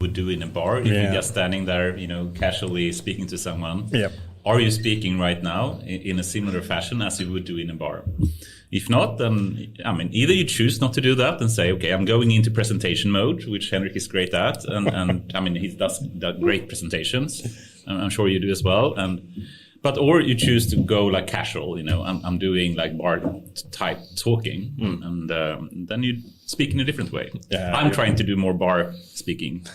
would do in a bar if you're just standing there, casually speaking to someone. Yeah. Are you speaking right now in a similar fashion as you would do in a bar? If not, then, either you choose not to do that and say, okay, I'm going into presentation mode, which Henrik is great at. And he does great presentations. I'm sure you do as well. Or you choose to go like casual, I'm doing like bar type talking. And then you speak in a different way. Yeah, I'm trying to do more bar speaking.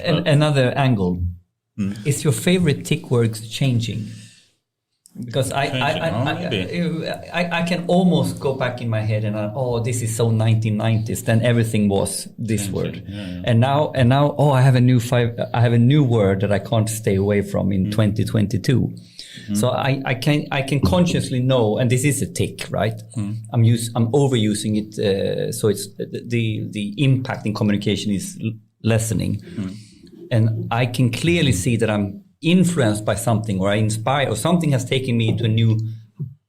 Another angle. Is your favorite tick words changing? Because I can almost go back in my head and this is so 1990s. Then everything was this word, and now I have a new word that I can't stay away from in 2022. So I can consciously know, and this is a tick, right? I'm overusing it, so it's the impact in communication is lessening, and I can clearly see that I'm influenced by something, or I inspire, or something has taken me to a new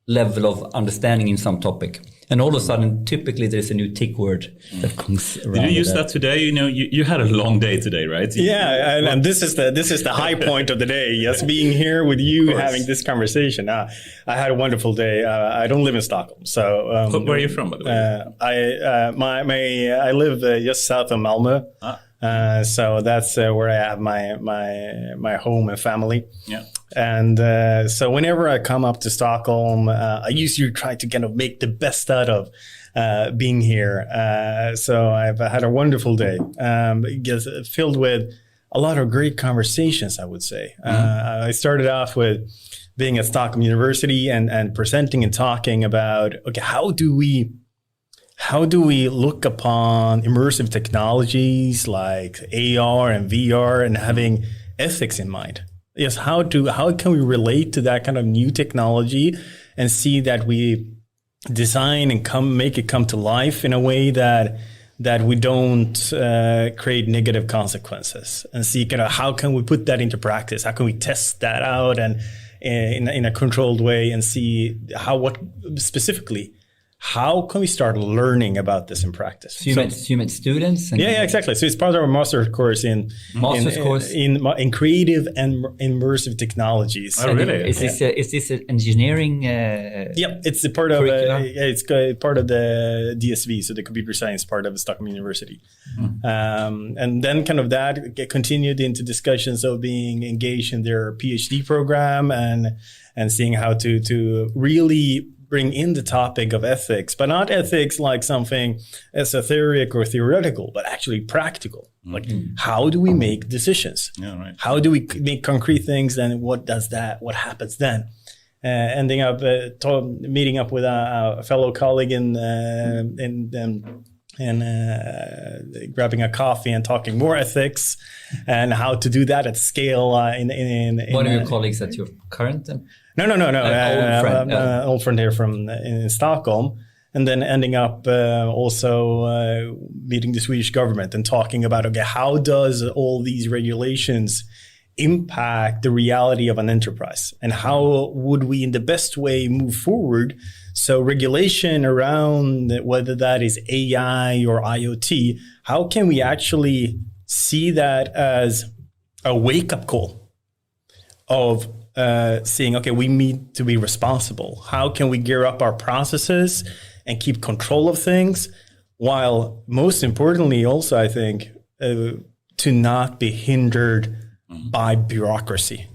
level of understanding in some topic. And all of a sudden, typically there's a new tick word that comes around. Did you use that today? You had a long day today, right? Yeah, and this is the high point of the day. Yes, being here with you, having this conversation. I had a wonderful day. I don't live in Stockholm, so where are you from, by the way? I live just south of Malmö. So that's where I have my home and family. Yeah. And so whenever I come up to Stockholm, I usually try to kind of make the best out of being here. So I've had a wonderful day, filled with a lot of great conversations, I would say. I started off with being at Stockholm University and presenting and talking about, okay, how do we look upon immersive technologies like AR and VR and having ethics in mind? Yes, how can we relate to that kind of new technology and see that we design and make it come to life in a way that we don't create negative consequences, and see kind of how can we put that into practice? How can we test that out and in a controlled way and see what specifically. How can we start learning about this in practice? So you met students? Yeah, exactly. So it's part of our master's course in creative and immersive technologies. Oh, really? Is this an engineering? It's part of part of the DSV, so the computer science part of Stockholm University. And then kind of that continued into discussions of being engaged in their PhD program and seeing how to really bring in the topic of ethics, but not ethics like something esoteric or theoretical, but actually practical. Like, how do we make decisions? Yeah, right. How do we make concrete things? And what happens then? Ending up meeting up with a fellow colleague and grabbing a coffee and talking more ethics and how to do that at scale. One of your colleagues at your current? No. Old friend here in Stockholm, and then ending up also meeting the Swedish government and talking about, okay, how does all these regulations impact the reality of an enterprise, and how would we in the best way move forward? So regulation around whether that is AI or IoT, how can we actually see that as a wake-up call of seeing, okay, we need to be responsible. How can we gear up our processes and keep control of things, while most importantly also, I think, to not be hindered by bureaucracy.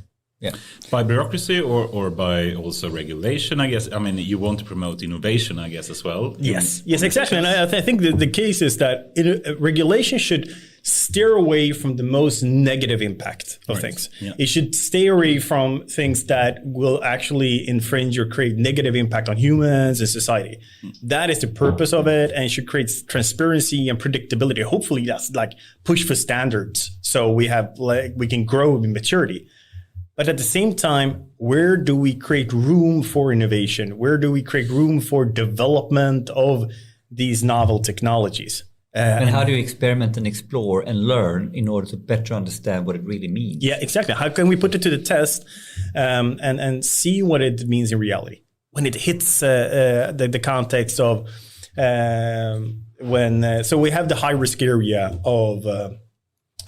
Yeah, by bureaucracy or by also regulation, I guess. I mean, you want to promote innovation, I guess, as well. Yes, exactly. And I think the case is that regulation should steer away from the most negative impact of things. Yeah. It should stay away from things that will actually infringe or create negative impact on humans and society. That is the purpose of it, and it should create transparency and predictability. Hopefully that's like push for standards, so we can grow in maturity. But at the same time, where do we create room for innovation? Where do we create room for development of these novel technologies? And how do you experiment and explore and learn in order to better understand what it really means? Yeah, exactly. How can we put it to the test and see what it means in reality when it hits the context of when? So we have the high risk area of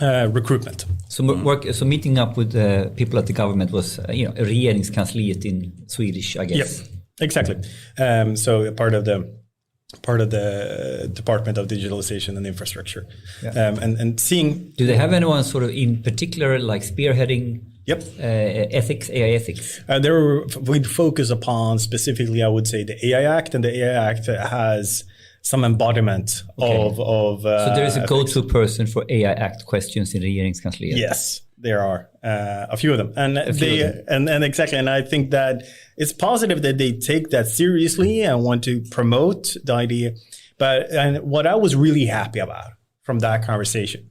recruitment. So meeting up with people at the government was, regeringskansliet in Swedish, I guess. Yep, exactly. So part of the Department of Digitalization and Infrastructure, and seeing. Do they have anyone sort of in particular, like spearheading? Yep. Ethics, AI ethics. We'd focus upon specifically, I would say, the AI Act, and the AI Act has some embodiment of. So there is a go-to person for AI Act questions in regeringskansliet. Yes, there are a few of them, and exactly, and I think that it's positive that they take that seriously and want to promote the idea. And what I was really happy about from that conversation.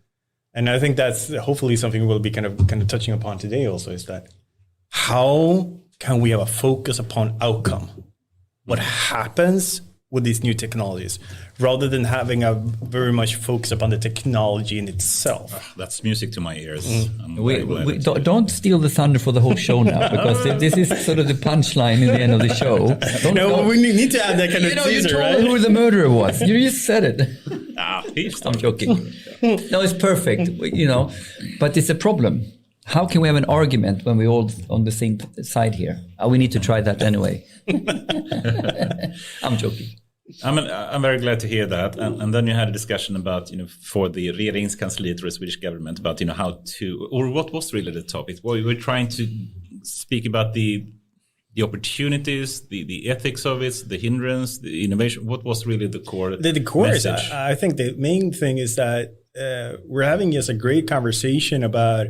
And I think that's hopefully something we'll be kind of touching upon today also, is that how can we have a focus upon outcome? What happens with these new technologies, rather than having a very much focus upon the technology in itself. That's music to my ears. Don't steal the thunder for the whole show now, because this is sort of the punchline in the end of the show. We need to add that kind of teaser, you told right? who the murderer was. You just said it. I'm joking. No, it's perfect, but it's a problem. How can we have an argument when we're all on the same side here? We need to try that anyway. I'm joking. I'm very glad to hear that. And then you had a discussion about, for the regeringskansliet or the Swedish government about, how to, or what was really the topic? Well, we were trying to speak about the opportunities, the ethics of it, the hindrance, the innovation. What was really the core message? Is, I think the main thing is that we're having just a great conversation about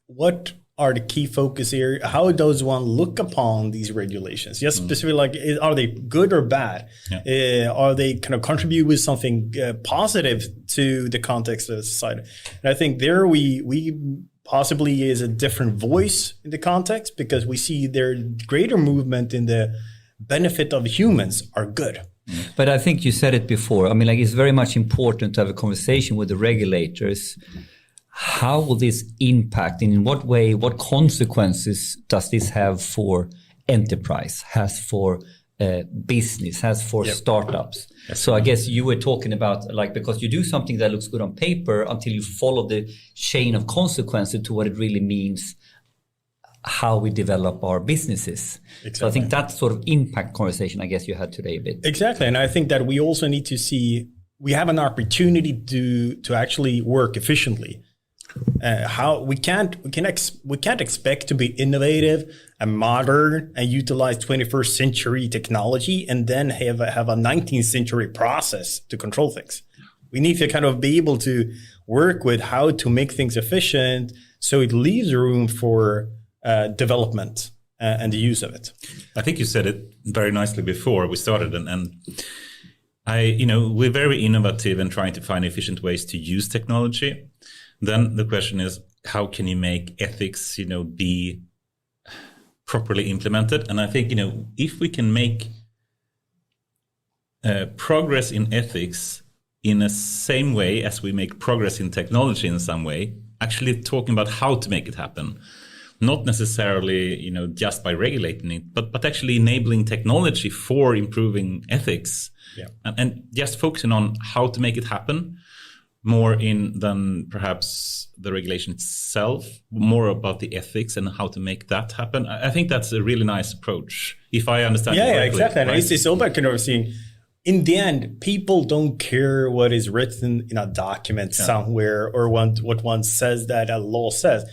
what are the key focus areas? How does one look upon these regulations? Just specifically, are they good or bad? Yeah. Are they kind of contribute with something positive to the context of society? And I think there we possibly is a different voice in the context, because we see their greater movement in the benefit of humans are good. But I think you said it before. I mean, it's very much important to have a conversation with the regulators. How will this impact? In what way, what consequences does this have for enterprise, has for business, has for startups? Yes. So I guess you were talking about, because you do something that looks good on paper until you follow the chain of consequences to what it really means, how we develop our businesses. Exactly. So I think that sort of impact conversation, I guess you had today a bit. Exactly. And I think that we also need to see, we have an opportunity to actually work efficiently. How we can't expect to be innovative and modern and utilize 21st century technology and then have a 19th century process to control things. We need to kind of be able to work with how to make things efficient, so it leaves room for development and the use of it. I think you said it very nicely before we started, and we're very innovative and trying to find efficient ways to use technology. Then the question is, how can you make ethics, be properly implemented? And I think, if we can make progress in ethics in the same way as we make progress in technology in some way, actually talking about how to make it happen, not necessarily, just by regulating it, but actually enabling technology for improving ethics, and just focusing on how to make it happen. More than perhaps the regulation itself, more about the ethics and how to make that happen. I think that's a really nice approach, if I understand it correctly. Yeah, exactly. Right? And it's all about kind of seeing, in the end, people don't care what is written in a document somewhere or what one says that a law says.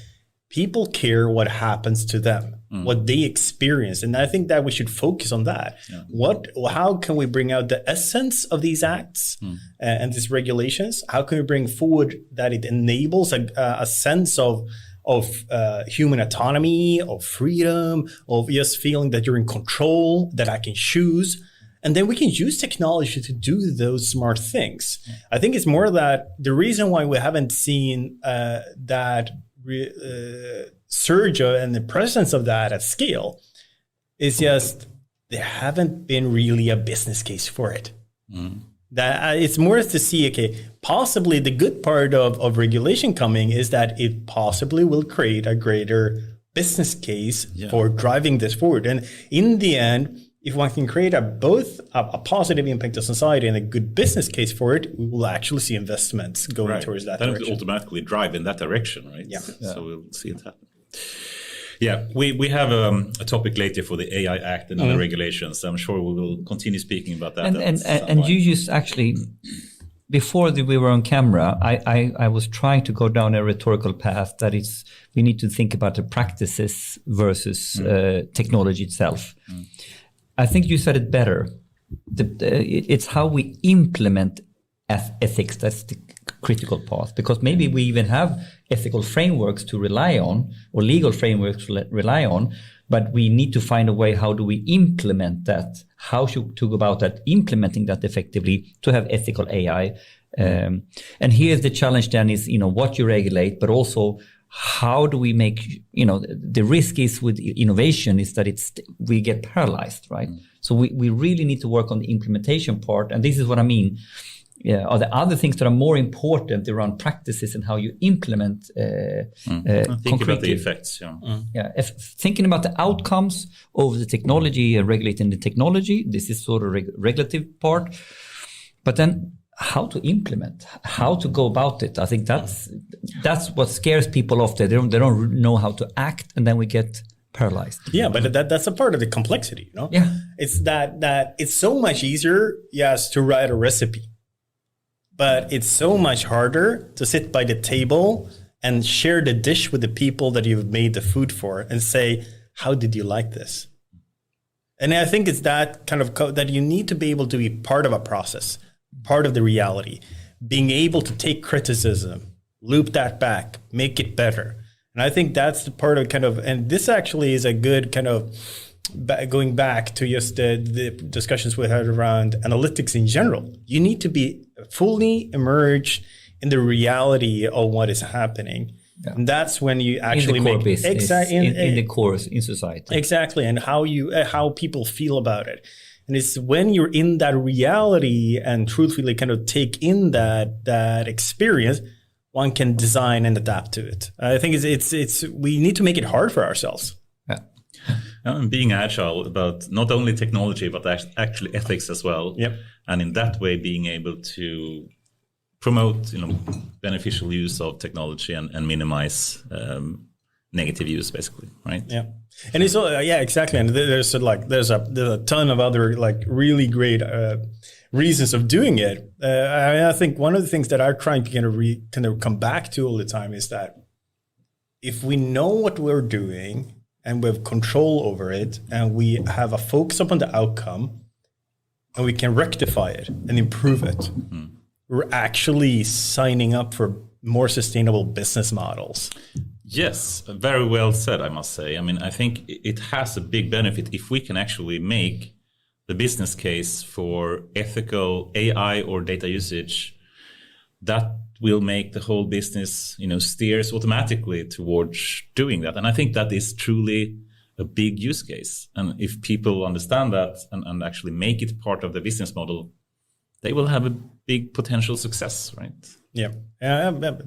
People care what happens to them, what they experience. And I think that we should focus on that. Yeah. How can we bring out the essence of these acts and these regulations? How can we bring forward that it enables a sense of human autonomy, of freedom, of just feeling that you're in control, that I can choose. And then we can use technology to do those smart things. Yeah. I think it's more that the reason why we haven't seen that surge and the presence of that at scale is just there haven't been really a business case for it. That it's more to see, possibly the good part of regulation coming is that it possibly will create a greater business case for driving this forward. And in the end, if one can create both a positive impact on society and a good business case for it, we will actually see investments going towards that direction. Then it will automatically drive in that direction, right? Yeah. So we'll see it happen. Yeah, we have a topic later for the AI Act and other regulations. I'm sure we will continue speaking about that. And you just actually, before we were on camera, I was trying to go down a rhetorical path that we need to think about the practices versus technology itself. I think you said it better. It's how we implement ethics that's the critical path, because maybe we even have ethical frameworks to rely on or legal frameworks to rely on, but we need to find a way, how do we implement that? How should to go about that, implementing that effectively to have ethical AI? And here's the challenge then is, what you regulate, but also how do we make, the risk is with innovation is that we get paralyzed, right? So we really need to work on the implementation part. And this is what I mean. Yeah, are there other things that are more important around practices and how you implement think about the effects. Thinking about the outcomes of the technology and regulating the technology, this is sort of regulative part. But then how to implement, how to go about it. I think that's what scares people off. They don't know how to act, and then we get paralyzed. Yeah, but that's a part of the complexity, Yeah, it's that it's so much easier, yes, to write a recipe. But it's so much harder to sit by the table and share the dish with the people that you've made the food for and say, how did you like this? And I think it's that kind of that you need to be able to be part of a process, part of the reality, being able to take criticism, loop that back, make it better. And I think that's the part of and this actually is a good kind of going back to just the discussions we had around analytics in general. You need to be fully immersed in the reality of what is happening. Yeah. And that's when you actually in the core make business, in the core in society. Exactly. And how people feel about it. And it's when you're in that reality and truthfully kind of take in that experience, one can design and adapt to it. I think it's we need to make it hard for ourselves. And being agile about not only technology, but actually ethics as well. Yep. And in that way, being able to promote, beneficial use of technology and minimize negative use, basically, right? Yeah. And it's exactly. And there's a ton of other really great reasons of doing it. I think one of the things that I'm trying to kind of come back to all the time is that if we know what we're doing and we have control over it, and we have a focus upon the outcome, and we can rectify it and improve it, we're actually signing up for more sustainable business models. Yes, very well said, I must say. I mean, I think it has a big benefit if we can actually make the business case for ethical AI or data usage that will make the whole business, steers automatically towards doing that. And I think that is truly a big use case. And if people understand that and actually make it part of the business model, they will have a big potential success, right? Yeah.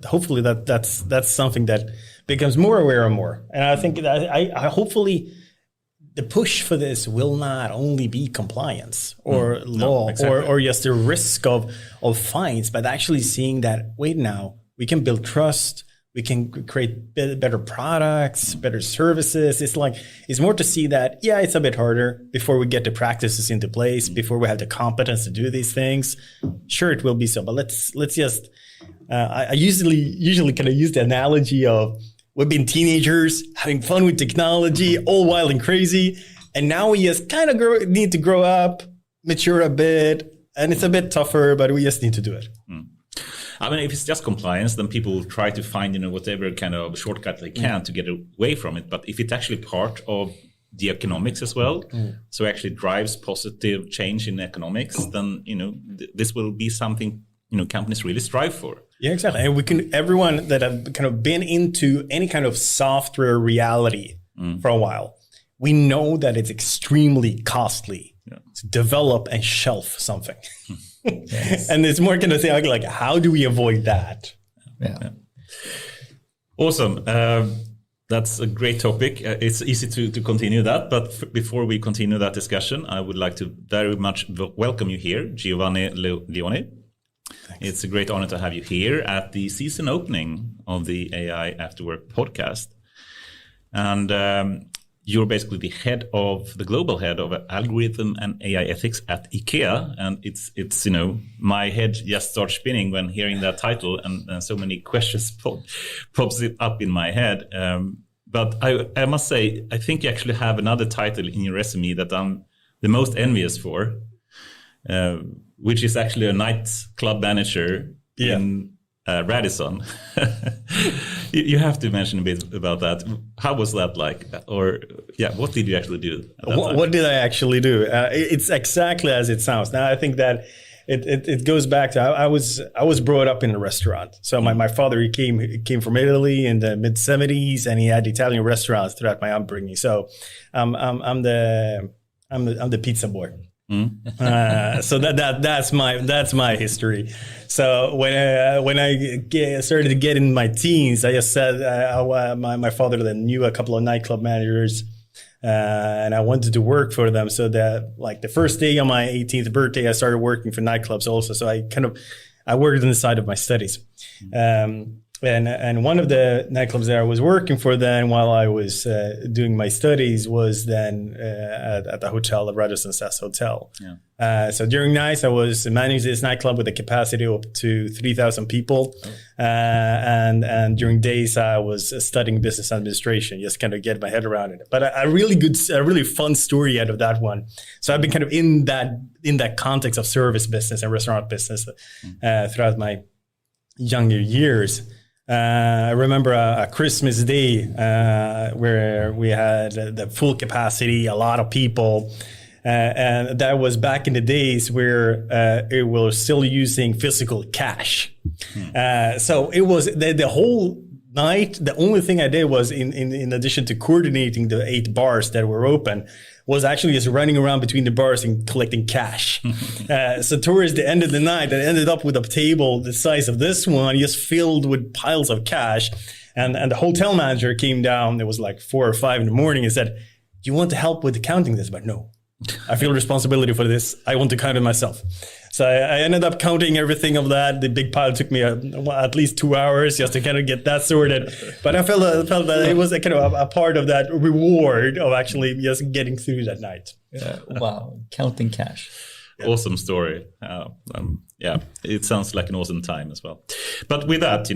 Hopefully that's something that becomes more aware and more. And I think that I hopefully the push for this will not only be compliance or law or just the risk of fines, but actually seeing that, wait, now we can build trust, we can create better products, better services. It's more to see that, it's a bit harder before we get the practices into place, before we have the competence to do these things. Sure, it will be so, but let's just, I usually kind of use the analogy of, we've been teenagers having fun with technology, all wild and crazy. And now we just kind of need to grow up, mature a bit. And it's a bit tougher, but we just need to do it. I mean, if it's just compliance, then people will try to find, whatever kind of shortcut they can to get away from it. But if it's actually part of the economics as well, so actually drives positive change in economics, then, this will be something, companies really strive for. Yeah, exactly. And everyone that have kind of been into any kind of software reality for a while, we know that it's extremely costly to develop and shelf something. Yes. And it's more kind of saying, how do we avoid that? Yeah. Awesome. That's a great topic. It's easy to continue that. But before we continue that discussion, I would like to very much welcome you here, Giovanni Leoni. Thanks. It's a great honor to have you here at the season opening of the AIAW Work podcast. And you're basically the global head of algorithm and AI ethics at IKEA. And it's my head just starts spinning when hearing that title, and so many questions pops it up in my head. But I must say, I think you actually have another title in your resume that I'm the most envious for, which is actually a nightclub manager in Radisson. You have to mention a bit about that. How was that like? Or what did you actually do? What did I actually do? It's exactly as it sounds. Now I think that it goes back to I was brought up in a restaurant. So my father, he came from Italy in the mid 70s, and he had Italian restaurants throughout my upbringing. So I'm the pizza boy. So that's my history. So when I started to get in my teens, I just said my father then knew a couple of nightclub managers, and I wanted to work for them. So that like the first day on my 18th birthday, I started working for nightclubs also. So I worked on the side of my studies. And one of the nightclubs that I was working for then while I was doing my studies was then at the hotel, the Radisson SAS Hotel. Yeah. So during nights, I was managing this nightclub with a capacity of up to 3,000 people. And during days, I was studying business administration, just kind of get my head around it. But a really fun story out of that one. So I've been kind of in that context of service business and restaurant business throughout my younger years. I remember a Christmas day where we had the full capacity, a lot of people. And that was back in the days where it was still using physical cash. So it was the whole night. The only thing I did was in addition to coordinating the 8 bars that were open, was actually just running around between the bars and collecting cash. So towards the end of the night, I ended up with a table the size of this one, just filled with piles of cash. And the hotel manager came down. It was like 4 or 5 in the morning and said, "Do you want to help with counting this?" But no, I feel responsibility for this. I want to count it myself. So I ended up counting everything of that. The big pile took me at least 2 hours just to kind of get that sorted. But I felt that it was a kind of a part of that reward of actually just getting through that night. Wow, counting cash. Awesome story. It sounds like an awesome time as well. But with that,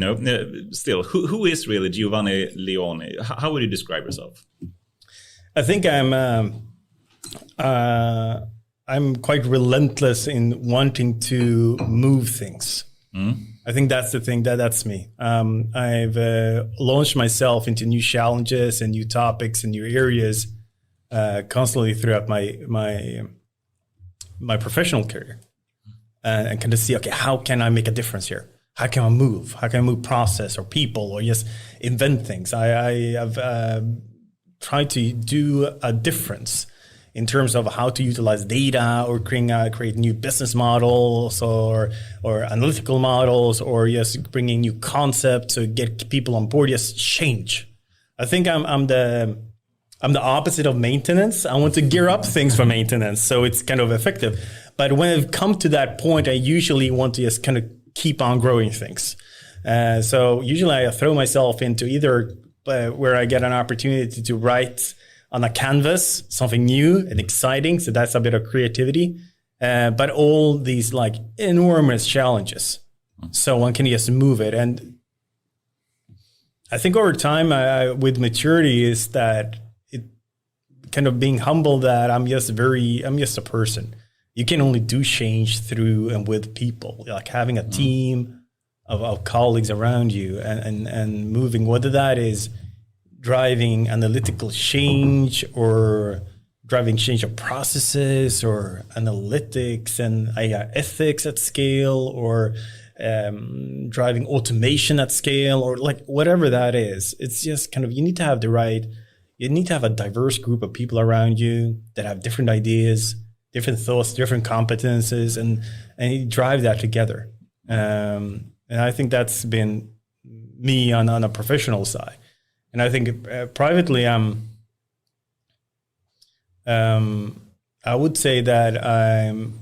still, who is really Giovanni Leoni? How would you describe yourself? I think I'm quite relentless in wanting to move things. I think that's the thing. That's me. I've launched myself into new challenges and new topics and new areas constantly throughout my professional career, and kind of see, okay, how can I make a difference here? How can I move? How can I move process or people or just invent things? I have tried to do a difference in terms of how to utilize data or create new business models or analytical models, or just bringing new concepts to get people on board. Just change. I think I'm the opposite of maintenance. I want to gear up things for maintenance so it's kind of effective. But when I've come to that point, I usually want to just kind of keep on growing things. So usually I throw myself into either where I get an opportunity to write on a canvas, something new and exciting. So that's a bit of creativity, but all these like enormous challenges. So one can just move it. And I think over time with maturity is that it kind of being humble that I'm just a person. You can only do change through and with people, like having a team of colleagues around you and moving, whether that is driving analytical change or driving change of processes or analytics and AI ethics at scale, or driving automation at scale, or like whatever that is. It's just kind of, you need to have a diverse group of people around you that have different ideas, different thoughts, different competences, and you drive that together. And I think that's been me on a professional side. And I think privately, I would say that I'm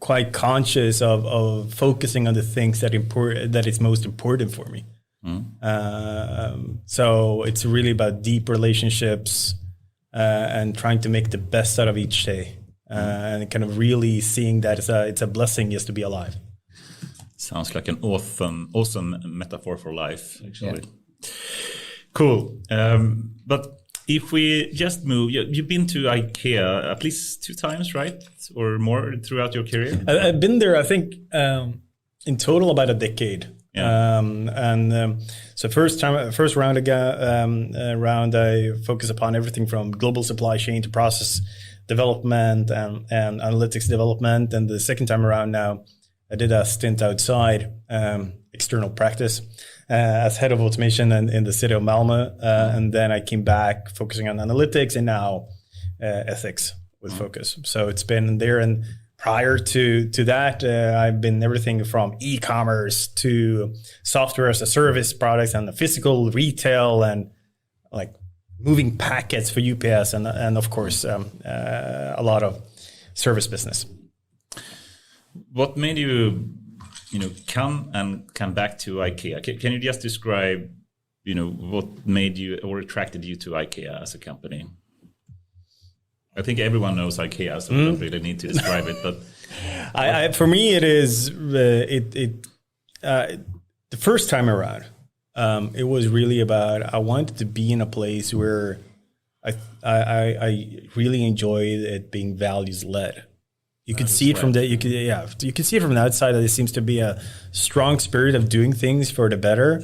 quite conscious of focusing on the things that is most important for me. So it's really about deep relationships and trying to make the best out of each day, and kind of really seeing that it's a blessing just to be alive. Sounds like an awesome metaphor for life, actually. Yeah. Cool. But if we just move, you've been to IKEA at least 2 times, right? Or more throughout your career? I've been there, I think, in total about a decade. Yeah. So first round I focus upon everything from global supply chain to process development and analytics development. And the second time around now, I did a stint outside external practice as head of automation in the city of Malmö. And then I came back focusing on analytics and now ethics with focus. So it's been there. And prior to that, I've been everything from e-commerce to software as a service products and the physical retail and like moving packets for UPS and of course, a lot of service business. What made you, come back to IKEA? Can you just describe, what made you or attracted you to IKEA as a company? I think everyone knows IKEA, so we don't really need to describe it. But for me, it is the first time around. It was really about I wanted to be in a place where I really enjoyed it being values led. You could see it from you could see it from the outside that there seems to be a strong spirit of doing things for the better.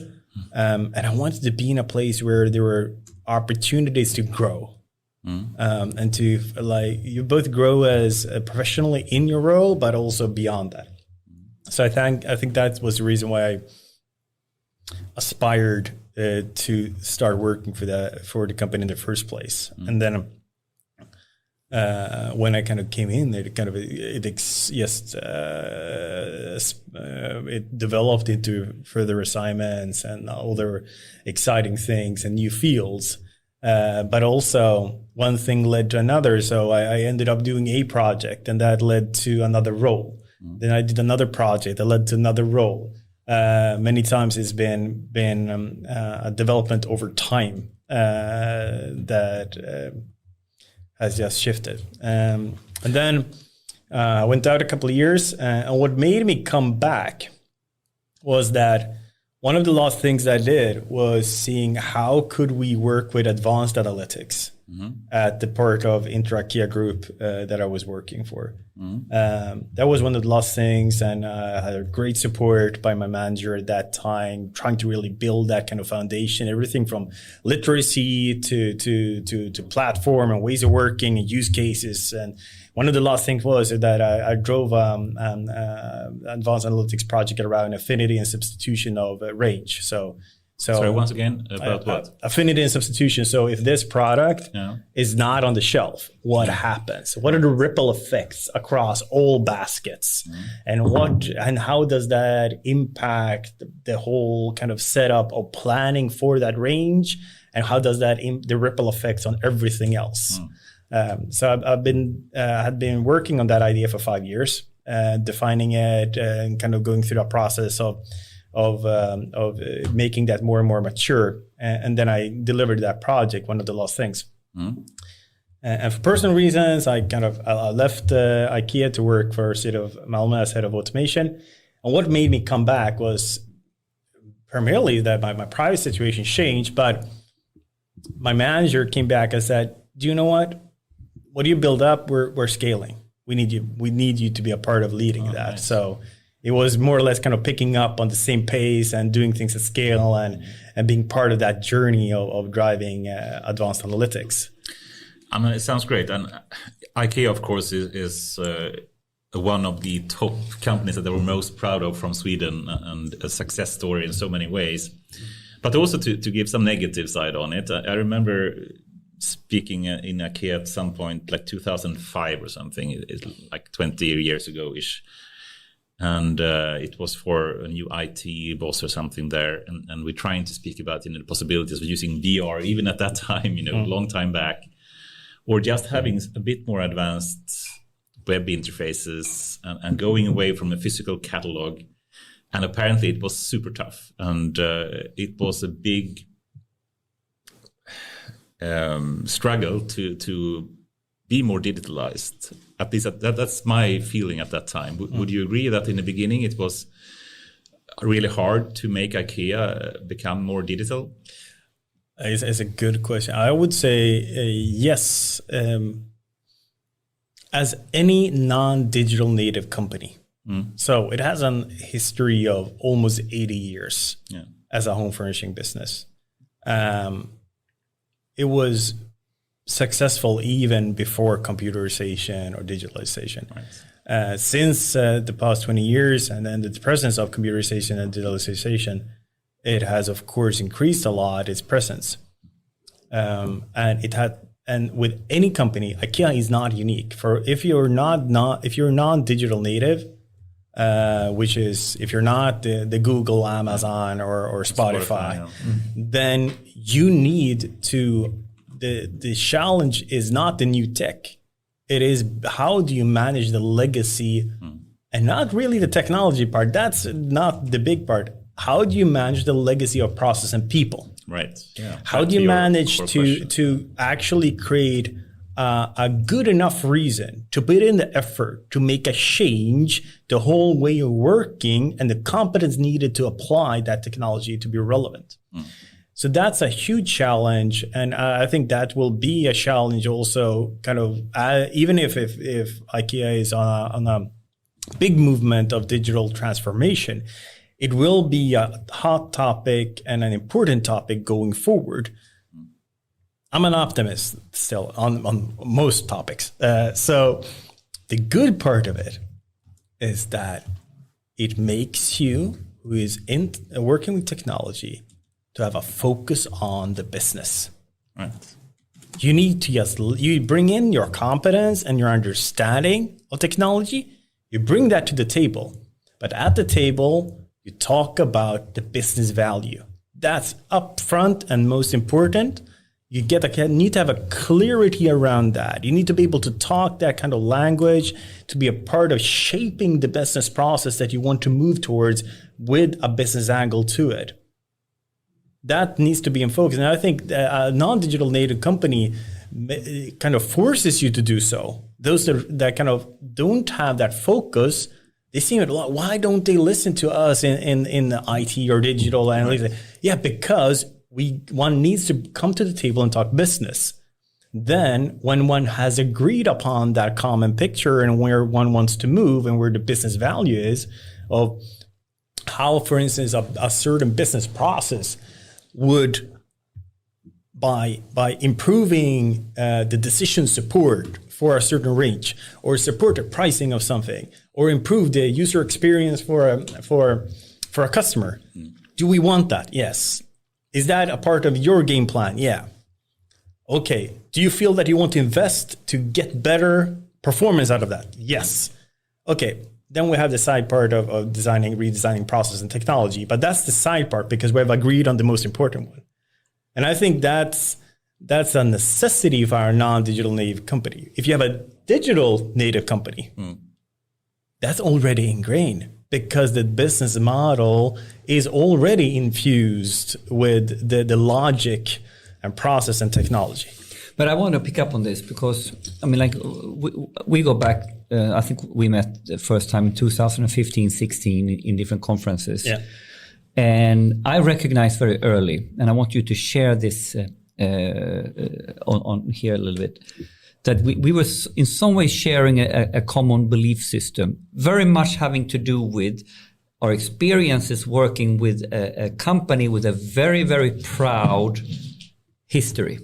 And I wanted to be in a place where there were opportunities to grow. And to you both grow as professionally in your role, but also beyond that. So I think that was the reason why I aspired to start working for the company in the first place. And then when I kind of came in, it developed into further assignments and other exciting things and new fields. But also one thing led to another. So I ended up doing a project and that led to another role. Then I did another project that led to another role. Many times it's been a development over time that has just shifted. And then I went out a couple of years. And what made me come back was that one of the last things I did was seeing how could we work with advanced analytics at the part of Inter IKEA Group that I was working for. That was one of the last things, and I had great support by my manager at that time, trying to really build that kind of foundation, everything from literacy to platform and ways of working and use cases. And one of the last things was that I drove advanced analytics project around affinity and substitution of range. So sorry, once again, about what? Affinity and substitution. So if this product is not on the shelf, what happens? What are the ripple effects across all baskets? And how does that impact the whole kind of setup of planning for that range? And how does that the ripple effects on everything else? So I've been working on that idea for 5 years, defining it and kind of going through the process of making that more and more mature. And then I delivered that project, one of the last things. And for personal reasons, I left IKEA to work for City of Malmö as head of automation. And what made me come back was primarily that my private situation changed, but my manager came back and said, do you know what? What you build up, we're scaling. We need you to be a part of leading that. Nice. So it was more or less kind of picking up on the same pace and doing things at scale and being part of that journey of driving advanced analytics. I mean, it sounds great. And IKEA, of course, is one of the top companies that they were most proud of from Sweden and a success story in so many ways. But also to give some negative side on it, I remember speaking in IKEA at some point, like 2005 or something, like 20 years ago-ish. And it was for a new IT boss or something there. And we're trying to speak about the possibilities of using VR, even at that time, a long time back, or just having a bit more advanced web interfaces and going away from a physical catalog. And apparently it was super tough. And it was a big struggle to be more digitalized. At least that's my feeling at that time. Would you agree that in the beginning it was really hard to make IKEA become more digital? It's a good question. I would say yes. As any non-digital native company. So it has a history of almost 80 years as a home furnishing business. It was successful even before computerization or digitalization. Right. Since the past 20 years and then the presence of computerization and digitalization, it has of course increased a lot its presence. And with any company, IKEA is not unique. If you're non-digital native, which is if you're not the Google, Amazon, or Spotify, then you need to. The challenge is not the new tech. It is how do you manage the legacy, and not really the technology part. That's not the big part. How do you manage the legacy of process and people? Right. Yeah. How do you manage to actually create a good enough reason to put in the effort to make a change the whole way you're working and the competence needed to apply that technology to be relevant? So that's a huge challenge. And I think that will be a challenge also kind of, even if IKEA is on a big movement of digital transformation, it will be a hot topic and an important topic going forward. I'm an optimist still on most topics. So the good part of it is that it makes you, who is working with technology, to have a focus on the business. Right. You need to you bring in your competence and your understanding of technology. You bring that to the table. But at the table, you talk about the business value. That's upfront and most important. You need to have a clarity around that. You need to be able to talk that kind of language to be a part of shaping the business process that you want to move towards with a business angle to it. That needs to be in focus. And I think a non-digital native company kind of forces you to do so. Those that kind of don't have that focus, they seem a lot. Why don't they listen to us in IT or digital analytics? Yeah, because one needs to come to the table and talk business. Then when one has agreed upon that common picture and where one wants to move and where the business value is of how, for instance, a certain business process would, by improving the decision support for a certain range, or support the pricing of something, or improve the user experience for a customer. Do we want that? Yes. Is that a part of your game plan? Yeah. Okay. Do you feel that you want to invest to get better performance out of that? Yes. Okay. Then we have the side part of redesigning process and technology. But that's the side part because we have agreed on the most important one. And I think that's a necessity for our non-digital native company. If you have a digital native company, that's already ingrained because the business model is already infused with the logic and process and technology. But I want to pick up on this because, I mean, like we go back, I think we met the first time in 2015, 16 in different conferences. Yeah. And I recognized very early, and I want you to share this on here a little bit, that we were in some way sharing a common belief system, very much having to do with our experiences working with a company with a very, very proud history.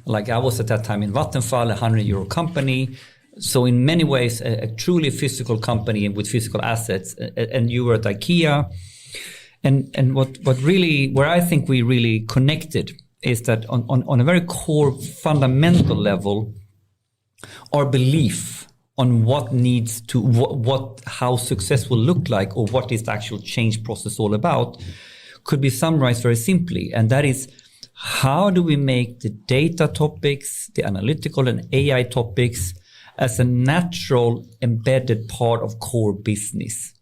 Like I was at that time in Vattenfall, a 100-year company. So in many ways, a truly physical company with physical assets. And you were at IKEA. And what really, where I think we really connected is that on a very core fundamental level, our belief on how success will look like, or what is the actual change process all about, could be summarized very simply. And that is, how do we make the data topics, the analytical and AI topics, as a natural embedded part of core business?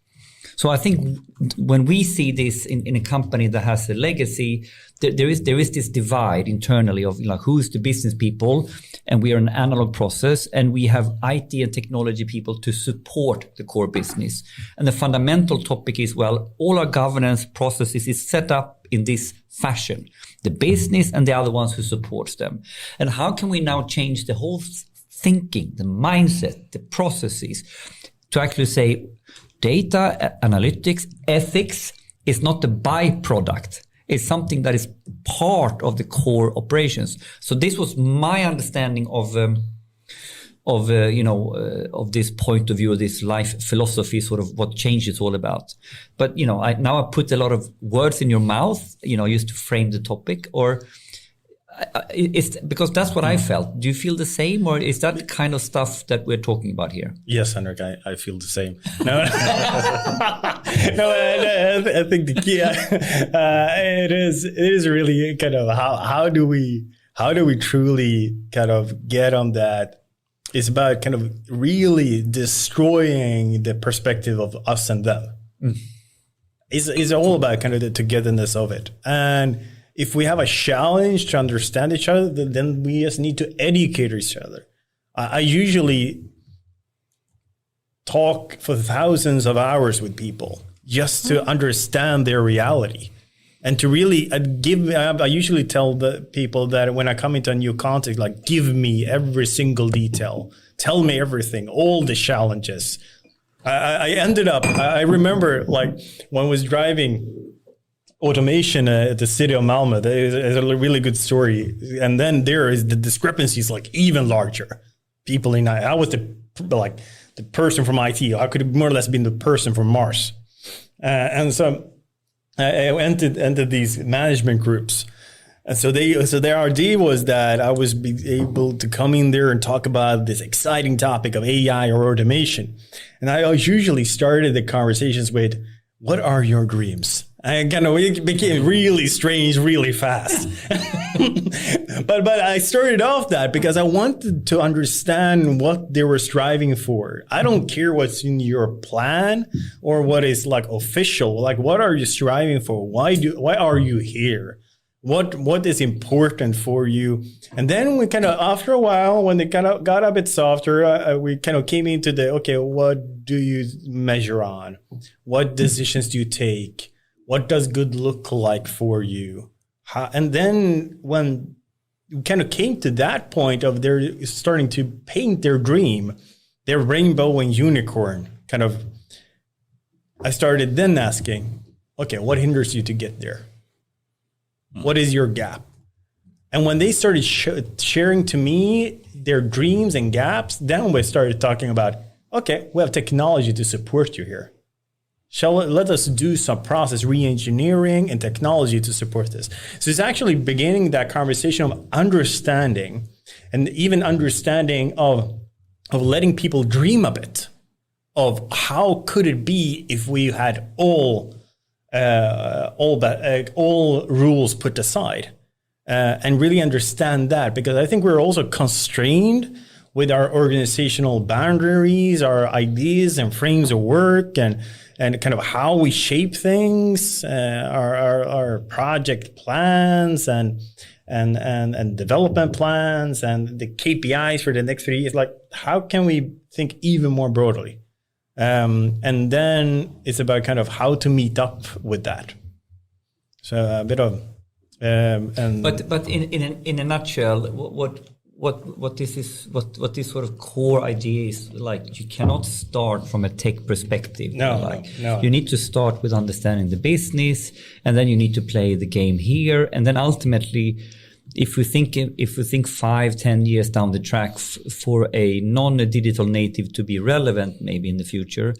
So I think when we see this in a company that has a legacy, there is this divide internally of who's the business people, and we are an analog process, and we have IT and technology people to support the core business. And the fundamental topic is, all our governance processes is set up in this fashion, the business and the other ones who supports them. And how can we now change the whole thinking, the mindset, the processes, to actually say data, analytics, ethics is not the byproduct. It's something that is part of the core operations. So this was my understanding of this point of view, this life philosophy, sort of what change is all about. But I put a lot of words in your mouth, used to frame the topic, or it's because that's what I felt. Do you feel the same, or is that the kind of stuff that we're talking about here? Yes, Henrik, I feel the same. No, no, I think the key it is really kind of how do we truly kind of get on that? It's about kind of really destroying the perspective of us and them. It's all about kind of the togetherness of it. And if we have a challenge to understand each other, then we just need to educate each other. I usually talk for thousands of hours with people just to understand their reality. And to really I usually tell the people that when I come into a new context, give me every single detail. Tell me everything, all the challenges. I remember when I was driving automation at the city of Malmö. There's a really good story. And then there is the discrepancies even larger. People I was the person from IT. I could have more or less been the person from Mars. And so I entered these management groups. And so their idea was that I was able to come in there and talk about this exciting topic of AI or automation. And I usually started the conversations with, what are your dreams? And it became really strange really fast. but I started off that because I wanted to understand what they were striving for. I don't care what's in your plan or what is official. What are you striving for? Why are you here? What is important for you? And then we after a while, when they got a bit softer, we came into what do you measure on? What decisions do you take? What does good look like for you? And then when we came to that point of they're starting to paint their dream, their rainbow and unicorn, I started then asking, what hinders you to get there? What is your gap? And when they started sharing to me their dreams and gaps, then we started talking about, we have technology to support you here. Let us do some process re-engineering and technology to support this. So it's actually beginning that conversation of understanding, and even understanding of letting people dream a bit of how could it be if we had all rules put aside, and really understand that, because I think we're also constrained with our organizational boundaries, our ideas and frames of work, and how we shape things, our project plans and development plans and the KPIs for the next 3 years. How can we think even more broadly? And then it's about how to meet up with that. So a bit of, but in a nutshell, what this sort of core idea is, you cannot start from a tech perspective. No. You need to start with understanding the business, and then you need to play the game here, and then ultimately, if we think 5-10 years down the track for a non-digital native to be relevant, maybe in the future,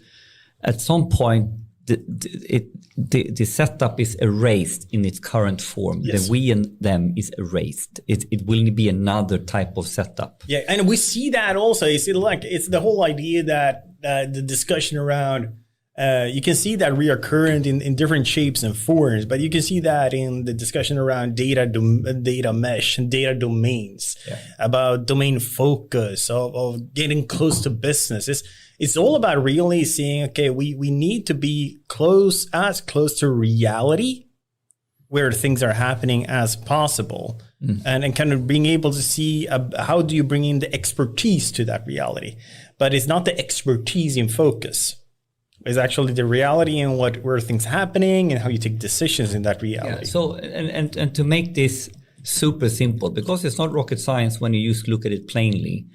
at some point the setup is erased in its current form. Yes. The we and them is erased. It will be another type of setup. Yeah, and we see that also. You see, like it's the whole idea that the discussion around. You can see that reoccurring in different shapes and forms, but you can see that in the discussion around data mesh and data domains, about domain focus, of getting close to business. It's all about really seeing, okay, we need to be as close to reality where things are happening as possible. And kind of being able to see how do you bring in the expertise to that reality. But it's not the expertise in focus. It's actually the reality and where things are happening and how you take decisions in that reality. Yeah, so and to make this super simple, because it's not rocket science when you just look at it plainly.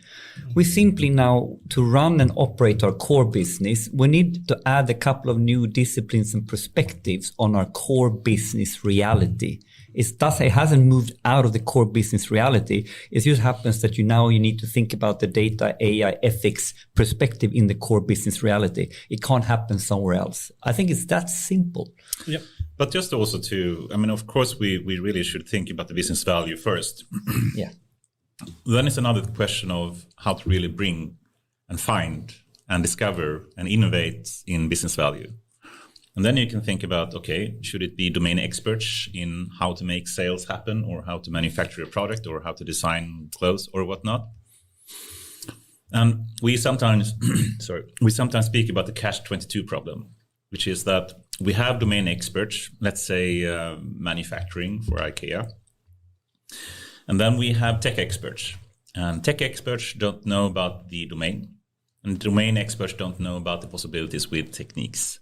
We simply now, to run and operate our core business, we need to add a couple of new disciplines and perspectives on our core business reality. It hasn't moved out of the core business reality. It just happens that you need to think about the data, AI, ethics perspective in the core business reality. It can't happen somewhere else. I think it's that simple. Yep. But just also of course, we really should think about the business value first. Yeah. Then it's another question of how to really bring and find and discover and innovate in business value. And then you can think about, okay, should it be domain experts in how to make sales happen or how to manufacture a product or how to design clothes or whatnot? And we sometimes speak about the catch-22 problem, which is that we have domain experts, let's say manufacturing for IKEA. And then we have tech experts. And tech experts don't know about the domain. And domain experts don't know about the possibilities with techniques.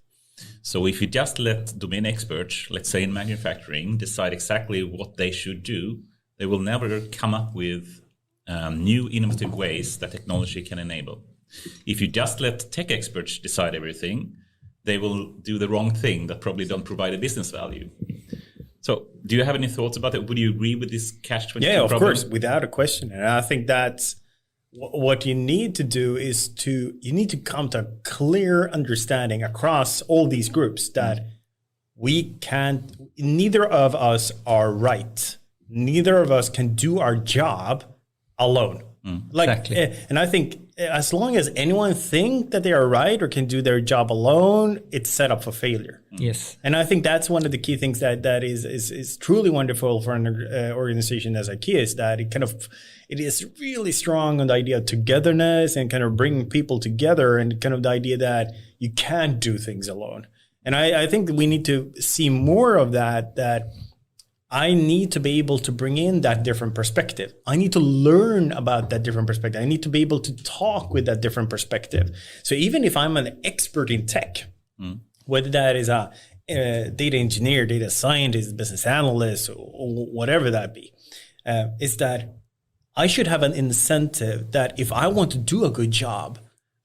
So if you just let domain experts, let's say in manufacturing, decide exactly what they should do, they will never come up with new innovative ways that technology can enable. If you just let tech experts decide everything, they will do the wrong thing that probably don't provide a business value. So do you have any thoughts about it? Would you agree with this catch-22 problem? Yeah, of course, without a question. And I think that's what you need to do is you need to come to a clear understanding across all these groups that neither of us are right. Neither of us can do our job alone. Exactly. And I think as long as anyone think that they are right or can do their job alone, it's set up for failure. Yes. And I think that's one of the key things that is truly wonderful for an organization as IKEA is that it is really strong on the idea of togetherness and kind of bringing people together and kind of the idea that you can't do things alone. And I think that we need to see more of that I need to be able to bring in that different perspective. I need to learn about that different perspective. I need to be able to talk with that different perspective. So even if I'm an expert in tech, whether that is a data engineer, data scientist, business analyst, or whatever that be, is that I should have an incentive that if I want to do a good job,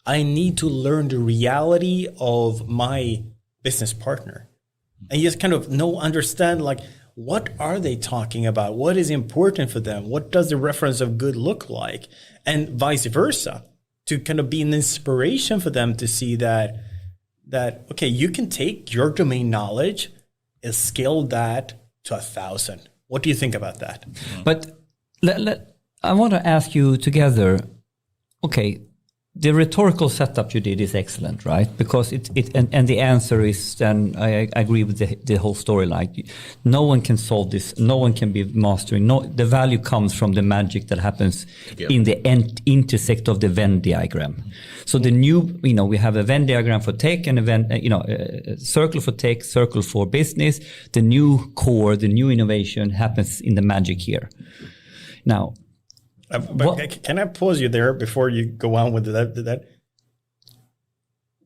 I need to learn the reality of my business partner. And just kind of understand what are they talking about? What is important for them? What does the reference of good look like? And vice versa, to kind of be an inspiration for them to see that okay, you can take your domain knowledge and scale that to 1,000. What do you think about that? But I want to ask you together, okay, the rhetorical setup you did is excellent, right? Because and the answer is, and I agree with the whole story. Like, no one can solve this. No one can be mastering. No, the value comes from the magic that happens in the intersect of the Venn diagram. So the new, we have a Venn diagram for tech and a circle for tech, circle for business. The new core, the new innovation happens in the magic here. Now. But can I pause you there before you go on with that?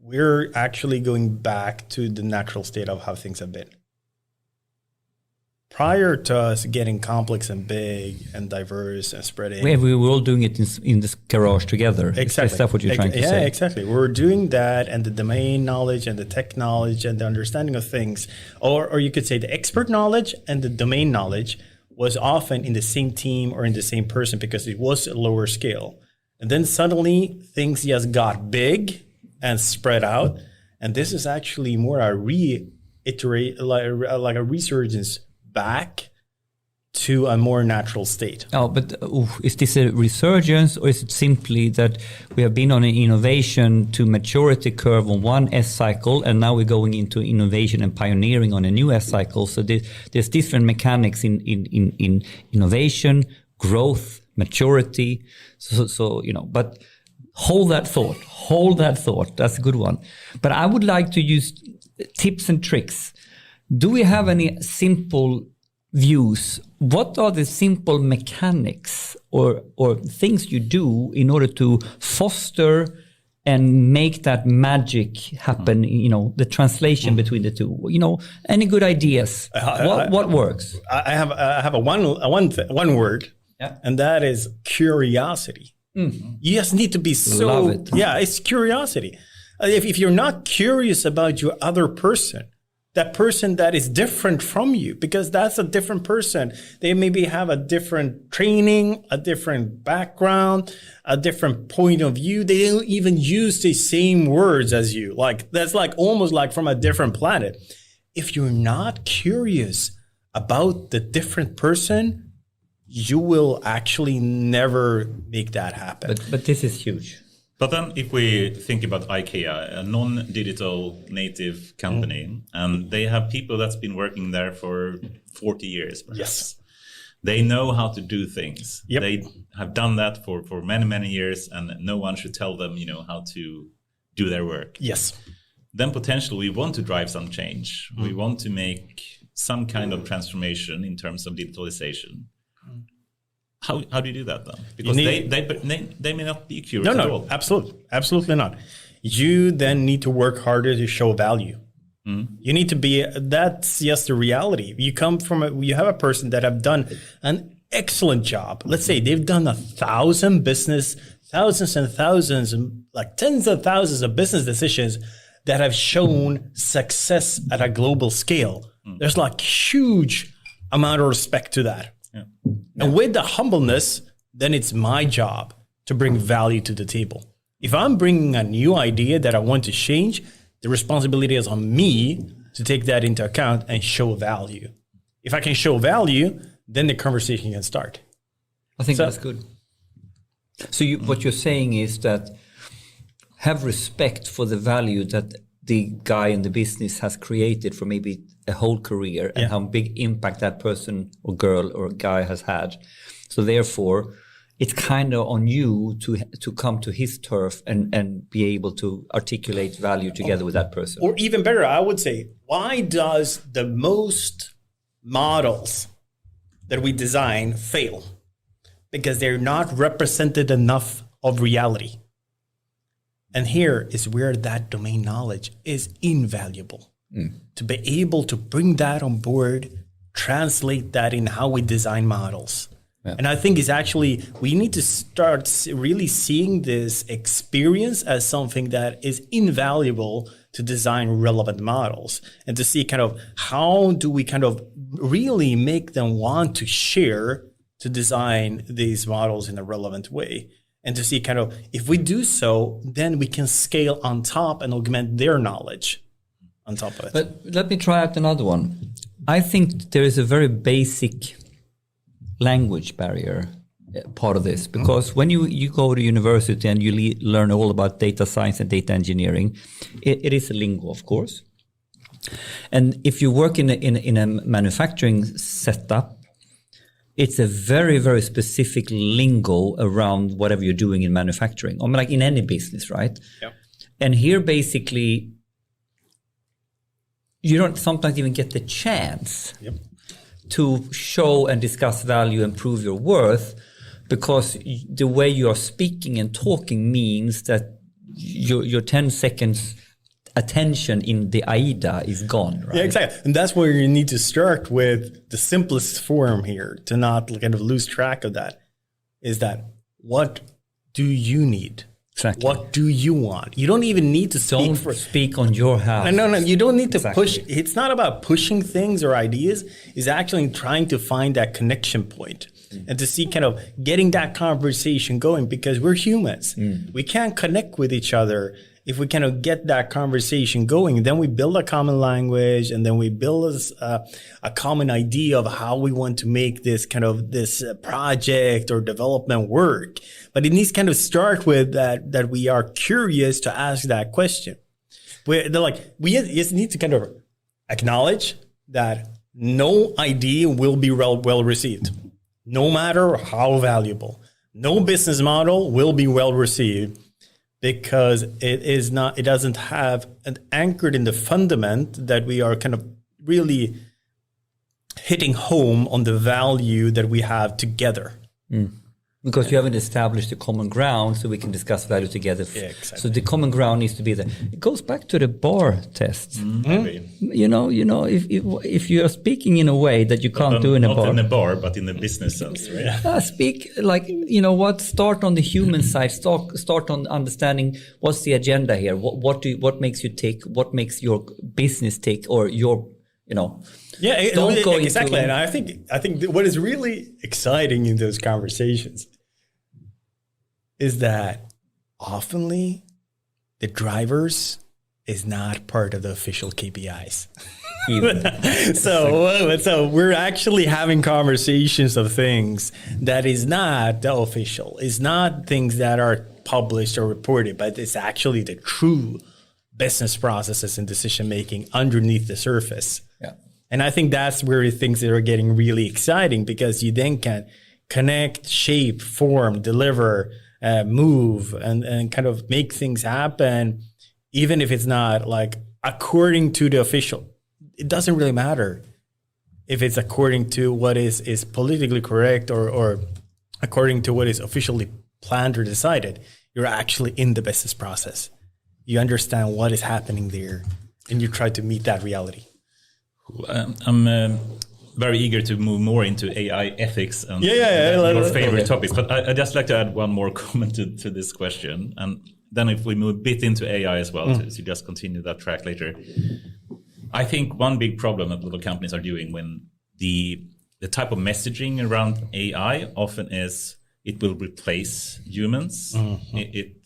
We're actually going back to the natural state of how things have been. Prior to us getting complex and big and diverse and spreading. We were all doing it in this garage together. Exactly. Is that what you're trying to say? Yeah, exactly. We're doing that, and the domain knowledge and the tech knowledge and the understanding of things, or you could say the expert knowledge and the domain knowledge was often in the same team or in the same person because it was a lower scale. And then suddenly things just got big and spread out. And this is actually more a like a resurgence back to a more natural state. Oh, but is this a resurgence, or is it simply that we have been on an innovation to maturity curve on one S cycle, and now we're going into innovation and pioneering on a new S cycle? So there's different mechanics in innovation, growth, maturity. So but hold that thought. That's a good one. But I would like to use tips and tricks. Do we have any simple views? What are the simple mechanics or things you do in order to foster and make that magic happen? The translation between the two. Any good ideas? What works? I have one word, and that is curiosity. You just need to be so. Love it. Yeah, it's curiosity. If you're not curious about your other person, that person that is different from you, because that's a different person. They maybe have a different training, a different background, a different point of view. They don't even use the same words as you. Like that's like almost like from a different planet. If you're not curious about the different person, you will actually never make that happen. But this is huge. But then if we think about IKEA, a non-digital native company, and they have people that's been working there for 40 years, perhaps. Yes. They know how to do things. Yep. They have done that for many, many years, and no one should tell them, how to do their work. Yes. Then potentially we want to drive some change. We want to make some kind of transformation in terms of digitalization. How do you do that then? Because they may not be curious at all. Absolutely not. You then need to work harder to show value. You need to be. That's just the reality. You have a person that have done an excellent job. Let's say they've done 1,000 business, thousands and thousands, like tens of thousands of business decisions that have shown success at a global scale. There's like huge amount of respect to that. And with the humbleness, then it's my job to bring value to the table. If I'm bringing a new idea that I want to change, the responsibility is on me to take that into account and show value. If I can show value, then the conversation can start. I think that's good. So what you're saying is that have respect for the value that the guy in the business has created for maybe a whole career and how big impact that person or girl or guy has had. So therefore, it's kind of on you to come to his turf and be able to articulate value together with that person. Or even better, I would say, why does the most models that we design fail? Because they're not represented enough of reality. And here is where that domain knowledge is invaluable. To be able to bring that on board, translate that in how we design models. Yeah. And I think it's actually, we need to start really seeing this experience as something that is invaluable to design relevant models and to see kind of how do we kind of really make them want to share to design these models in a relevant way. And to see kind of, if we do so, then we can scale on top and augment their knowledge on top of it. But let me try out another one. I think there is a very basic language barrier part of this, because when you go to university and you learn all about data science and data engineering, it is a lingo, of course. And if you work in a manufacturing setup, it's a very, very specific lingo around whatever you're doing in manufacturing, or like in any business, right? Yep. And here, basically, you don't sometimes even get the chance to show and discuss value and prove your worth, because the way you are speaking and talking means that your 10 seconds attention in the AIDA is gone, right? Yeah, exactly. And that's where you need to start with the simplest form here to not kind of lose track of that, is that what do you need? Exactly. What do you want? You don't even need to speak on your house. No. You don't need to push. It's not about pushing things or ideas. It's actually trying to find that connection point and to see kind of getting that conversation going, because we're humans. We can't connect with each other if we kind of get that conversation going, then we build a common language, and then we build a common idea of how we want to make this kind of this project or development work. But it needs to kind of start with that we are curious to ask that question. We just need to kind of acknowledge that no idea will be well received, no matter how valuable. No business model will be well received, because it doesn't have an anchored in the fundament that we are kind of really hitting home on the value that we have together. Because you haven't established a common ground, so we can discuss value together. Yeah, exactly. So the common ground needs to be there. It goes back to the bar test. You know, if you are speaking in a way that you can't do in a bar. Not in a bar, but in the business sense, right? Speak like, start on the human side. Start on understanding what's the agenda here. What makes you tick? What makes your business tick, or your, Yeah, don't go exactly. into. And I think what is really exciting in those conversations is that oftenly the drivers is not part of the official KPIs. So we're actually having conversations of things that is not the official, is not things that are published or reported, but it's actually the true business processes and decision making underneath the surface. Yeah. And I think that's where things that are getting really exciting, because you then can connect, shape, form, deliver, move, and kind of make things happen, even if it's not like according to the official. It doesn't really matter if it's according to what is politically correct or according to what is officially planned or decided. You're actually in the business process. You understand what is happening there, and you try to meet that reality. I'm very eager to move more into AI ethics and your favorite topics. But I'd just like to add one more comment to this question. And then if we move a bit into AI as well, to just continue that track later. I think one big problem that a lot of companies are doing when the type of messaging around AI often is it will replace humans.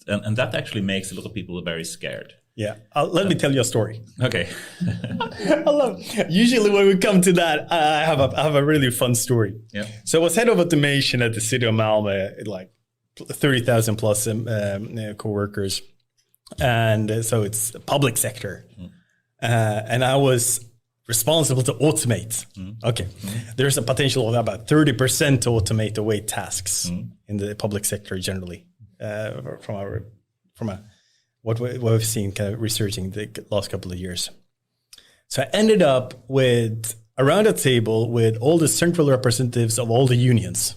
And that actually makes a lot of people very scared. Yeah. Let me tell you a story. Okay. Usually when we come to that, I have a really fun story. Yeah. So I was head of automation at the city of Malmö, like 30,000 plus co-workers. And so it's public sector. And I was responsible to automate. Okay. There's a potential of about 30% to automate away tasks in the public sector generally, from what we've seen kind of researching the last couple of years. So I ended up around a table with all the central representatives of all the unions,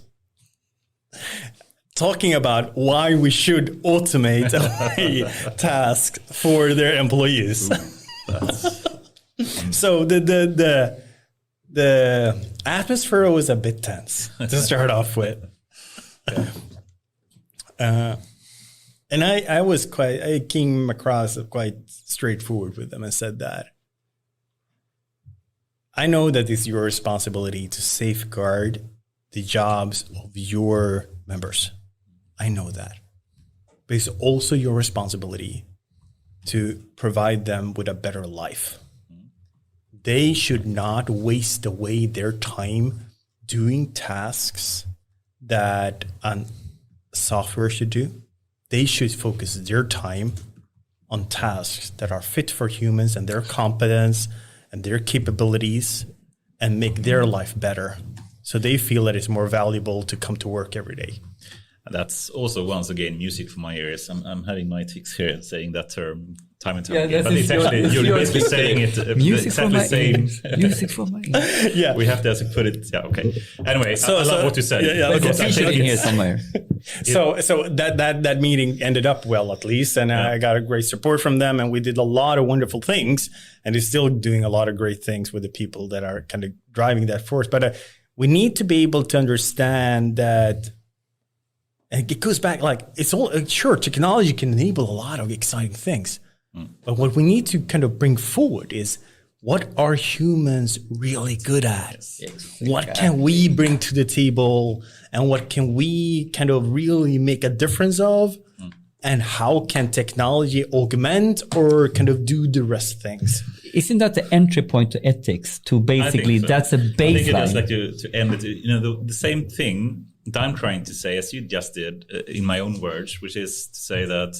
talking about why we should automate away tasks for their employees. So the atmosphere was a bit tense to start off with. And I came across quite straightforward with them and said that I know that it's your responsibility to safeguard the jobs of your members. I know that. But it's also your responsibility to provide them with a better life. They should not waste away their time doing tasks that software should do. They should focus their time on tasks that are fit for humans and their competence and their capabilities, and make their life better, so they feel that it's more valuable to come to work every day. That's also, once again, music for my ears. I'm having my ticks here saying that term time and time again. But it's actually, you're basically saying it music exactly the same. Music for my ears. Yeah. We have to put it, okay. Anyway, I love what you said. Here somewhere. So that meeting ended up well, at least. And I got a great support from them. And we did a lot of wonderful things. And they're still doing a lot of great things with the people that are kind of driving that force. But we need to be able to understand that. And it goes back, like, it's all, sure, technology can enable a lot of exciting things. But what we need to kind of bring forward is, what are humans really good at? Yes. What can we bring to the table, and what can we kind of really make a difference of? and how can technology augment or kind of do the rest things? Isn't that the entry point to ethics? To basically, so. That's a baseline. I think it is like to end it. The same thing that I'm trying to say, as you just did, in my own words, which is to say that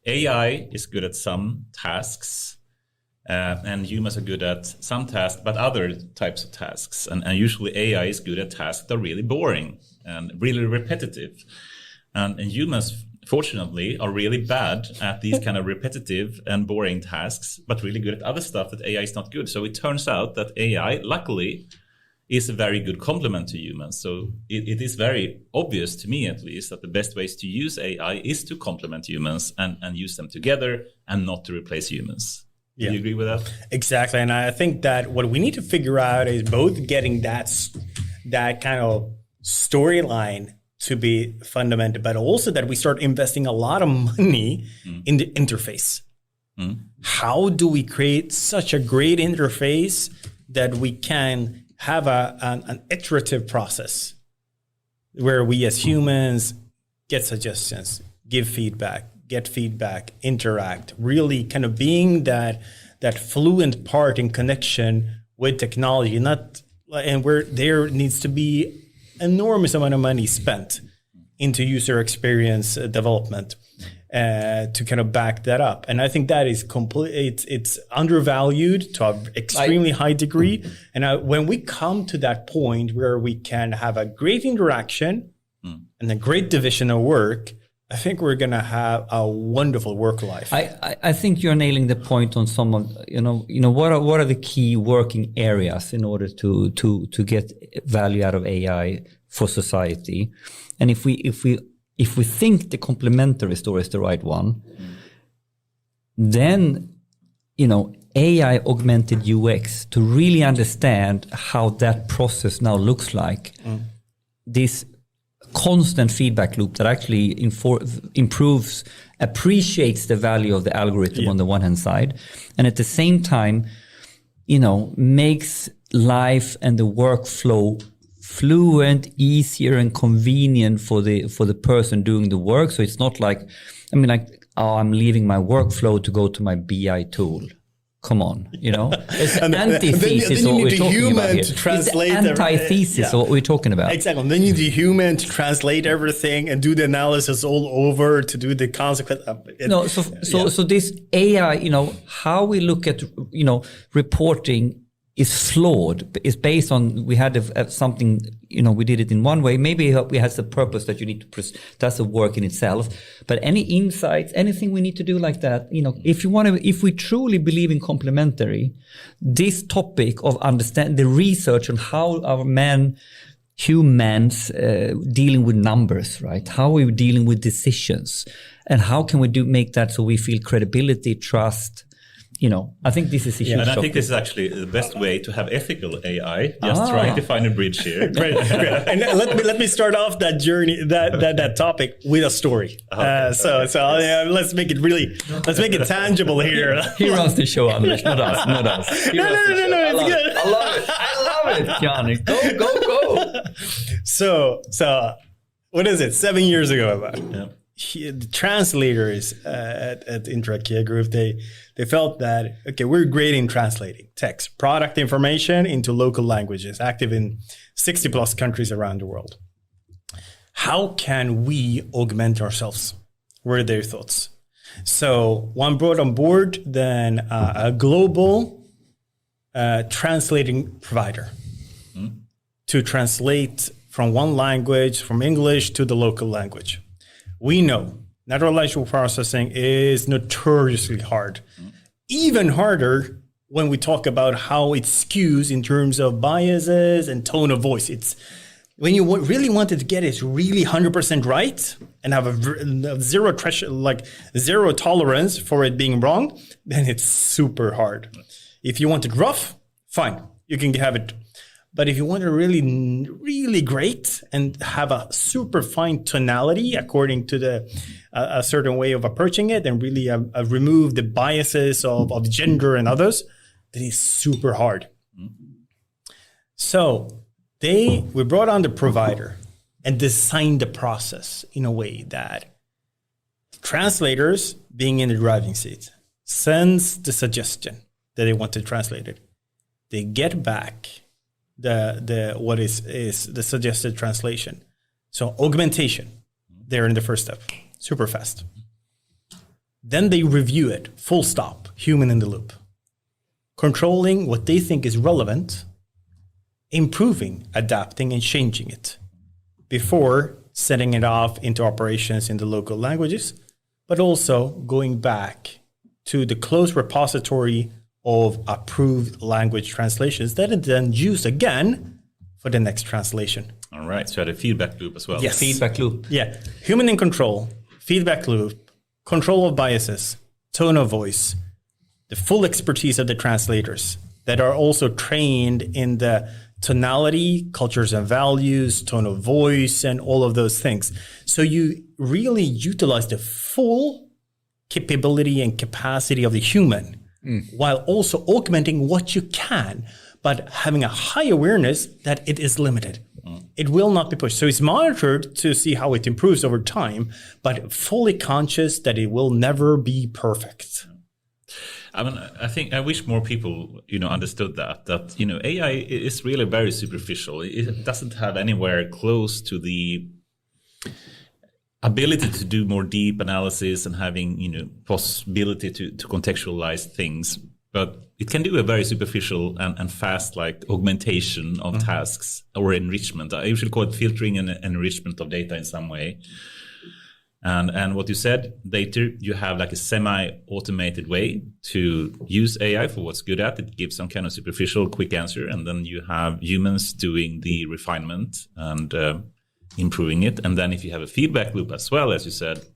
AI is good at some tasks, and humans are good at some tasks, but other types of tasks. And usually AI is good at tasks that are really boring and really repetitive. And humans, fortunately, are really bad at these kind of repetitive and boring tasks, but really good at other stuff that AI is not good. So it turns out that AI, luckily, is a very good complement to humans. So it is very obvious to me, at least, that the best ways to use AI is to complement humans and use them together and not to replace humans. Do you agree with that? Exactly. And I think that what we need to figure out is both getting that kind of storyline to be fundamental, but also that we start investing a lot of money in the interface. How do we create such a great interface that we can have an iterative process where we as humans get suggestions, give feedback, get feedback, interact, really kind of being that fluent part in connection with technology, and where there needs to be enormous amount of money spent into user experience development to kind of back that up. And I think that is it's undervalued to an extremely high degree. And when we come to that point where we can have a great interaction and a great division of work, I think we're going to have a wonderful work life. I think you're nailing the point on some of, what are the key working areas in order to get value out of AI for society. And if we think the complementary story is the right one, then, AI augmented UX to really understand how that process now looks like. This constant feedback loop that actually improves, appreciates the value of the algorithm on the one hand side, and at the same time, makes life and the workflow fluent, easier, and convenient for the person doing the work. So it's not like, I'm leaving my workflow to go to my BI tool. Come on, it's the antithesis of what we're talking about here. It's the antithesis of what we're talking about. Exactly. Then you need a human to translate everything and do the analysis all over to do the consequence. So this AI, how we look at, reporting is flawed. It's based on, we had something, we did it in one way. Maybe we had the purpose that you need to, that's a work in itself. But any insights, anything we need to do like that, if we truly believe in complementary, this topic of understand the research on how our humans dealing with numbers, right? How are we dealing with decisions, and how can we make that so we feel credibility, trust. I think this is a huge topic. I think this is actually the best way to have ethical AI. Just trying to find a bridge here. Great. And let me start off that journey, that topic with a story. Let's make it tangible here. He runs the show, Anders, not us. No, it's good. I love it, Johnny. Go. So what is it? 7 years ago, the translators at Inter IKEA Group, they felt that, we're great in translating text, product information into local languages, active in 60 plus countries around the world. How can we augment ourselves? Were their thoughts. So one brought on board then a global translating provider to translate from one language, from English to the local language. We know natural language processing is notoriously hard. Even harder when we talk about how it skews in terms of biases and tone of voice. It's when you really wanted to get it really 100% right and have a zero threshold, like zero tolerance for it being wrong, then it's super hard. If you want it rough, fine, you can have it. But if you want it really, really great and have a super fine tonality according to a certain way of approaching it, and really remove the biases of gender and others, then it's super hard. So we brought on the provider and designed the process in a way that Translators, being in the driving seat, sends the suggestion that they want to translate it. They get back the what is the suggested translation. So augmentation, they're in the first step, super fast. Then they review it, full stop, human in the loop, controlling what they think is relevant, improving, adapting, and changing it before setting it off into operations in the local languages, but also going back to the closed repository of approved language translations that are then used again for the next translation. All right. So the feedback loop as well. Yes. Feedback loop. Yeah. Human in control, feedback loop, control of biases, tone of voice, the full expertise of the translators that are also trained in the tonality, cultures and values, tone of voice, and all of those things. So you really utilize the full capability and capacity of the human while also augmenting what you can, but having a high awareness that it is limited. It will not be pushed. So it's monitored to see how it improves over time, but fully conscious that it will never be perfect. I mean, I think I wish more people, understood that AI is really very superficial. It doesn't have anywhere close to the ability to do more deep analysis and having, possibility to contextualize things. But it can do a very superficial and fast, like augmentation of tasks or enrichment. I usually call it filtering and enrichment of data in some way. And what you said later, you have like a semi-automated way to use AI for what's good at. It gives some kind of superficial, quick answer. And then you have humans doing the refinement and improving it. And then if you have a feedback loop as well, as you said,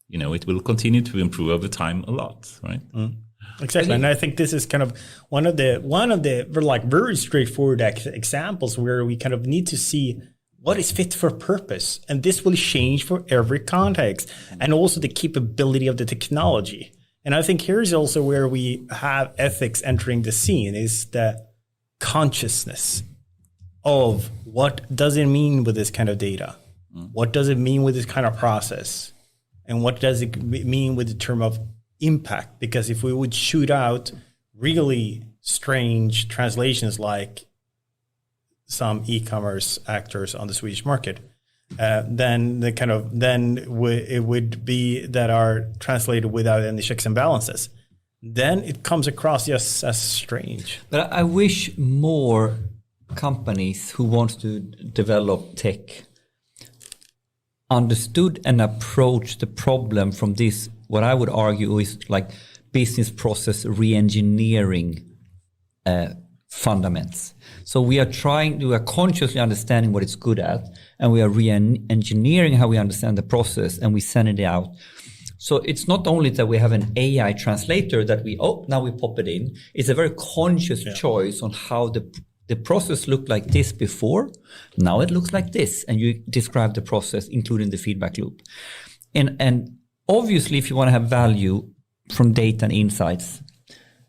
it will continue to improve over time a lot, right? Exactly. And I think this is kind of one of the like very straightforward examples where we kind of need to see what is fit for purpose. And this will change for every context and also the capability of the technology. And I think here's also where we have ethics entering the scene, is the consciousness of what does it mean with this kind of data? What does it mean with this kind of process? And what does it mean with the term of impact? Because if we would shoot out really strange translations like some e-commerce actors on the Swedish market, then it would be that are translated without any checks and balances. Then it comes across just as strange. But I wish more companies who want to develop tech understood and approached the problem from this, what I would argue is like business process re-engineering fundamentals. So we are consciously understanding what it's good at, and we are re-engineering how we understand the process, and we send it out. So it's not only that we have an AI translator that now we pop it in. It's a very conscious choice on how the process looked like this before. Now it looks like this, and you describe the process, including the feedback loop. And obviously, if you want to have value from data and insights,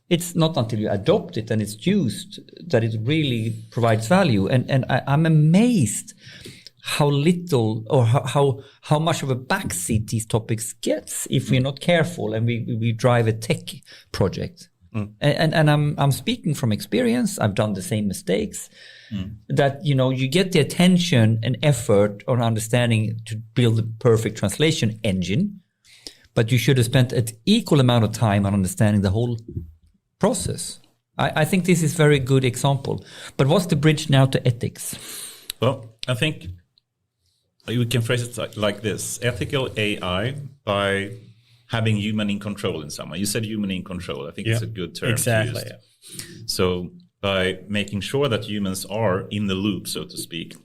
it's not until you adopt it and it's used that it really provides value. And I'm amazed how little or how much of a backseat these topics gets if we're not careful and we drive a tech project. And I'm speaking from experience. I've done the same mistakes. That you get the attention and effort on understanding to build the perfect translation engine, but you should have spent an equal amount of time on understanding the whole process. I think this is a very good example. But what's the bridge now to ethics? Well, I think we can phrase it like this: ethical AI by having human in control in some way. You said human in control. I think it's a good term to use. So by making sure that humans are in the loop, so to speak,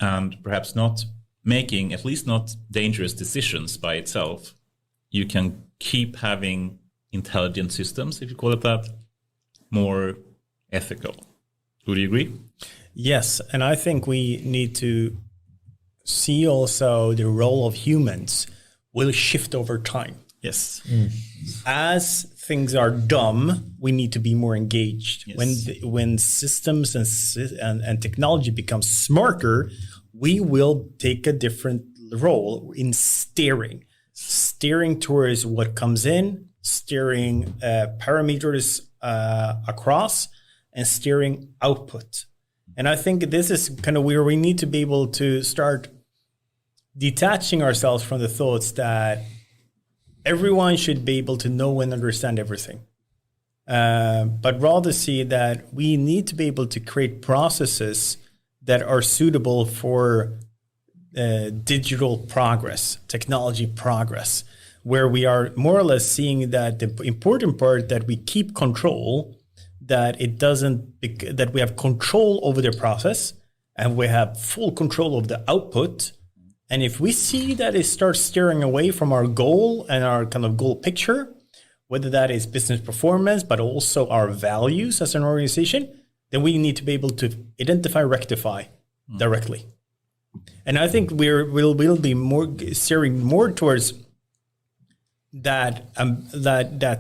and perhaps not making, at least not dangerous decisions by itself, you can keep having intelligent systems, if you call it that, more ethical. Would you agree? Yes, and I think we need to see also the role of humans will shift over time. Yes. As things are dumb, we need to be more engaged. Yes. When systems and technology becomes smarter, we will take a different role in steering steering towards what comes in, steering parameters across, and steering output. And I think this is kind of where we need to be able to start detaching ourselves from the thoughts that everyone should be able to know and understand everything. But rather see that we need to be able to create processes that are suitable for digital progress, technology progress, where we are more or less seeing that the important part that we keep control, that it doesn't, that we have control over the process and we have full control of the output. And if we see that it starts steering away from our goal and our kind of goal picture, whether that is business performance, but also our values as an organization, then we need to be able to identify, rectify directly. And I think we'll be more steering more towards that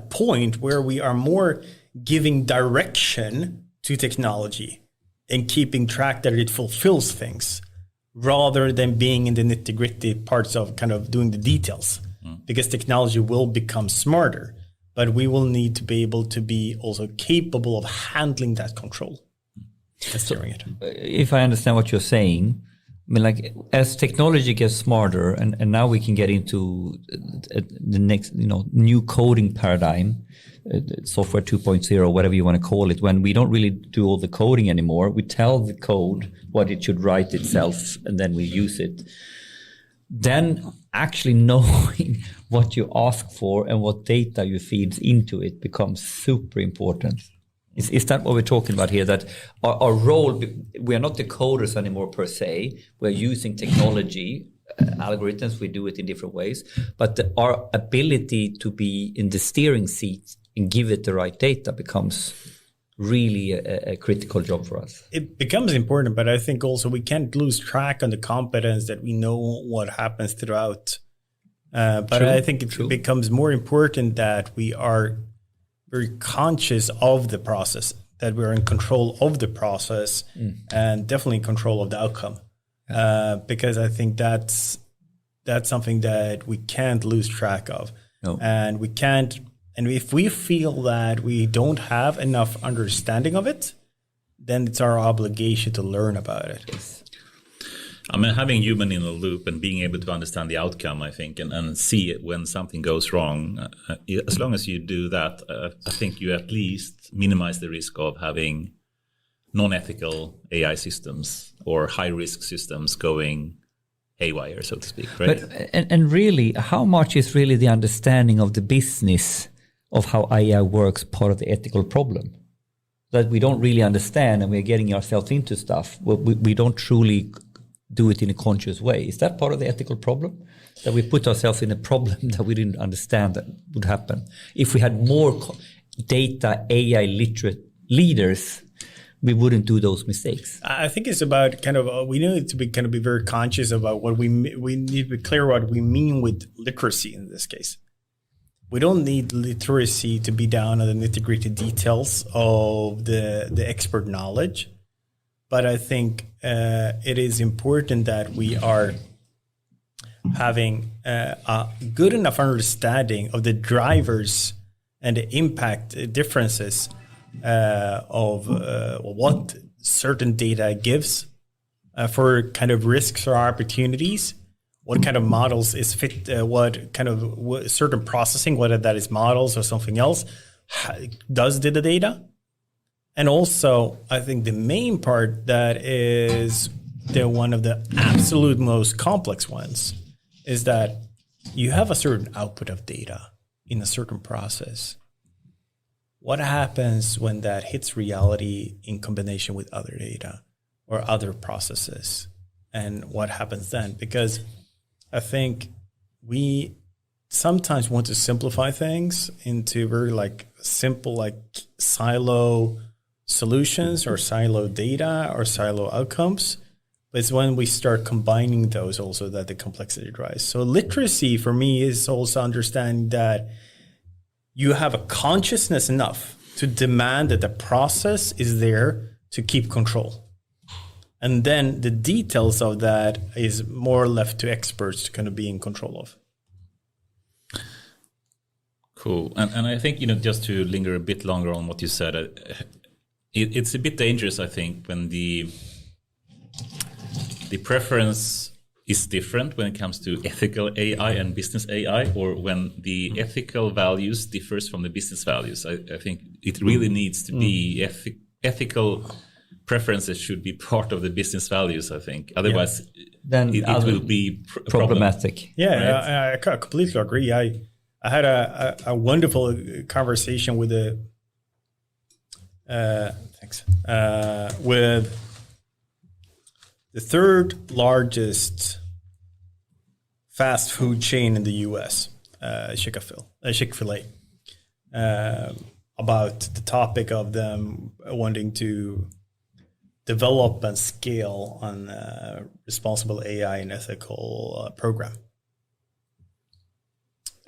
point where we are more giving direction to technology and keeping track that it fulfills things, rather than being in the nitty-gritty parts of kind of doing the details. Because technology will become smarter, but we will need to be able to be also capable of handling that control and steering it. If I understand what you're saying, I mean, like, as technology gets smarter, and now we can get into the next, new coding paradigm, software 2.0, whatever you want to call it, when we don't really do all the coding anymore, we tell the code what it should write itself, and then we use it. Then actually knowing what you ask for and what data you feed into it becomes super important. Is that what we're talking about here? That our role, we are not the coders anymore per se. We're using technology, algorithms, we do it in different ways. But our ability to be in the steering seat and give it the right data becomes really a critical job for us. It becomes important, but I think also we can't lose track on the competence that we know what happens throughout. But True. I think it becomes more important that we are very conscious of the process, that we're in control of the process and definitely in control of the outcome. Because I think that's something that we can't lose track of. No. And we can't, and if we feel that we don't have enough understanding of it, then it's our obligation to learn about it. Yes. I mean, having human in the loop and being able to understand the outcome, I think, and see it when something goes wrong, as long as you do that, I think you at least minimize the risk of having non-ethical AI systems or high-risk systems going haywire, so to speak, right? But, and really, how much is really the understanding of the business of how AI works part of the ethical problem? That we don't really understand, and we're getting ourselves into stuff. We don't truly do it in a conscious way. Is that part of the ethical problem? That we put ourselves in a problem that we didn't understand that would happen? If we had more data AI literate leaders, we wouldn't do those mistakes. I think it's about kind of, we need to be very conscious about what we need to be clear what we mean with literacy in this case. We don't need literacy to be down on the nitty-gritty details of the expert knowledge. But I think it is important that we are having a good enough understanding of the drivers and the impact differences of what certain data gives for kind of risks or opportunities, what kind of models is fit, what kind of certain processing, whether that is models or something else, does the data. And also, I think the main part that is one of the absolute most complex ones is that you have a certain output of data in a certain process. What happens when that hits reality in combination with other data or other processes? And what happens then? Because I think we sometimes want to simplify things into very simple silo solutions or silo data or silo outcomes. But it's when we start combining those also that the complexity rises. So literacy for me is also understanding that you have a consciousness enough to demand that the process is there to keep control. And then the details of that is more left to experts to kind of be in control of. Cool. And I think, just to linger a bit longer on what you said, it's a bit dangerous, I think, when the preference is different when it comes to ethical AI and business AI, or when the ethical values differs from the business values. I think it really needs to be ethical preferences should be part of the business values, I think. Otherwise, then it will be problematic. Yeah, right? I completely agree. I had a wonderful conversation with with the third largest fast food chain in the U.S., Chick-fil-A, about the topic of them wanting to develop and scale on responsible AI and ethical program.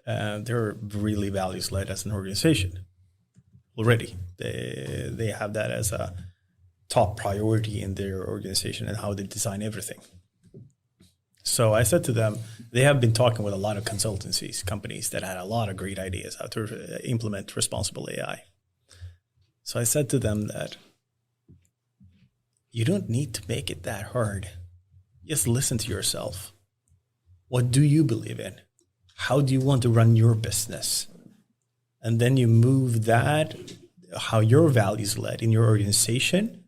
They're really values-led as an organization already. They have that as a top priority in their organization and how they design everything. So I said to them, they have been talking with a lot of consultancies, companies that had a lot of great ideas how to implement responsible AI. So I said to them that you don't need to make it that hard. Just listen to yourself. What do you believe in? How do you want to run your business? And then you move that, how your values led in your organization,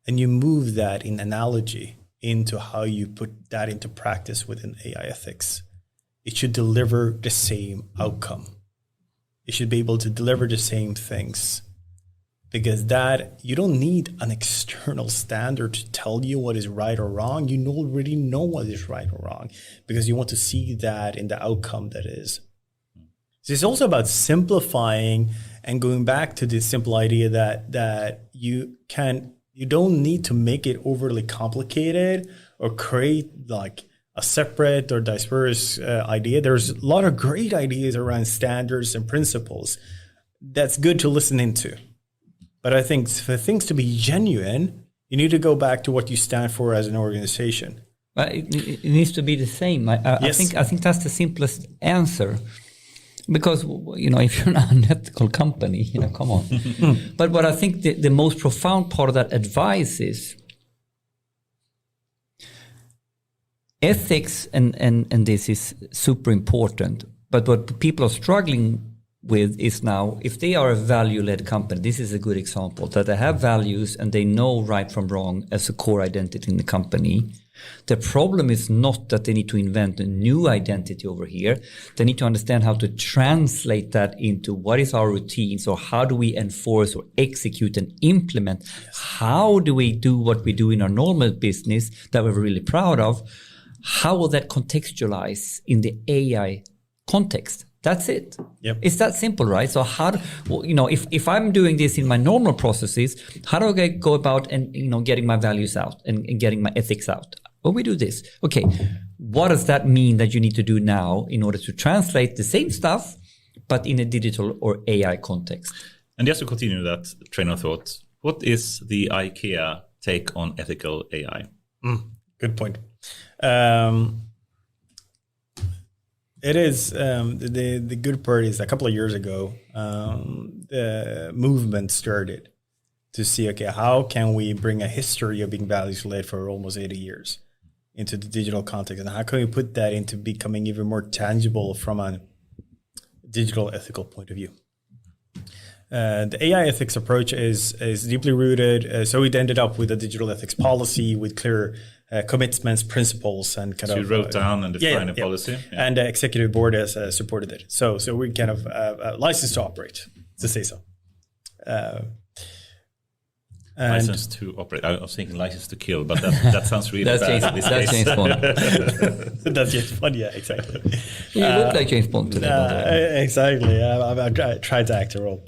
and you move that in analogy into how you put that into practice within AI ethics. It should deliver the same outcome. It should be able to deliver the same things. Because that, you don't need an external standard to tell you what is right or wrong. You already know what is right or wrong because you want to see that in the outcome that is. So it's also about simplifying and going back to this simple idea that you don't need to make it overly complicated or create like a separate or diverse idea. There's a lot of great ideas around standards and principles that's good to listen into. But I think for things to be genuine, you need to go back to what you stand for as an organization. It needs to be the same. Yes. I think that's the simplest answer. Because, if you're an unethical company, come on. But I think the most profound part of that advice is ethics, and this is super important. But what people are struggling with is now, if they are a value-led company, this is a good example, that they have values and they know right from wrong as a core identity in the company. The problem is not that they need to invent a new identity over here. They need to understand how to translate that into what is our routines, or how do we enforce or execute and implement? How do we do what we do in our normal business that we're really proud of? How will that contextualize in the AI context? That's it. Yep. It's that simple, right? So if I'm doing this in my normal processes, how do I go about and getting my values out and getting my ethics out? Well, we do this. Okay, what does that mean that you need to do now in order to translate the same stuff, but in a digital or AI context? And just to continue that train of thought, what is the IKEA take on ethical AI? Good point. It is the good part is a couple of years ago, the movement started to see, okay, how can we bring a history of being values-led for almost 80 years into the digital context, and how can we put that into becoming even more tangible from a digital ethical point of view? The AI ethics approach is deeply rooted, so it ended up with a digital ethics policy with clear commitments, principles, and kind of... So you wrote down and defined a policy? Yeah. And the executive board has supported it. So we kind of license to operate, to say so. License to operate. I was thinking license to kill, but that sounds really bad. That's James Bond. That's James Bond, yeah, exactly. You look like James Bond today, by the way. Exactly. I tried to act a role.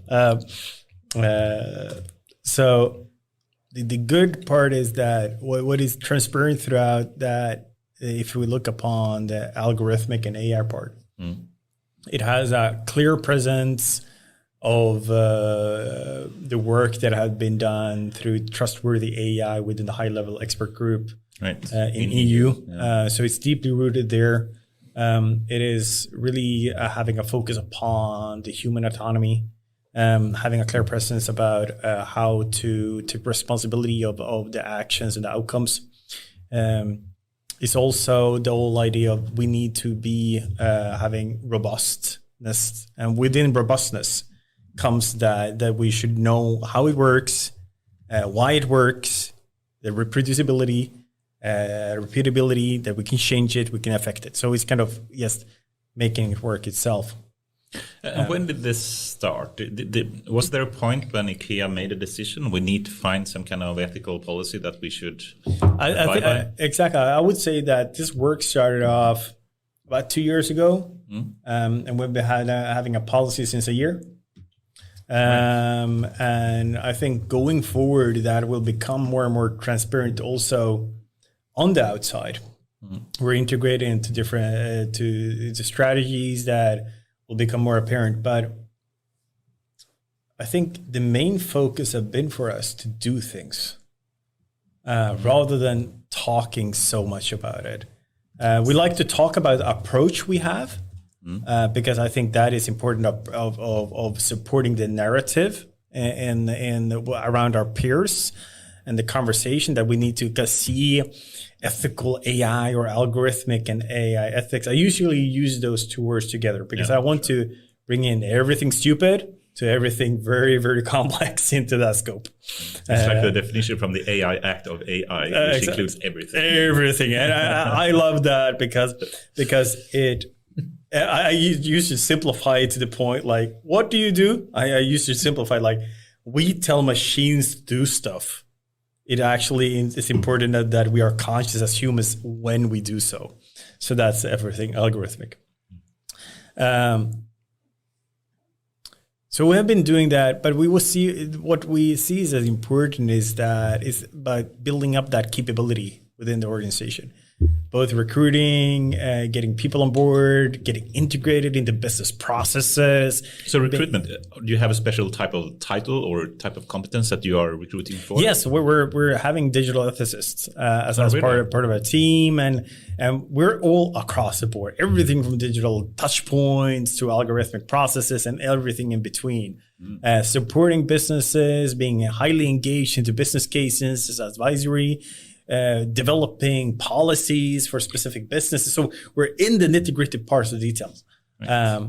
So the good part is that what is transparent throughout that, if we look upon the algorithmic and AI part, it has a clear presence of the work that has been done through trustworthy AI within the high-level expert group in EU. Yeah. So it's deeply rooted there. It is really having a focus upon the human autonomy, having a clear presence about how to take responsibility of the actions and the outcomes. It's also the whole idea of we need to be having robustness, and within robustness comes that we should know how it works, why it works, the reproducibility, repeatability, that we can change it, we can affect it. So it's kind of, yes, making it work itself. And when did this start? Was there a point when IKEA made a decision? We need to find some kind of ethical policy that we should abide by? Exactly. I would say that this work started off about 2 years ago, and we've been having a policy since a year. And I think going forward, that will become more and more transparent also on the outside. We're integrating into different to strategies that will become more apparent. But I think the main focus has been for us to do things rather than talking so much about it. We like to talk about the approach we have because I think that is important of supporting the narrative and around our peers and the conversation that we need to see ethical AI or algorithmic and AI ethics. I usually use those two words together because I want to bring in everything stupid to everything very, very complex into that scope. It's like the definition from the AI Act of AI, which includes everything. Everything. And I love that because it, I used to simplify it to the point, like, what do you do? I used to simplify, like, we tell machines to do stuff. It actually is important that we are conscious as humans when we do so. So that's everything algorithmic. So we have been doing that, but we will see what we see is as important is by building up that capability within the organization. Both recruiting, getting people on board, getting integrated into business processes. So recruitment, do you have a special type of title or type of competence that you are recruiting for? Yes, we're having digital ethicists as part of our team, and we're all across the board. Everything from digital touch points to algorithmic processes and everything in between. Supporting businesses, being highly engaged into business cases as advisory. Developing policies for specific businesses. So we're in the nitty-gritty parts of details. Right.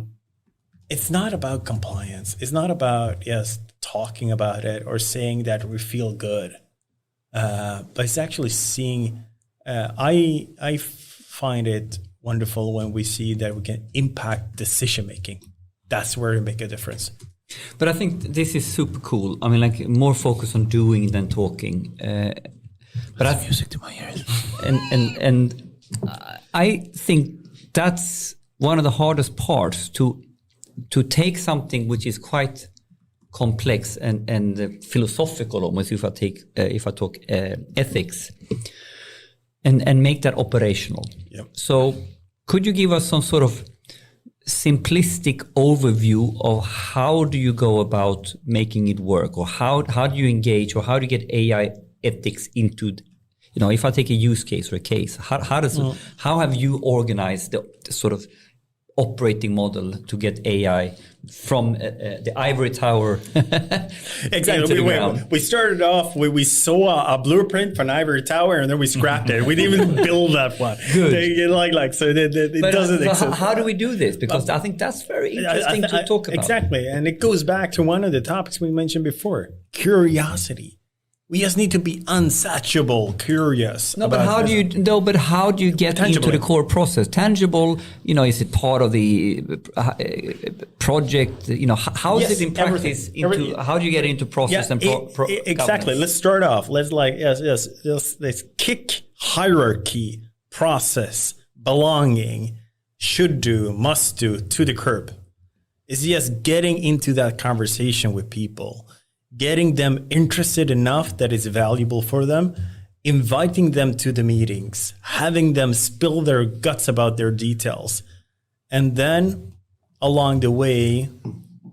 It's not about compliance. It's not about, talking about it or saying that we feel good. But it's actually seeing, I find it wonderful when we see that we can impact decision-making. That's where we make a difference. But I think this is super cool. I mean, like more focus on doing than talking. But music to my ears. And I think that's one of the hardest parts to take something which is quite complex and philosophical almost. If I talk ethics, and make that operational. Yep. So could you give us some sort of simplistic overview of how do you go about making it work, or how do you engage, or how do you get AI ethics into, if I take a use case or a case, how have you organized the sort of operating model to get AI from the ivory tower exactly. We started off, we saw a blueprint for an ivory tower, and then we scrapped it. We didn't even build that one. Good. It doesn't exist. How do we do this? Because I think that's very interesting to talk about. Exactly. And it goes back to one of the topics we mentioned before, curiosity. We just need to be unsatiable, curious. But how do you get into the core process? Tangible, is it part of the project? How is it in practice? How do you get into process and exactly? Governance? Let's start off. Let's kick hierarchy, process, belonging, should do, must do to the curb. It's just getting into that conversation with people. Getting them interested enough that it's valuable for them, inviting them to the meetings, having them spill their guts about their details. And then along the way,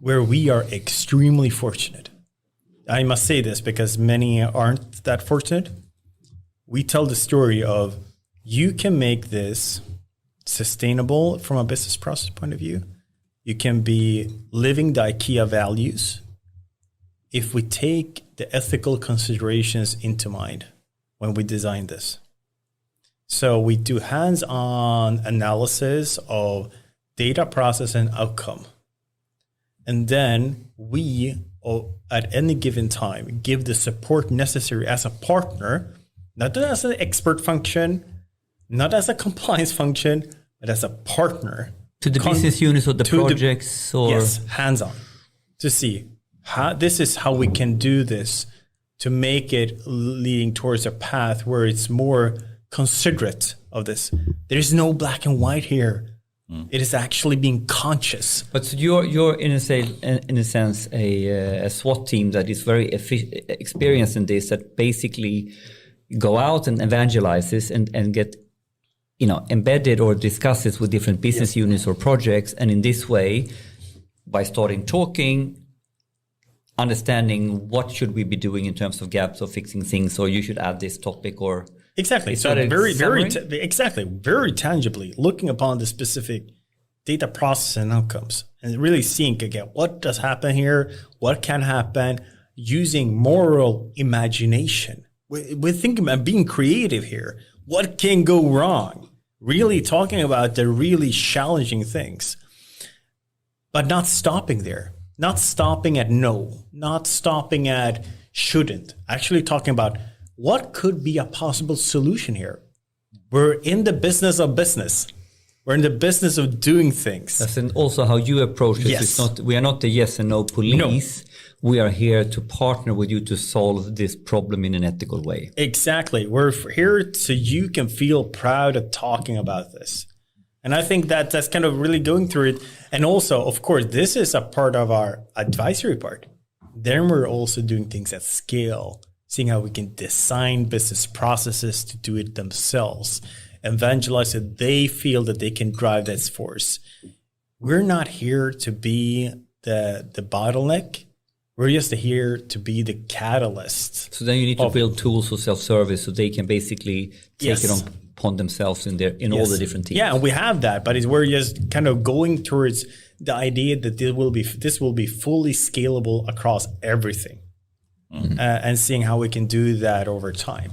where we are extremely fortunate, I must say this because many aren't that fortunate, we tell the story of you can make this sustainable from a business process point of view. You can be living the IKEA values if we take the ethical considerations into mind when we design this. So we do hands-on analysis of data, process, and outcome. And then we, at any given time, give the support necessary as a partner, not as an expert function, not as a compliance function, but as a partner. To the business units or the projects? Yes, hands-on. To see how this is how we can do this to make it leading towards a path where it's more considerate of this. There is no black and white here. It is actually being conscious. But so you're in a sense a SWAT team that is very experienced in this, that basically go out and evangelizes and get embedded or discuss this with different business units or projects, and in this way, by starting talking, understanding what should we be doing in terms of gaps or fixing things, or you should add this topic, or exactly. So very tangibly looking upon the specific data process and outcomes, and really seeing again what does happen here, what can happen, using moral imagination. We're thinking about being creative here. What can go wrong? Really talking about the really challenging things, but not stopping there. Not stopping at no, not stopping at shouldn't. Actually talking about what could be a possible solution here. We're in the business of business. We're in the business of doing things. That's also how you approach this. Yes. We are not the yes and no police. No. We are here to partner with you to solve this problem in an ethical way. Exactly. We're here so you can feel proud of talking about this. And I think that that's kind of really going through it. And also, of course, this is a part of our advisory part. Then we're also doing things at scale, seeing how we can design business processes to do it themselves, evangelize that they feel that they can drive this force. We're not here to be the bottleneck. We're just here to be the catalyst. So then you need to build tools for self-service so they can basically take it upon themselves in all the different teams. Yeah, and we have that, but we're just kind of going towards the idea that this will be fully scalable across everything, and seeing how we can do that over time.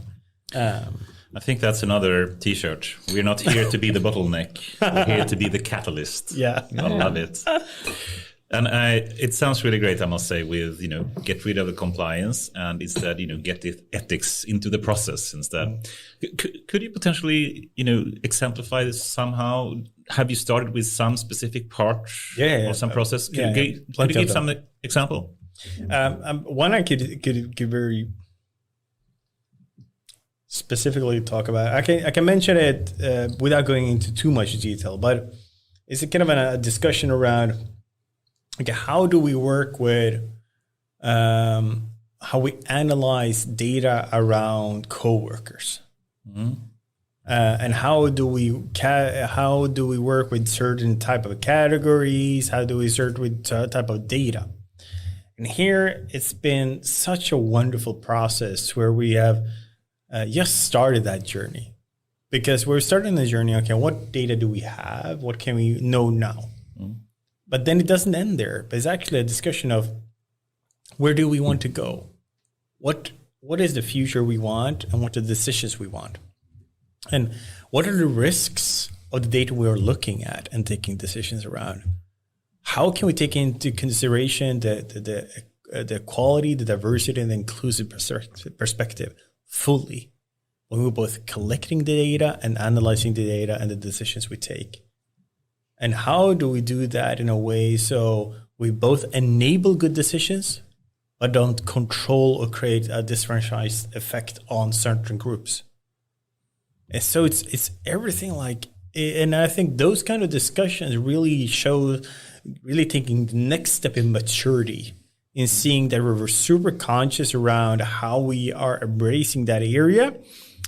I think that's another T-shirt. We're not here to be the bottleneck. We're here to be the catalyst. Yeah, I love it. And it sounds really great, I must say, with, get rid of the compliance and instead, get the ethics into the process instead. Could you potentially, exemplify this somehow? Have you started with some specific part or some process? Could you give some example? One I could very specifically talk about. I can mention it without going into too much detail, but it's a kind of a discussion around how do we work with how we analyze data around coworkers, and how do we work with certain type of categories? How do we search with type of data? And here it's been such a wonderful process where we have just started that journey, because we're starting the journey. Okay, what data do we have? What can we know now? But then it doesn't end there. But it's actually a discussion of where do we want to go? What is the future we want, and what are the decisions we want? And what are the risks of the data we are looking at and taking decisions around? How can we take into consideration the quality, the diversity, and the inclusive perspective fully when we're both collecting the data and analyzing the data and the decisions we take? And how do we do that in a way so we both enable good decisions, but don't control or create a disenfranchised effect on certain groups? And so it's everything and I think those kind of discussions really taking the next step in maturity, in seeing that we're super conscious around how we are embracing that area,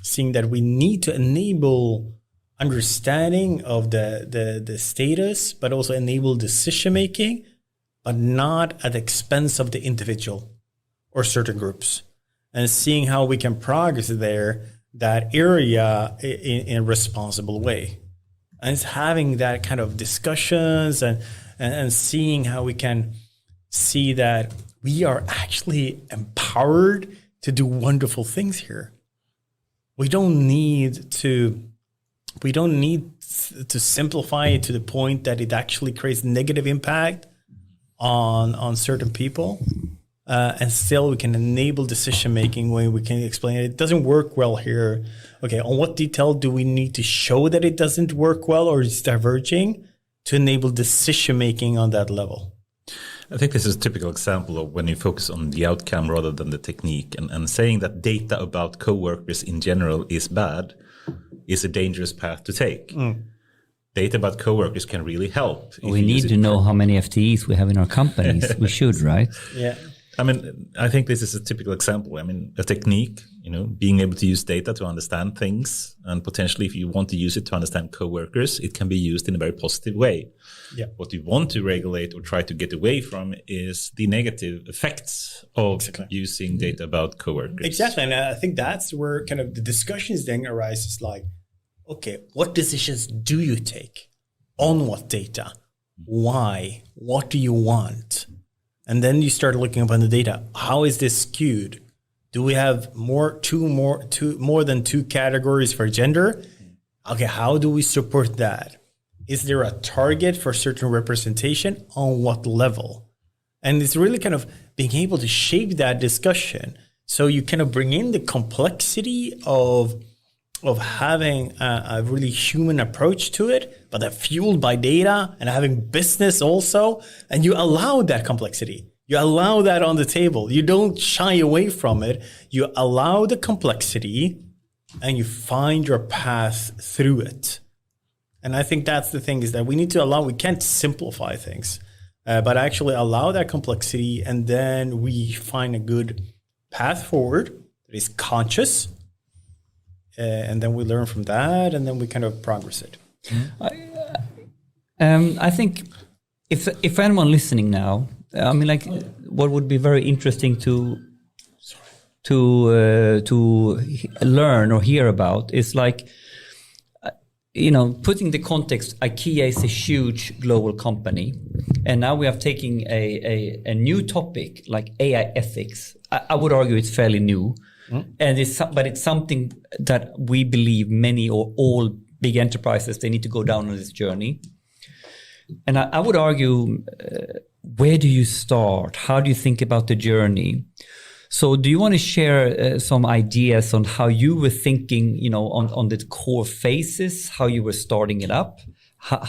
seeing that we need to enable understanding of the status, but also enable decision making, but not at the expense of the individual or certain groups, and seeing how we can progress that area in a responsible way. And it's having that kind of discussions and seeing how we can see that we are actually empowered to do wonderful things here. We don't need to simplify it to the point that it actually creates negative impact on certain people. And still we can enable decision making when we can explain it doesn't work well here. Okay, on what detail do we need to show that it doesn't work well or it's diverging to enable decision making on that level? I think this is a typical example of when you focus on the outcome rather than the technique, and saying that data about coworkers in general is bad is a dangerous path to take. Data about coworkers can really help. We need to know how many FTEs we have in our companies. We should, right? Yeah. I mean, I think this is a typical example. I mean, a technique, being able to use data to understand things, and potentially if you want to use it to understand coworkers, it can be used in a very positive way. Yeah. What you want to regulate or try to get away from is the negative effects of using data about coworkers. Exactly. And I think that's where kind of the discussions then arises like, okay, what decisions do you take? On what data? Why? What do you want? And then you start looking upon the data. How is this skewed? Do we have more than two categories for gender? Okay, how do we support that? Is there a target for certain representation? On what level? And it's really kind of being able to shape that discussion. So you kind of bring in the complexity of having a really human approach to it, but that's fueled by data and having business also. And you allow that complexity. You allow that on the table. You don't shy away from it. You allow the complexity and you find your path through it. And I think that's the thing, is that we need to we can't simplify things, but actually allow that complexity. And then we find a good path forward that is conscious. And then we learn from that, and then we kind of progress it. I think if anyone listening now, I mean, like, what would be very interesting to learn or hear about is like, putting the context. IKEA is a huge global company, and now we are taking a new topic like AI ethics. I would argue it's fairly new. And it's something that we believe many or all big enterprises, they need to go down on this journey. And I would argue, where do you start? How do you think about the journey? So do you want to share some ideas on how you were thinking, on the core phases, how you were starting it up?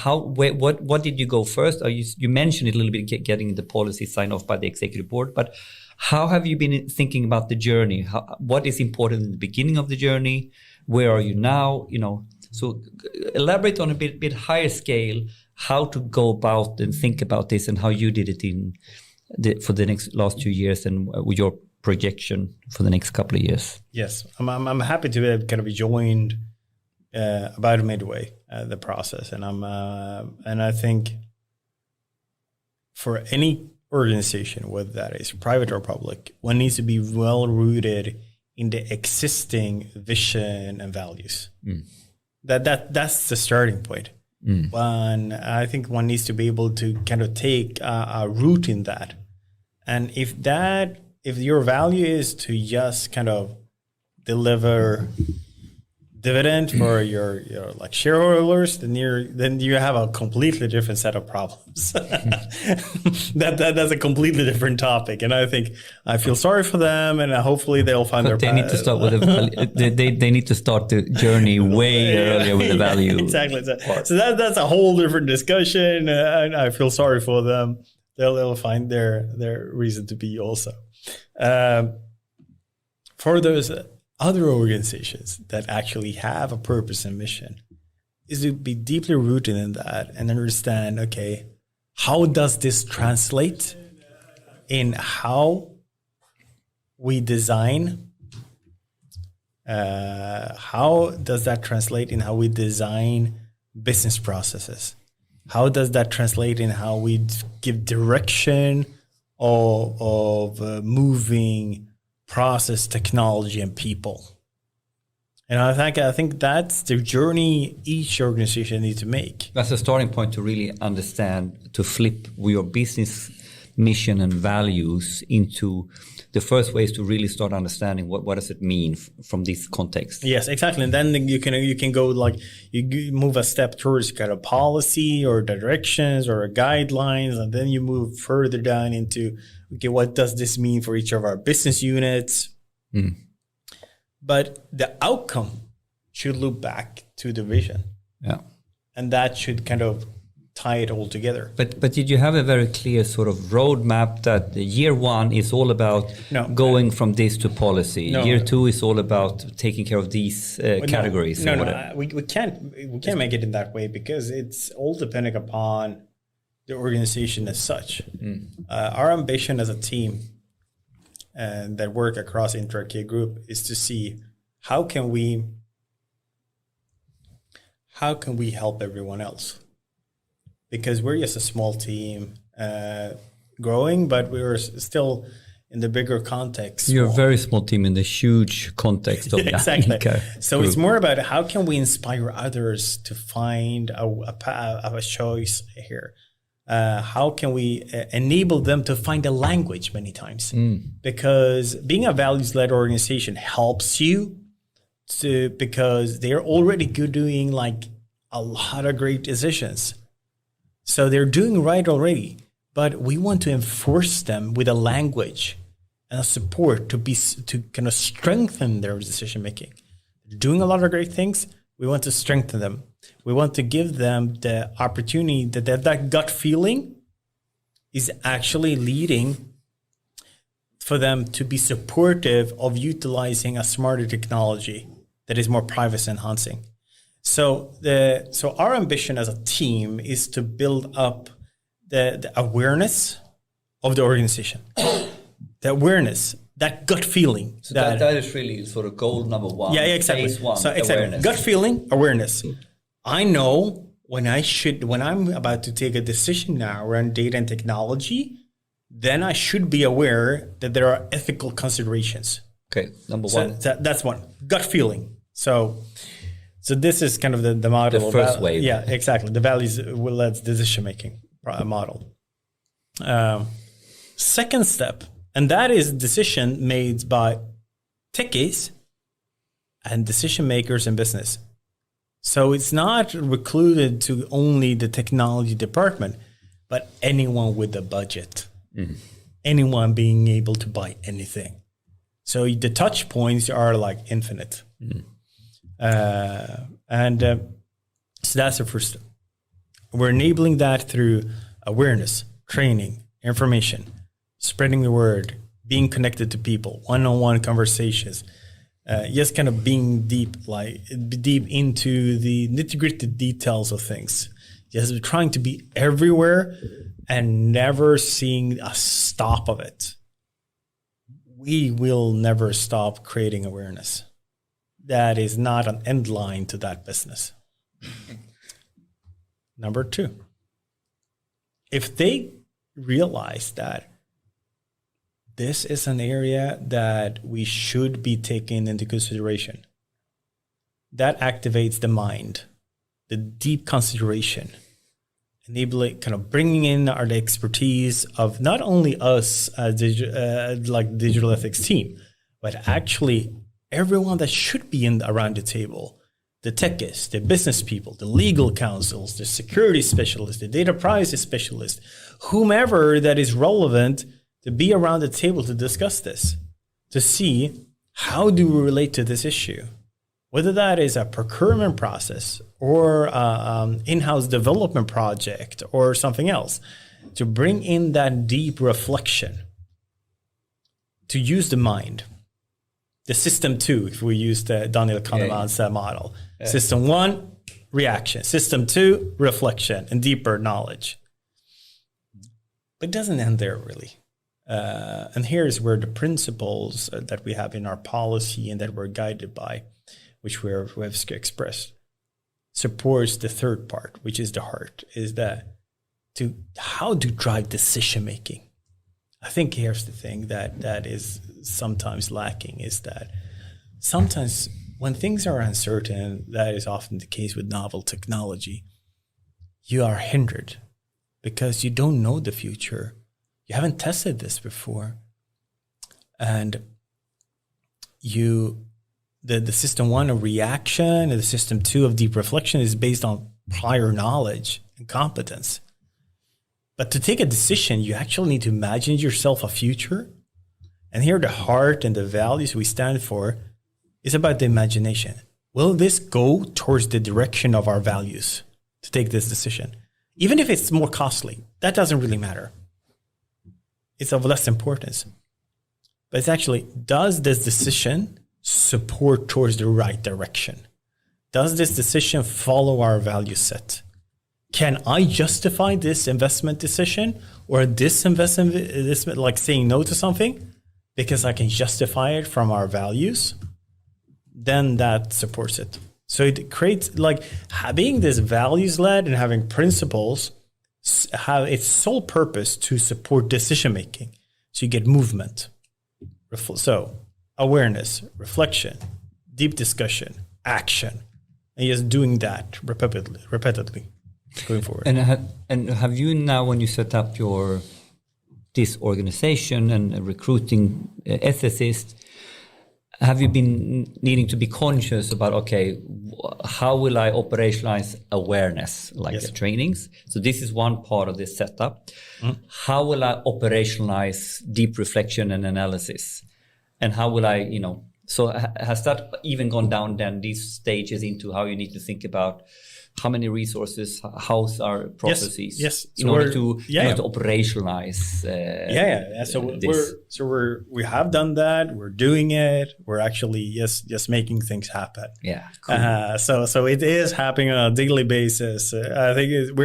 What did you go first? You mentioned it a little bit, getting the policy signed off by the executive board, but how have you been thinking about the journey? What is important in the beginning of the journey? Where are you now? So elaborate on a bit higher scale how to go about and think about this, and how you did it for the last 2 years, and with your projection for the next couple of years. Yes, I'm happy to have kind of joined about midway the process, and I think for any organization, whether that is private or public, one needs to be well rooted in the existing vision and values. That's the starting point. I think one needs to be able to kind of take a root in that. And if your value is to just kind of deliver dividend for your like shareholders, then you have a completely different set of problems. That's a completely different topic, and I feel sorry for them, and hopefully they'll find their. They need to start with they need to start the journey way earlier with the value. Exactly. So that's a whole different discussion, and I feel sorry for them. They'll find their reason to be also. For those other organizations that actually have a purpose and mission, is to be deeply rooted in that and understand, okay, how does this translate in how we design? How does that translate in how we design business processes? How does that translate in how we give direction of moving process, technology, and people? And I think that's the journey each organization needs to make. That's a starting point to really understand, to flip your business mission and values into the first way is to really start understanding what does it mean from this context. Yes, exactly. And then you can go like you move a step towards kind of policy or directions or guidelines, and then you move further down into, okay, what does this mean for each of our business units? But the outcome should loop back to the vision. Yeah. And that should kind of tie it all together. But did you have a very clear sort of roadmap that year one is all about going from this to policy? Year two is all about taking care of these categories? We can't make it in that way, because it's all depending upon the organization as such. Our ambition as a team and that work across Inter IKEA Group is to see how can we help everyone else, because we're just a small team growing, but we're still in the bigger context. You're a very small team in the huge context of exactly. IKEA So Group. it's more about how can we inspire others to find a choice here. How can we enable them to find a language many times? Because being a values-led organization helps you because they're already good doing like a lot of great decisions. So they're doing right already, but we want to enforce them with a language and a support to kind of strengthen their decision making. They're doing a lot of great things. We want to strengthen them. We want to give them the opportunity that gut feeling is actually leading for them to be supportive of utilizing a smarter technology that is more privacy enhancing. So our ambition as a team is to build up the awareness of the organization, the awareness, that gut feeling. So that is really sort of goal number one. Yeah, exactly. Phase one, so exactly, awareness. Gut feeling, awareness. I know when I'm about to take a decision now around data and technology, then I should be aware that there are ethical considerations. Okay, number one. So that's one. Gut feeling. So this is kind of the model. The first wave. Yeah, exactly. The values-led decision-making model. Second step, and that is decision made by techies and decision makers in business. So it's not recluded to only the technology department, but anyone with a budget, anyone being able to buy anything. So the touch points are like infinite. So that's the first step. We're enabling that through awareness, training, information, spreading the word, being connected to people, one-on-one conversations, just kind of being deep into the nitty-gritty details of things. Just trying to be everywhere and never seeing a stop of it. We will never stop creating awareness. That is not an end line to that business. Number two, if they realize that this is an area that we should be taking into consideration, that activates the mind, the deep consideration, enabling, kind of bringing in the expertise of not only us as digital ethics team, but actually everyone that should be around the table. The techists, the business people, the legal counsels, the security specialists, the data privacy specialists, whomever that is relevant to be around the table to discuss this, to see how do we relate to this issue, whether that is a procurement process or in-house development project or something else, to bring in that deep reflection, to use the mind. The system 2, if we use the Daniel Kahneman's model. Yeah. System 1, reaction. System 2, reflection and deeper knowledge. But it doesn't end there, really. And here's where the principles that we have in our policy and that we're guided by, which we have expressed, supports the third part, which is the heart, is that how to drive decision making. I think here's the thing that is sometimes lacking, is that sometimes when things are uncertain, that is often the case with novel technology. You are hindered because you don't know the future. You haven't tested this before. And the system 1 of reaction and the system 2 of deep reflection is based on prior knowledge and competence. But to take a decision, you actually need to imagine yourself a future. And here the heart and the values we stand for is about the imagination. Will this go towards the direction of our values to take this decision? Even if it's more costly, that doesn't really matter. It's of less importance. But it's actually, does this decision support towards the right direction? Does this decision follow our value set? Can I justify this investment decision or this investment, like saying no to something, because I can justify it from our values? Then that supports it. So it creates, like, having this values-led and having principles have its sole purpose to support decision-making. So you get movement. So awareness, reflection, deep discussion, action, and just doing that repeatedly going forward. And have you now, when you set up this organization and recruiting ethicists, have you been needing to be conscious about, okay, how will I operationalize awareness, like the trainings? So this is one part of this setup. Mm-hmm. How will I operationalize deep reflection and analysis? And how will I, so has that even gone down then these stages into how you need to think about how many resources, how's our processes in order to operationalize we have done that, we're doing it, we're actually just making things happen. Cool. So it is happening on a daily basis. I think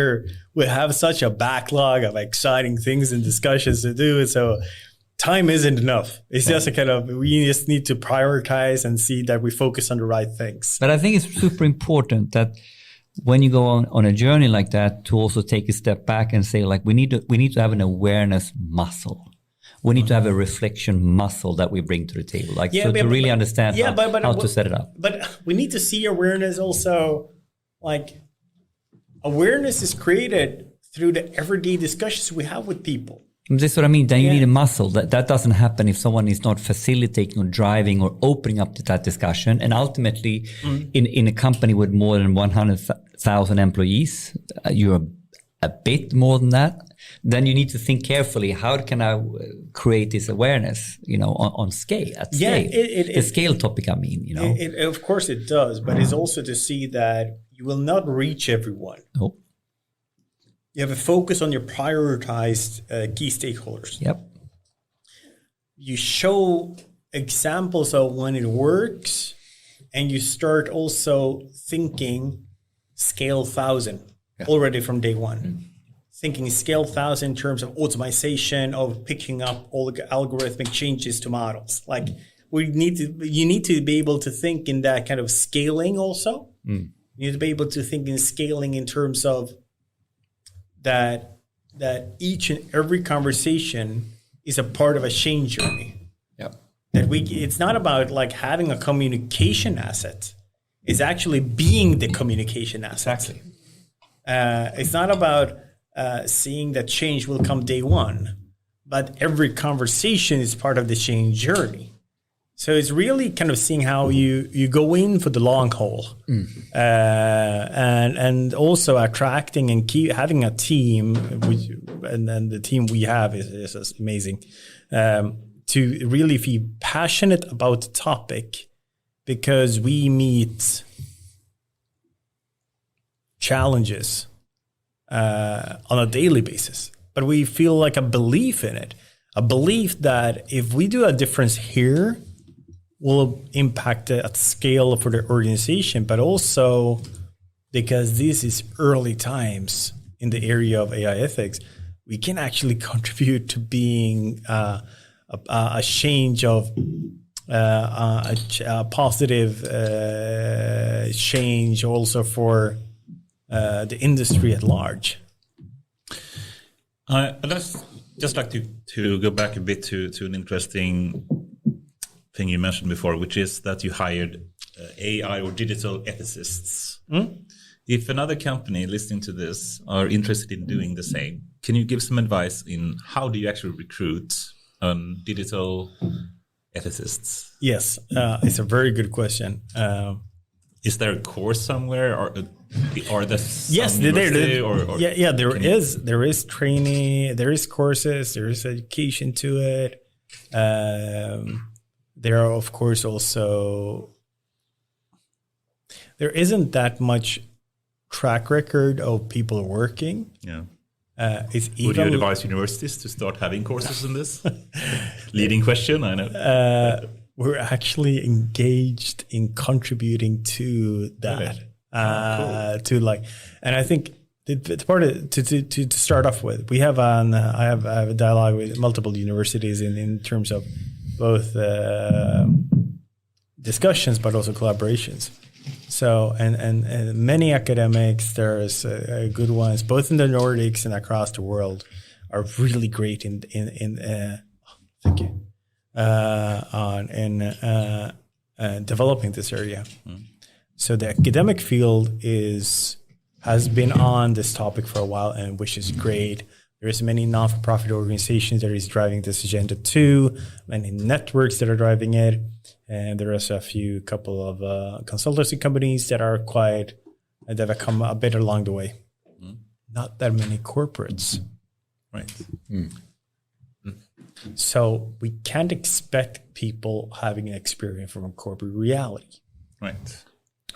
we have such a backlog of exciting things and discussions to do, so time isn't enough. It's just we just need to prioritize and see that we focus on the right things. But I think it's super important that when you go on a journey like that, to also take a step back and say, like, we need to have an awareness muscle. We need to have a reflection muscle that we bring to the table, to really understand how to set it up. But we need to see awareness also, like, awareness is created through the everyday discussions we have with people. That's what I mean. Then you need a muscle. That doesn't happen if someone is not facilitating or driving or opening up to that discussion. And ultimately, in a company with more than 100,000 employees, you're a bit more than that. Then you need to think carefully, how can I create this awareness, on scale, at scale? The scale topic, I mean, Of course it does, but it's also to see that you will not reach everyone. Nope. You have a focus on your prioritized key stakeholders. Yep. You show examples of when it works, and you start also thinking scale 1,000 already from day one. Mm. Thinking scale 1,000 in terms of automation, of picking up all the algorithmic changes to models. Like, you need to be able to think in that kind of scaling also. Mm. You need to be able to think in scaling in terms of that each and every conversation is a part of a change journey. Yep. It's not about like having a communication asset. It's actually being the communication asset. Exactly. It's not about seeing that change will come day one, but every conversation is part of the change journey. So it's really kind of seeing how you go in for the long haul, and also attracting and having a team, and then the team we have is amazing, to really be passionate about the topic, because we meet challenges on a daily basis, but we feel like a belief in it, a belief that if we do a difference here, will impact at scale for the organization, but also because this is early times in the area of AI ethics, we can actually contribute to being a change of a positive change also for the industry at large. I'd just like to go back a bit to an interesting thing you mentioned before, which is that you hired AI or digital ethicists. If another company listening to this are interested in doing the same, can you give some advice in how do you actually recruit digital ethicists? Yes, it's a very good question. Is there a course somewhere, or are there yes, there is training, there is courses, there is education to it. There are, of course, also there isn't that much track record of people working. Yeah. Would you advise universities to start having courses in this? Leading question, I know. We're actually engaged in contributing to that. Cool. To like, and I think it's part of to start off with. We have I have a dialogue with multiple universities in terms of both discussions but also collaborations. So and many academics, there's good ones both in the Nordics and across the world, are really great in thank you. Developing this area. So the academic field has been on this topic for a while, and which is great. There's many non-for-profit organizations that is driving this agenda too, many networks that are driving it, and there is a couple of consultancy companies that have come a bit along the way. Not that many corporates. Right. So we can't expect people having an experience from a corporate reality. Right.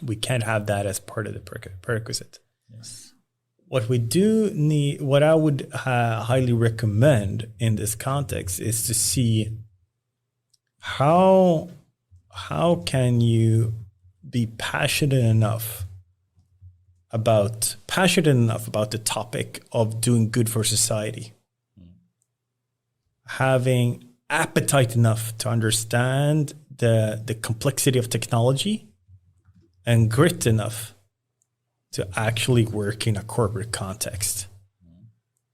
We can't have that as part of the prerequisite. Yes. What we do need, what I would highly recommend in this context is to see how can you be passionate enough about the topic of doing good for society. Having appetite enough to understand the complexity of technology and grit enough to actually work in a corporate context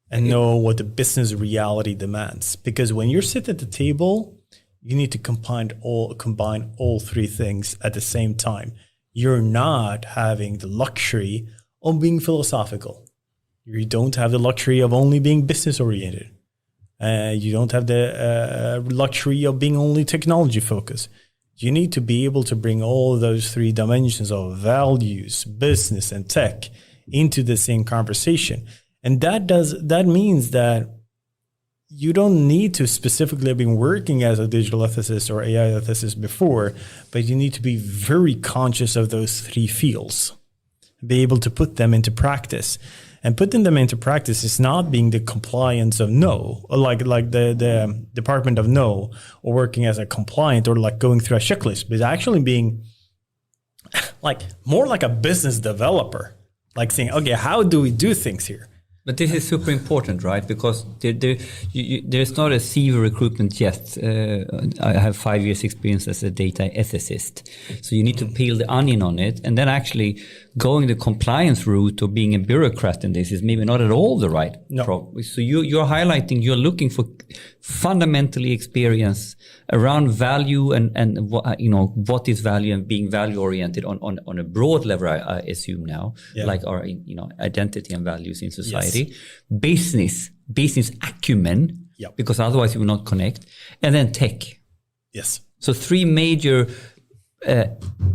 and know what the business reality demands. Because when you're sitting at the table, you need to combine all three things at the same time. You're not having the luxury of being philosophical. You don't have the luxury of only being business oriented. You don't have the luxury of being only technology focused. You need to be able to bring all those three dimensions of values, business, and tech into the same conversation. And that means that you don't need to specifically have been working as a digital ethicist or AI ethicist before, but you need to be very conscious of those three fields, be able to put them into practice. And putting them into practice is not being the compliance of no, like the department of no, or working as a compliant or like going through a checklist, but actually being like more like a business developer, like saying, okay, how do we do things here? But this is super important, right? Because there's not a CV recruitment yet. I have 5 years experience as a data ethicist. So you need to peel the onion on it. And then actually going the compliance route or being a bureaucrat in this is maybe not at all the right problem. So you're highlighting, you're looking for fundamentally experience around value and what is value and being value oriented on a broad level, I assume now, like our identity and values in society. Yes. Business acumen, because otherwise you will not connect, and then tech. Yes. So three major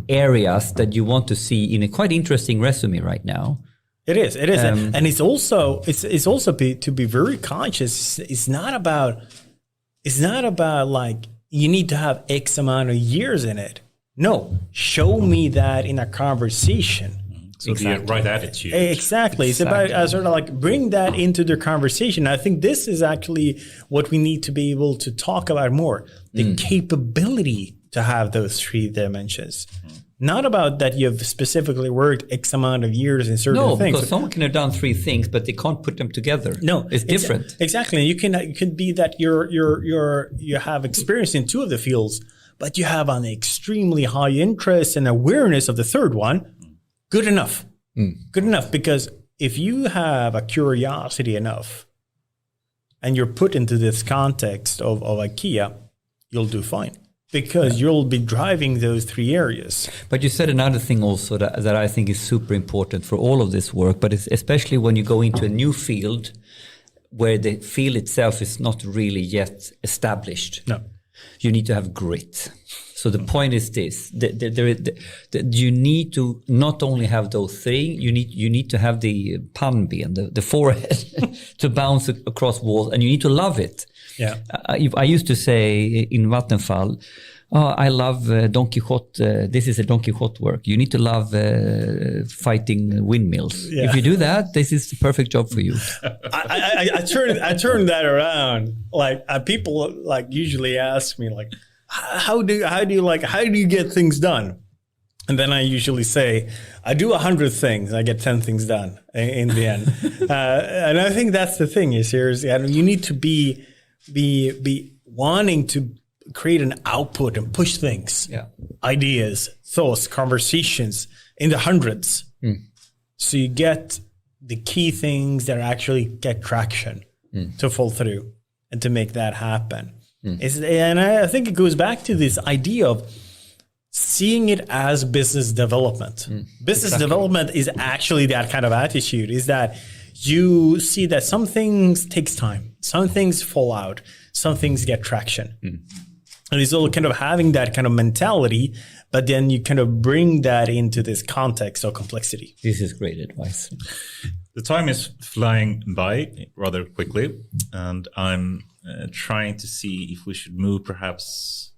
areas that you want to see in a quite interesting resume right now. It is, and it's also to be very conscious. It's not about like you need to have X amount of years in it. No, show me that in a conversation. So the right attitude. Exactly. It's about sort of like bring that into the conversation. I think this is actually what we need to be able to talk about more. The capability to have those three dimensions. Not about that you've specifically worked X amount of years in certain things. No, because someone can have done three things, but they can't put them together. No, it's different. Exactly. You can be that you have experience in two of the fields, but you have an extremely high interest and awareness of the third one. Good enough. Good enough, because if you have a curiosity enough and you're put into this context of IKEA, you'll do fine. because you'll be driving those 3 areas. But you said another thing also that I think is super important for all of this work, but it's especially when you go into a new field where the field itself is not really yet established. No. You need to have grit. So the point is this: you need to not only have those things, you need to have the pannben, the forehead, to bounce across walls, and you need to love it. Yeah. I used to say in Vattenfall, I love Don Quixote. This is a Don Quixote work. You need to love fighting windmills. Yeah. If you do that, this is the perfect job for you. I turn that around. Like people like usually ask me like, how do you get things done? And then I usually say, I do 100 things, I get 10 things done in the end. And I think that's the thing is you need to be wanting to create an output and push things, ideas, thoughts, conversations in the hundreds. So you get the key things that actually get traction to fall through and to make that happen. And I think it goes back to this idea of seeing it as business development. Business development is actually that kind of attitude, is that you see that some things takes time, some things fall out, some things get traction. And it's all kind of having that kind of mentality, but then you kind of bring that into this context of complexity. This is great advice. The time is flying by rather quickly, and I'm trying to see if we should move perhaps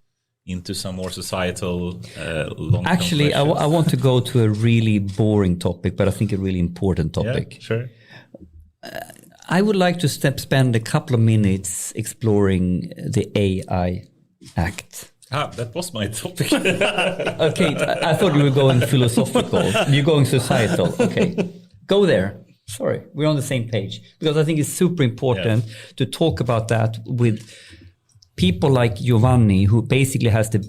into some more societal long-term Actually, I want to go to a really boring topic, but I think a really important topic. Yeah, sure. I would like to spend a couple of minutes exploring the AI Act. That was my topic. Okay, I thought you were going philosophical. You're going societal. Okay, go there. Sorry, we're on the same page, because I think it's super important to talk about that with people like Giovanni, who basically has the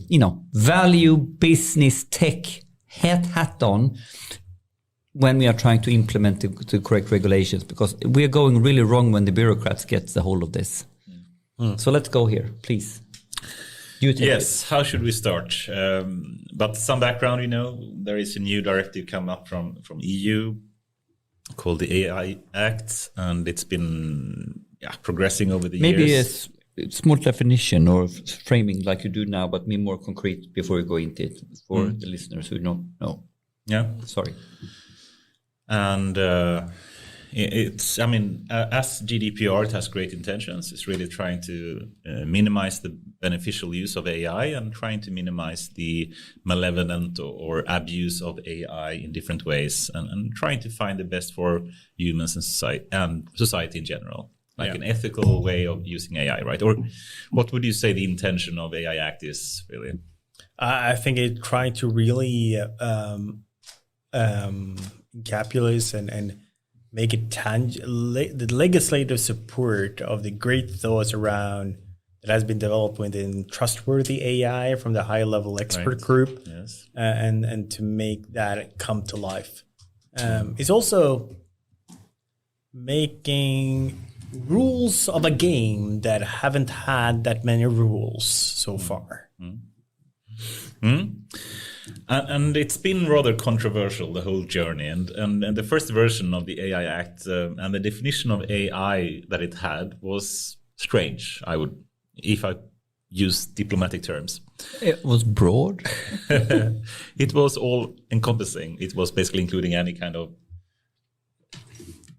value business tech hat on when we are trying to implement the correct regulations, because we are going really wrong when the bureaucrats get the hold of this. So let's go here, please. Yes, how should we start? But some background, there is a new directive come up from EU called the AI Act, and it's been progressing over the years. Maybe a small definition or framing like you do now, but be more concrete before we go into it for the listeners who don't know. Yeah. Sorry. And as GDPR, it has great intentions. It's really trying to minimize the beneficial use of AI and trying to minimize the malevolent or abuse of AI in different ways, and trying to find the best for humans and society in general, like an ethical way of using AI, right? Or what would you say the intention of AI Act is really? I think it trying to really encapsulate and make it tangible, the legislative support of the great thoughts around that has been developed within trustworthy AI from the high-level expert group, and to make that come to life. It's also making rules of a game that haven't had that many rules so far. And it's been rather controversial, the whole journey. And the first version of the AI Act and the definition of AI that it had was strange, if I use diplomatic terms. It was broad. It was all encompassing. It was basically including any kind of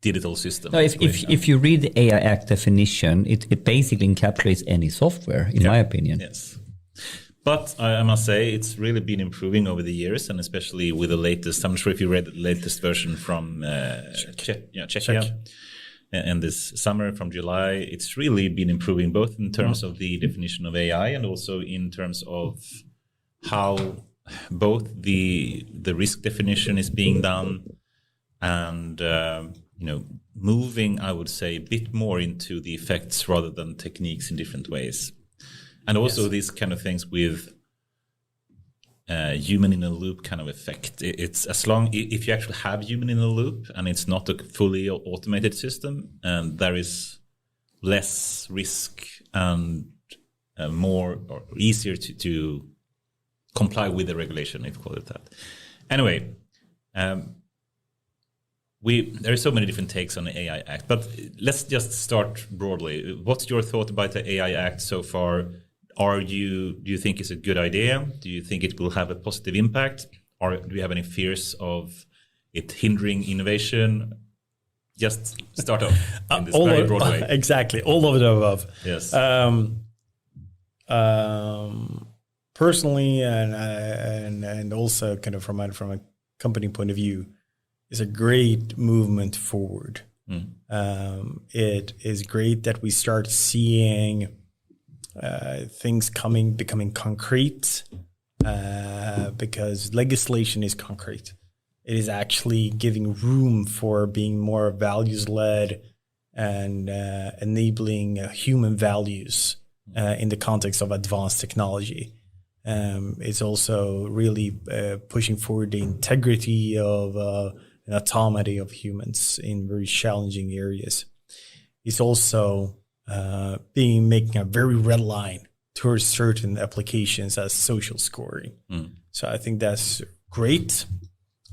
digital system. No, if you read the AI Act definition, it basically encapsulates any software, in my opinion. Yes. But I must say it's really been improving over the years, and especially with the latest. I'm not sure if you read the latest version from Czechia, and this summer from July. It's really been improving both in terms of the definition of AI and also in terms of how both the risk definition is being done and moving, I would say, a bit more into the effects rather than techniques in different ways. And also these kind of things with human in a loop kind of effect. It's if you actually have human in a loop and it's not a fully automated system, and there is less risk and more or easier to comply with the regulation, if you call it that. Anyway, there are so many different takes on the AI Act, but let's just start broadly. What's your thought about the AI Act so far? Do you think it's a good idea? Do you think it will have a positive impact? Or do you have any fears of it hindering innovation? Just start off in this very broad way. Exactly, all of the above. Yes. Personally, and also kind of from a company point of view, is a great movement forward. It is great that we start seeing things becoming concrete, because legislation is concrete. It is actually giving room for being more values-led and enabling human values in the context of advanced technology. It's also really pushing forward the integrity of and autonomy of humans in very challenging areas. It's also making a very red line towards certain applications as social scoring. So I think that's great.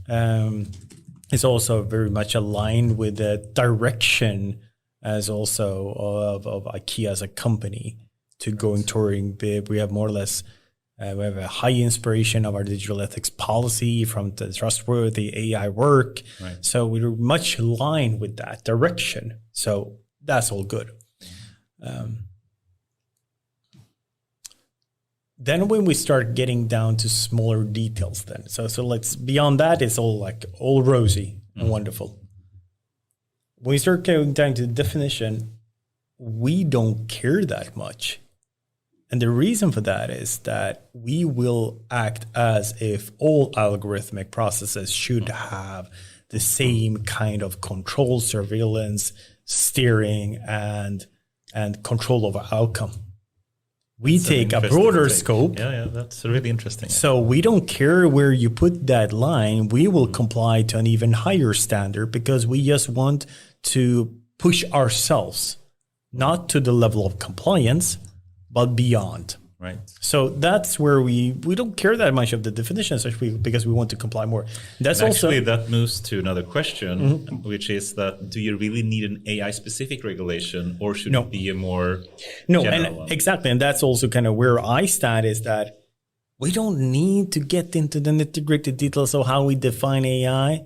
It's also very much aligned with the direction as also of IKEA as a company to going toward. We have more or less we have a high inspiration of our digital ethics policy from the trustworthy AI work. Right. So we're much aligned with that direction. So that's all good. Then when we start getting down to smaller details, so let's beyond that, it's all rosy and wonderful. When we start going down to the definition, we don't care that much. And the reason for that is that we will act as if all algorithmic processes should have the same kind of control, surveillance, steering, and control over outcome. We take a broader scope. Yeah, that's really interesting. So we don't care where you put that line. We will comply to an even higher standard because we just want to push ourselves, not to the level of compliance, but beyond. Right. So that's where we don't care that much of the definitions, because we want to comply more. That's actually that moves to another question, which is that do you really need an AI specific regulation, or should it be a more general one? Exactly, and that's also kind of where I stand, is that we don't need to get into the nitty-gritty details of how we define AI.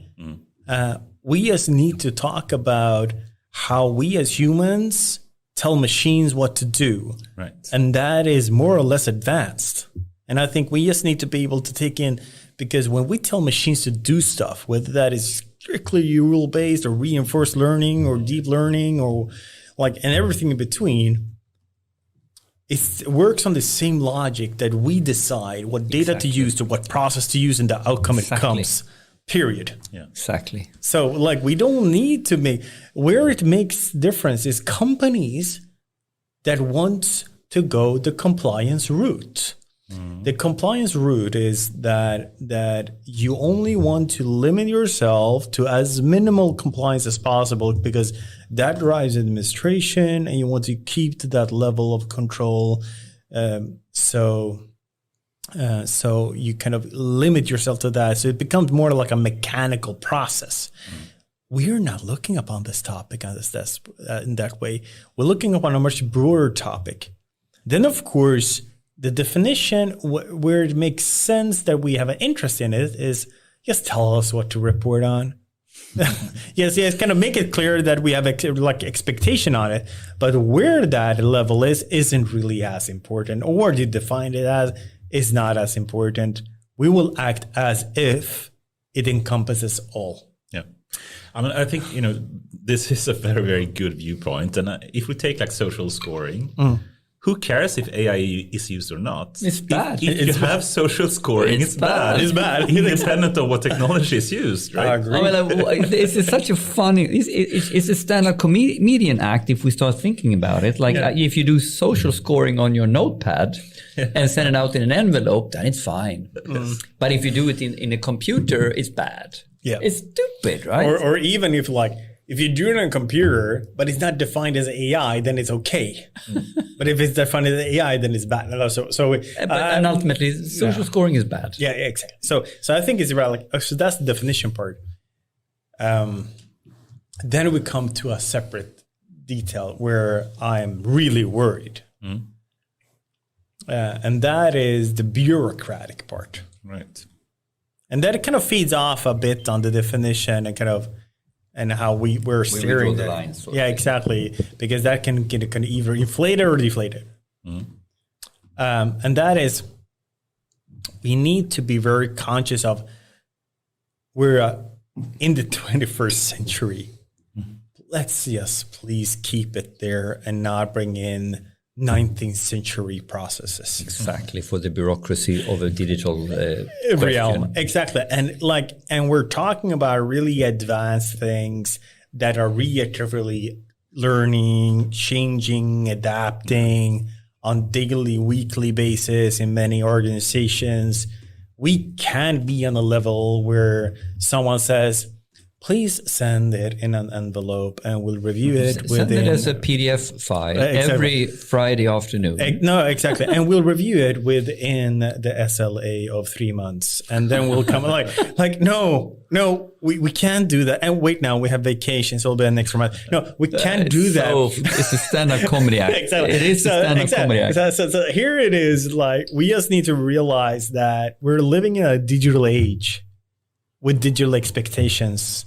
We just need to talk about how we as humans tell machines what to do. Right. And that is more or less advanced. And I think we just need to be able to take in, because when we tell machines to do stuff, whether that is strictly rule-based or reinforced learning or deep learning or and everything in between, it works on the same logic that we decide what data to use, to what process to use, and the outcome it comes. Period. Yeah. Exactly. So we don't need to where it makes difference is companies that want to go the compliance route. The compliance route is that you only want to limit yourself to as minimal compliance as possible, because that drives administration and you want to keep to that level of control. So you kind of limit yourself to that. So it becomes more like a mechanical process. We're not looking upon this topic in that way. We're looking upon a much broader topic. Then, of course, the definition where it makes sense that we have an interest in it is just tell us what to report on. yes, kind of make it clear that we have expectation on it. But where that level isn't really as important, or to define it as is not as important. We will act as if it encompasses all. Yeah. I mean, I think, this is a very, very good viewpoint. And if we take social scoring, who cares if AI is used or not? It's bad. If you have social scoring, it's bad. It's bad. Independent of what technology is used, right? I agree. It's such a funny, it's a standard comedian act if we start thinking about it. If you do social scoring on your notepad and send it out in an envelope, then it's fine. But if you do it in a computer, it's bad. Yeah. It's stupid, right? Or even if if you do it on a computer, but it's not defined as AI, then it's okay. But if it's defined as AI, then it's bad. And ultimately, social scoring is bad. Yeah, exactly. So I think it's about so that's the definition part. Then we come to a separate detail where I'm really worried. And that is the bureaucratic part. Right. And that kind of feeds off a bit on the definition and how we're steering the lines. Yeah, exactly. Because that can either inflate it or deflate it. And that is, we need to be very conscious of we're in the 21st century. Let's just please keep it there and not bring in 19th century processes. Exactly, for the bureaucracy of a digital realm. Exactly. And we're talking about really advanced things that are reactively learning, changing, adapting on daily, weekly basis in many organizations. We can't be on a level where someone says, please send it in an envelope and we'll review it. Send it as a PDF file every Friday afternoon. No, exactly. And we'll review it within the SLA of 3 months. And then we'll come no, we can't do that. And wait, now we have vacations. So it'll be an extra month. No, we can't do that. So it's a stand-up comedy act. Exactly. It is a stand-up comedy act. So here it is, we just need to realize that we're living in a digital age with digital expectations,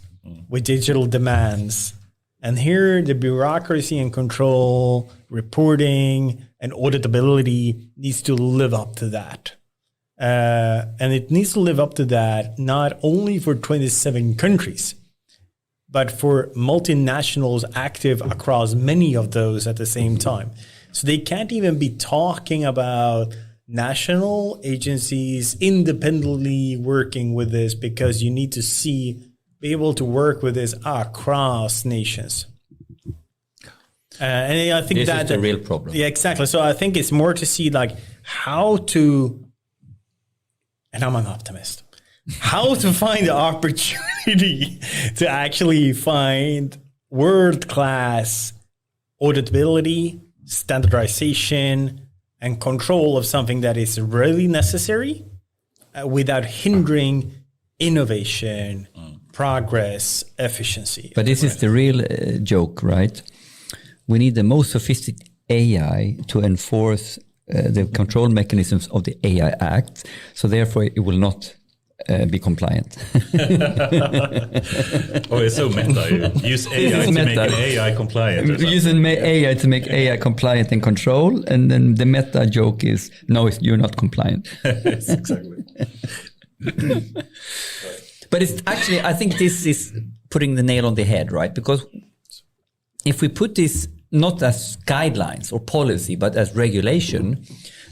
with digital demands. And here the bureaucracy and control, reporting and auditability needs to live up to that. And it needs to live up to that not only for 27 countries, but for multinationals active across many of those at the same time. So they can't even be talking about national agencies independently working with this, because you need to be able to work with this across nations. And I think this is the real problem. Yeah, exactly. So I think it's more to see how to, and I'm an optimist, how to find the opportunity to actually find world-class auditability, standardization, and control of something that is really necessary without hindering innovation, progress, efficiency. But this is the real joke, right? We need the most sophisticated AI to enforce the control mechanisms of the AI Act. So therefore, it will not be compliant. It's so meta. Use AI to make an AI compliant. Using AI to make AI compliant and control. And then the meta joke is, no, you're not compliant. Yes, exactly. But it's actually, I think this is putting the nail on the head, right? Because if we put this not as guidelines or policy, but as regulation,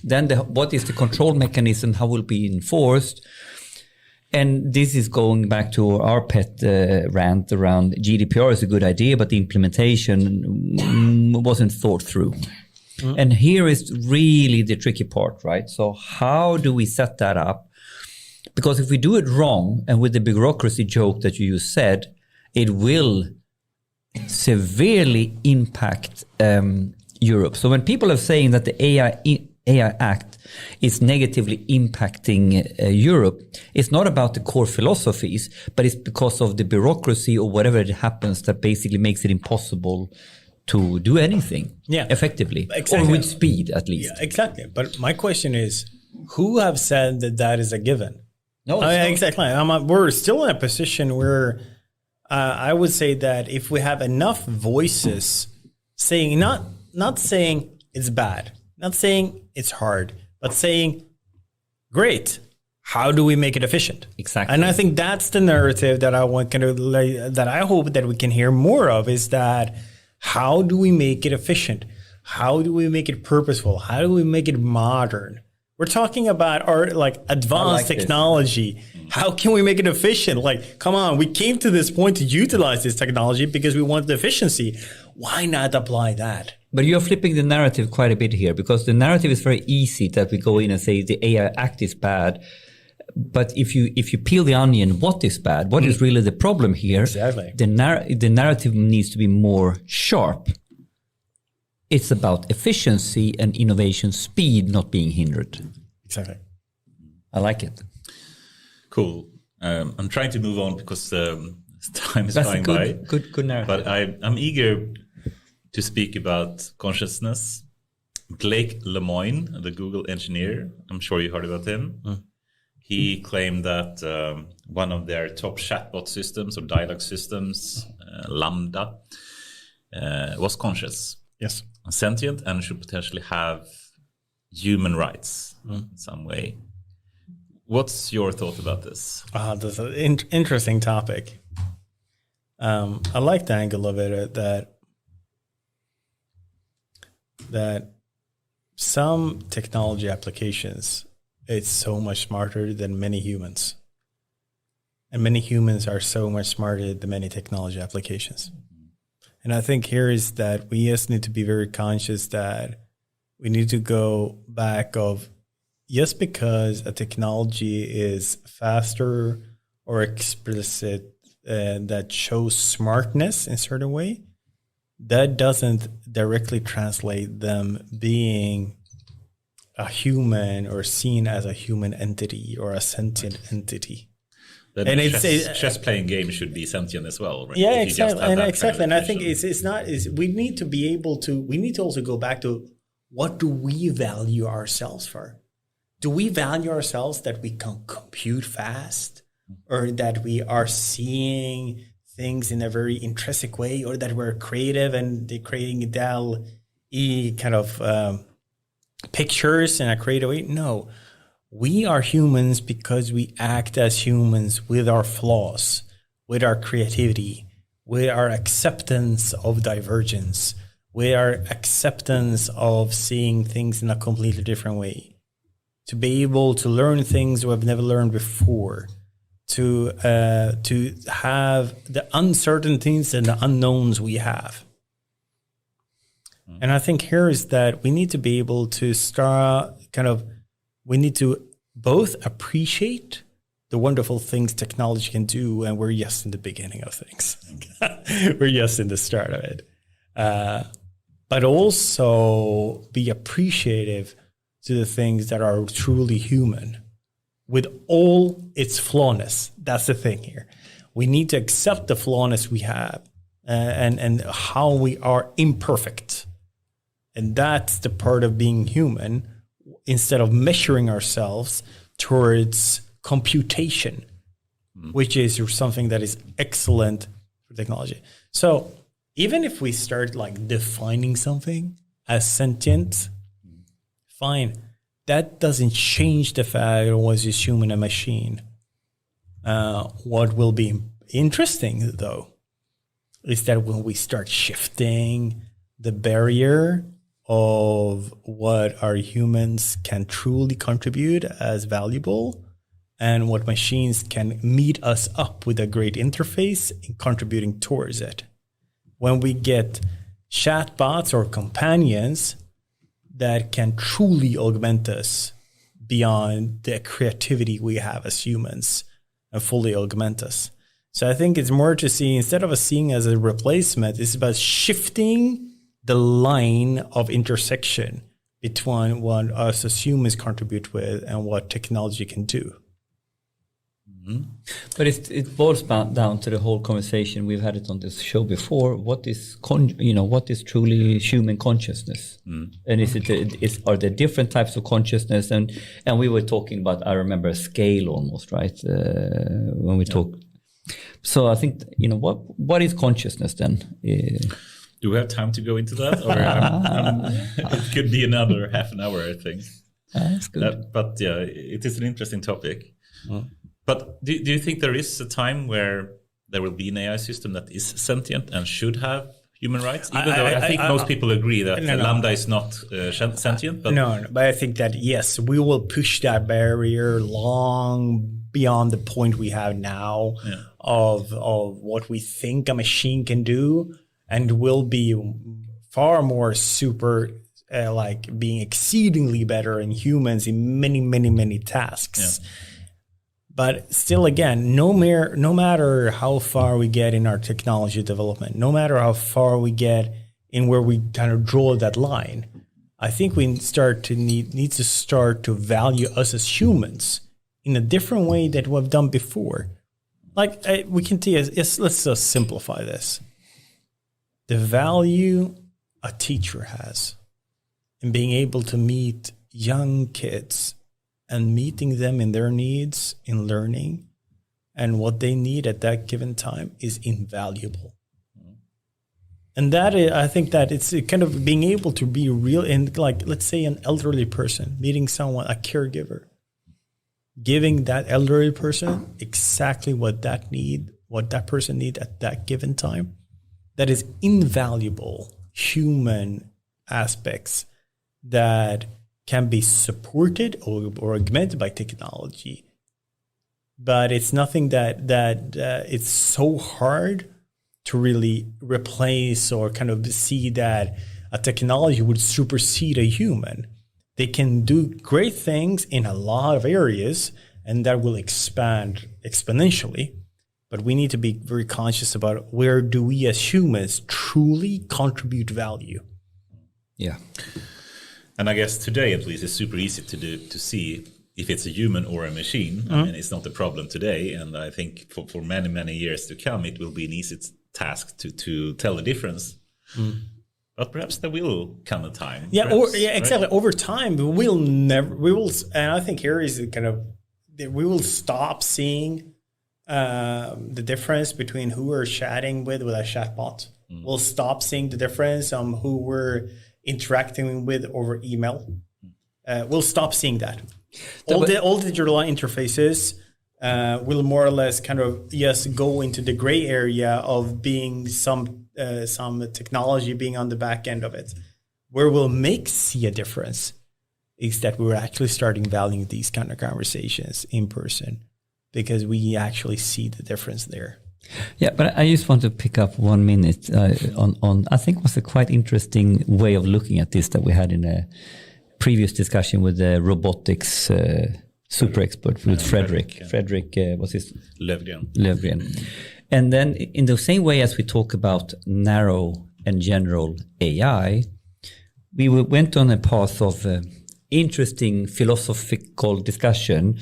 then what is the control mechanism? How will it be enforced? And this is going back to our pet rant around GDPR is a good idea, but the implementation wasn't thought through. Mm-hmm. And here is really the tricky part, right? So how do we set that up? Because if we do it wrong, and with the bureaucracy joke that you said, it will severely impact Europe. So when people are saying that the AI Act is negatively impacting Europe, it's not about the core philosophies, but it's because of the bureaucracy or whatever it happens that basically makes it impossible to do anything effectively, or with speed at least. Yeah, exactly. But my question is, who have said that is a given? No, exactly. We're still in a position where I would say that if we have enough voices saying, not saying it's bad, not saying it's hard, but saying, great, how do we make it efficient? Exactly. And I think that's the narrative that that I hope that we can hear more of, is that how do we make it efficient? How do we make it purposeful? How do we make it modern? We're talking about our advanced technology. How can we make it efficient? Come on, we came to this point to utilize this technology because we want the efficiency. Why not apply that? But you're flipping the narrative quite a bit here, because the narrative is very easy that we go in and say the AI Act is bad. But if you peel the onion, what is bad? What is really the problem here? Exactly. The narrative needs to be more sharp. It's about efficiency and innovation speed not being hindered. Exactly. I like it. Cool. I'm trying to move on because time is That's flying a by. good narrative. But I'm eager to speak about consciousness. Blake Lemoine, the Google engineer, I'm sure you heard about him. He claimed that one of their top chatbot systems or dialogue systems, Lambda, was conscious, Yes, sentient, and should potentially have human rights in some way. What's your thought about this? That's an interesting topic. I like the angle of it that some technology applications, it's so much smarter than many humans. And many humans are so much smarter than many technology applications. And I think here is that we just need to be very conscious that we need to go back of just because a technology is faster or explicit that shows smartness in a certain way, that doesn't directly translate them being a human or seen as a human entity or a sentient entity. Then and chess playing game should be sentient as well, right? Yeah, exactly. And I think it's not we need to be able to also go back to what do we value ourselves for? Do we value ourselves that we can compute fast, or that we are seeing things in a very intrinsic way, or that we're creative and creating DALL-E kind of pictures in a creative way? No. We are humans because we act as humans with our flaws, with our creativity, with our acceptance of divergence, with our acceptance of seeing things in a completely different way, to be able to learn things we've never learned before, to have the uncertainties and the unknowns we have. And I think here is that we need to be able to we need to both appreciate the wonderful things technology can do, and we're just in the beginning of things. We're just in the start of it. But also be appreciative to the things that are truly human with all its flawness. That's the thing here. We need to accept the flawness we have and how we are imperfect. And that's the part of being human, instead of measuring ourselves towards computation, which is something that is excellent for technology. So even if we start like defining something as sentient, fine. That doesn't change the fact it was just human and machine. What will be interesting, though, is that when we start shifting the barrier of what our humans can truly contribute as valuable and what machines can meet us up with a great interface in contributing towards it. When we get chatbots or companions that can truly augment us beyond the creativity we have as humans and fully augment us. So I think it's more to see, instead of us seeing as a replacement, it's about shifting the line of intersection between what us as humans contribute with and what technology can do. But it boils down to the whole conversation. We've had it on this show before. What is what is truly human consciousness? And are there different types of consciousness? And we were talking about, I remember, a scale almost, right? When we talk. So I think what is consciousness then? Do we have time to go into that, or it could be another half an hour, I think. That's good. But yeah, it is an interesting topic. But do you think there is a time where there will be an AI system that is sentient and should have human rights? Even though I think most people agree that Lambda is not sentient. But no, but I think that, yes, we will push that barrier long beyond the point we have now of what we think a machine can do, and will be far more super, being exceedingly better in humans in many, many, many tasks. But still, again, no matter how far we get in our technology development, no matter how far we get in where we kind of draw that line, I think we need to start to value us as humans in a different way that we've done before. Like we can see, let's just simplify this. The value a teacher has in being able to meet young kids and meeting them in their needs in learning and what they need at that given time is invaluable. And that is, I think that it's kind of being able to be real in, like, let's say an elderly person, meeting someone, a caregiver, giving that elderly person exactly what that person need at that given time. That is invaluable human aspects that can be supported or augmented by technology. But it's nothing that it's so hard to really replace or kind of see that a technology would supersede a human. They can do great things in a lot of areas, and that will expand exponentially. But we need to be very conscious about where do we as humans truly contribute value. Yeah. And I guess today, at least, it's super easy to see if it's a human or a machine. Mm-hmm. I mean, it's not a problem today. And I think for many, many years to come, it will be an easy task to tell the difference. Mm. But perhaps there will come a time. Yeah, perhaps, exactly. Right? Over time, and I think here is kind of, we will stop seeing the difference between who we're chatting with a chatbot. Mm. We'll stop seeing the difference on who we're interacting with over email. We'll stop seeing that. All digital interfaces will more or less kind of go into the gray area of being some technology being on the back end of it. Where we'll see a difference is that we're actually starting valuing these kind of conversations in person, because we actually see the difference there. Yeah, but I just want to pick up 1 minute on I think was a quite interesting way of looking at this that we had in a previous discussion with the robotics super expert with Fredrik. What's his? Löfgren. And then in the same way as we talk about narrow and general AI, we went on a path of interesting philosophical discussion.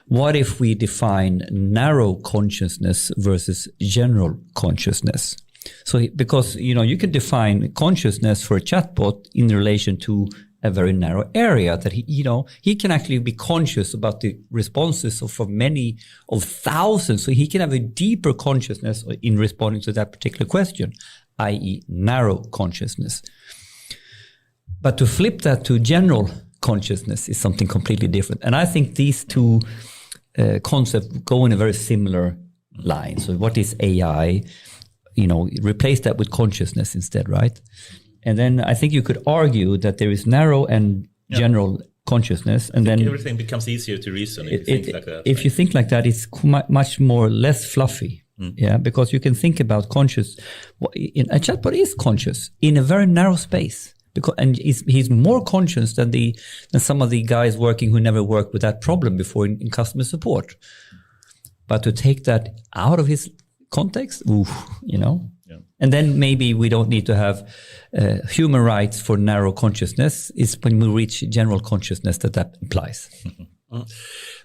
What if we define narrow consciousness versus general consciousness? So, because, you can define consciousness for a chatbot in relation to a very narrow area that he can actually be conscious about the responses of many of thousands. So he can have a deeper consciousness in responding to that particular question, i.e. narrow consciousness. But to flip that to general consciousness is something completely different. And I think these two concepts go in a very similar line. So what is AI? Replace that with consciousness instead, right? And then I think you could argue that there is narrow and general consciousness, and then everything becomes easier to reason if you think like that. If you think like that, it's much more less fluffy. Yeah, because you can think about conscious. A chatbot is conscious in a very narrow space. And he's more conscious than some of the guys working who never worked with that problem before in customer support. But to take that out of his context, Yeah. And then maybe we don't need to have human rights for narrow consciousness. It's when we reach general consciousness that applies.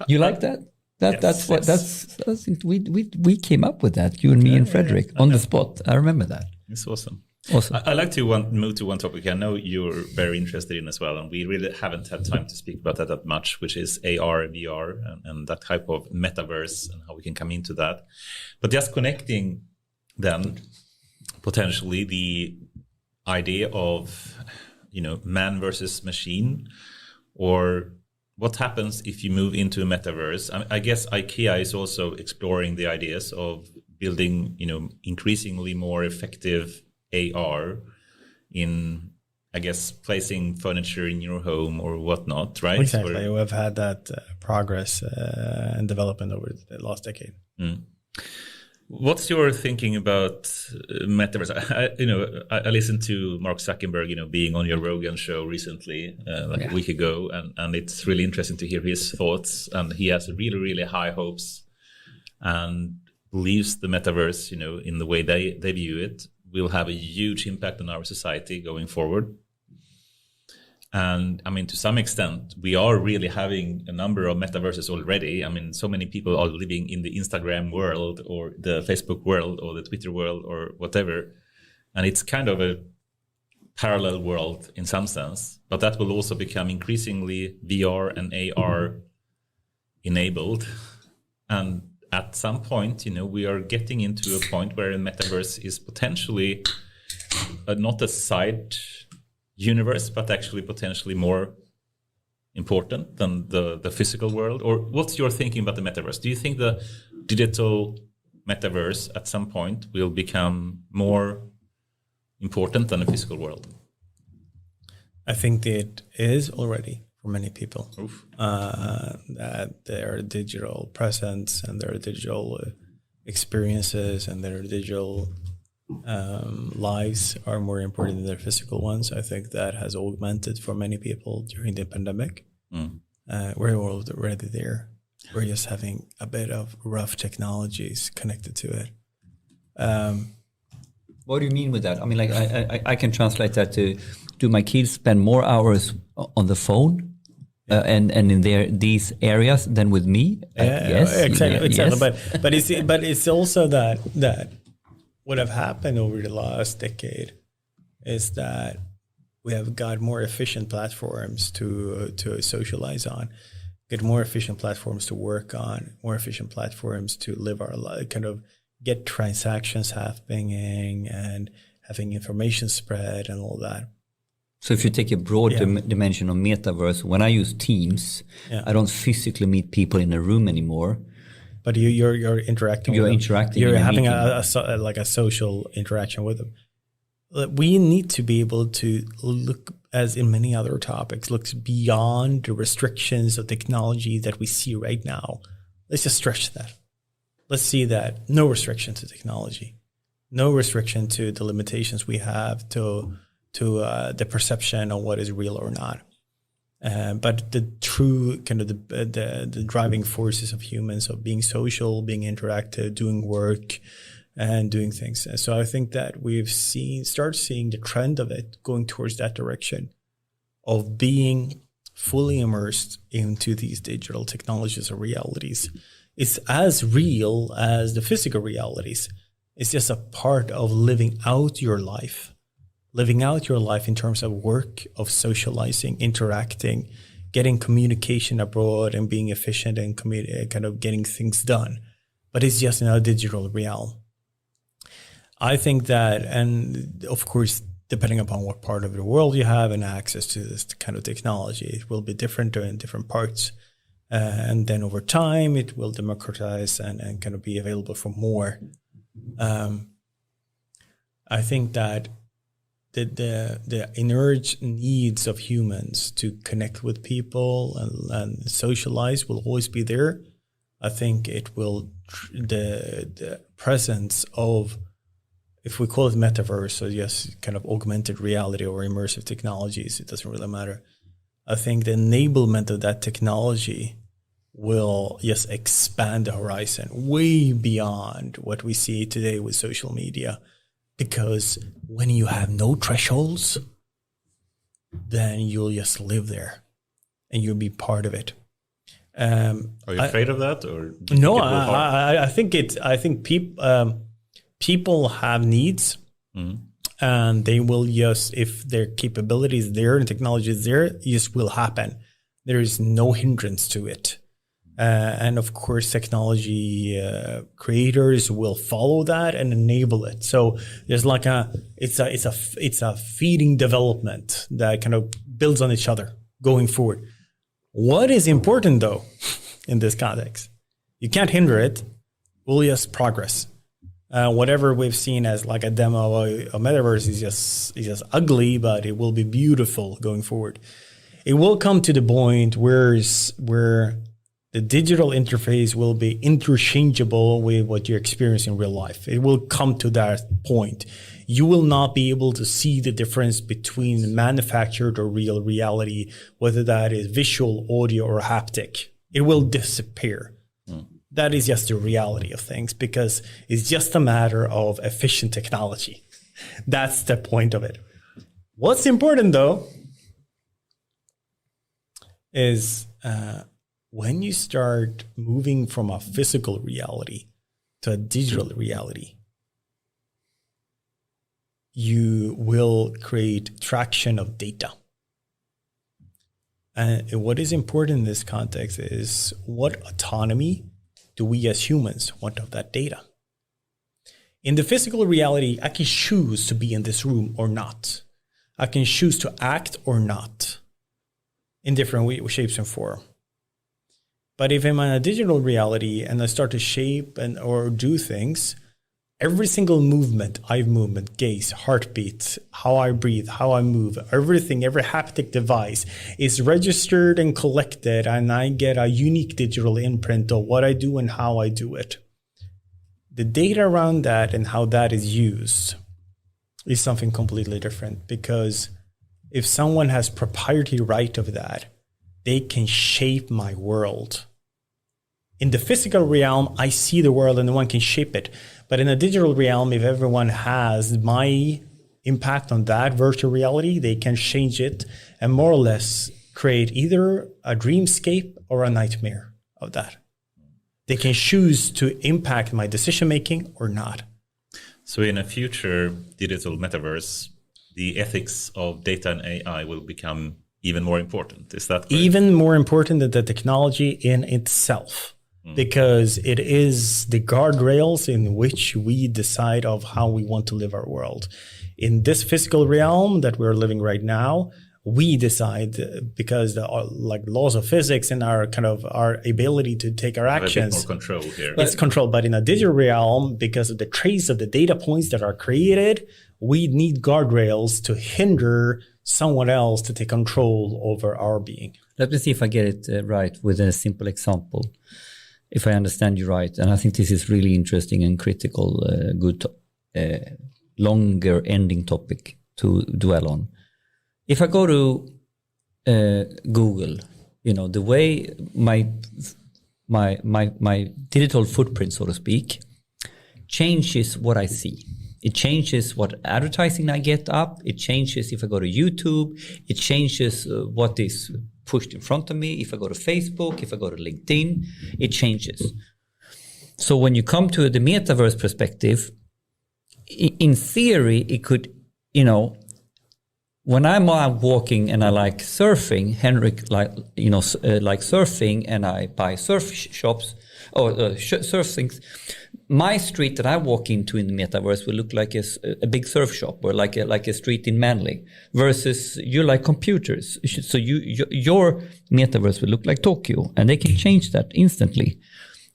You like that? That's I think we came up with that. You and me and Fredrik on the spot. I remember that. It's awesome. Awesome. I'd like to move to one topic I know you're very interested in as well, and we really haven't had time to speak about that much, which is AR, VR, and that type of metaverse and how we can come into that. But just connecting then potentially the idea of, man versus machine, or what happens if you move into a metaverse. I guess IKEA is also exploring the ideas of building, increasingly more effective AR in, I guess, placing furniture in your home or whatnot, right? Exactly. We've had that progress and development over the last decade. Mm. What's your thinking about metaverse? I listened to Mark Zuckerberg, being on your Rogan show recently, a week ago, and it's really interesting to hear his thoughts. And he has really, really high hopes and believes the metaverse, in the way they view it, will have a huge impact on our society going forward. And I mean, to some extent, we are really having a number of metaverses already. I mean, so many people are living in the Instagram world or the Facebook world or the Twitter world or whatever. And it's kind of a parallel world in some sense, but that will also become increasingly VR and AR enabled. And at some point, we are getting into a point where a metaverse is potentially not a side universe, but actually potentially more important than the physical world? Or what's your thinking about the metaverse? Do you think the digital metaverse at some point will become more important than the physical world? I think it is already for many people. That their digital presence and their digital experiences and their digital lives are more important than their physical ones. I think that has augmented for many people during the pandemic. We're already there. We're just having a bit of rough technologies connected to it. What do you mean with that? I mean, like I can translate that to, do my kids spend more hours on the phone and in these areas than with me? Yes, exactly. Yes. But it's also that what have happened over the last decade is that we have got more efficient platforms to socialize on, get more efficient platforms to work on, more efficient platforms to live our life, kind of get transactions happening and having information spread and all that. So if you take a broad dimension of metaverse, when I use Teams, I don't physically meet people in a room anymore. But you're interacting. You're with them. interacting. You're having a social interaction with them. We need to be able to look, as in many other topics, looks beyond the restrictions of technology that we see right now. Let's just stretch that. Let's see that no restriction to technology, no restriction to the limitations we have to the perception of what is real or not. But the true kind of the driving forces of humans, of being social, being interactive, doing work, and doing things. And so I think that we've start seeing the trend of it going towards that direction of being fully immersed into these digital technologies or realities. It's as real as the physical realities. It's just a part of living out your life. Living out your life in terms of work, of socializing, interacting, getting communication abroad and being efficient and kind of getting things done. But it's just in a digital realm. I think that, and of course, depending upon what part of the world you have and access to this kind of technology, it will be different in different parts. And then over time, it will democratize and kind of be available for more. I think that the inherent needs of humans to connect with people and socialize will always be there. I think it will, the presence of, if we call it metaverse or just kind of augmented reality or immersive technologies, it doesn't really matter. I think the enablement of that technology will just expand the horizon way beyond what we see today with social media. Because when you have no thresholds, then you'll just live there and you'll be part of it. Are you afraid of that, or no? I think people have needs, and they will just, if their capabilities there and technology is there, it just will happen. There is no hindrance to it. And of course, technology creators will follow that and enable it. So there's like it's a feeding development that kind of builds on each other going forward. What is important though, in this context, you can't hinder it. We'll just progress. Whatever we've seen as like a demo of metaverse is just ugly, but it will be beautiful going forward. It will come to the point where The digital interface will be interchangeable with what you experience in real life. It will come to that point. You will not be able to see the difference between manufactured or real reality, whether that is visual, audio, or haptic. It will disappear. That is just the reality of things, because it's just a matter of efficient technology. That's the point of it. What's important, though, is when you start moving from a physical reality to a digital reality, you will create traction of data. And what is important in this context is, what autonomy do we as humans want of that data? In the physical reality, I can choose to be in this room or not. I can choose to act or not in different shapes and form. But if I'm in a digital reality and I start to shape or do things, every single movement, eye movement, gaze, heartbeat, how I breathe, how I move, everything, every haptic device is registered and collected, and I get a unique digital imprint of what I do and how I do it. The data around that and how that is used is something completely different, because if someone has proprietary right of that, they can shape my world. In the physical realm, I see the world and no one can shape it. But in a digital realm, if everyone has my impact on that virtual reality, they can change it and more or less create either a dreamscape or a nightmare of that. They can choose to impact my decision-making or not. So in a future digital metaverse, the ethics of data and AI will become even more important. Is that correct? Even more important than the technology in itself. Because it is the guardrails in which we decide of how we want to live our world. In this physical realm that we're living right now, we decide, because the like laws of physics and our ability to take our actions. A bit more control here. It's control. But in a digital realm, because of the trace of the data points that are created, we need guardrails to hinder someone else to take control over our being. Let me see if I get it right with a simple example. If I understand you right, and I think this is really interesting and critical, good, longer ending topic to dwell on. If I go to Google, the way my digital footprint, so to speak, changes what I see. It changes what advertising I get up. It changes if I go to YouTube. It changes what is pushed in front of me. If I go to Facebook, if I go to LinkedIn, it changes. So when you come to the metaverse perspective, in theory, it could, when I'm out walking and I like surfing, Henrik like surfing, and I buy surf shops or surf things. My street that I walk into in the metaverse will look like a big surf shop, or like a street in Manly, versus you like computers. So your metaverse will look like Tokyo, and they can change that instantly.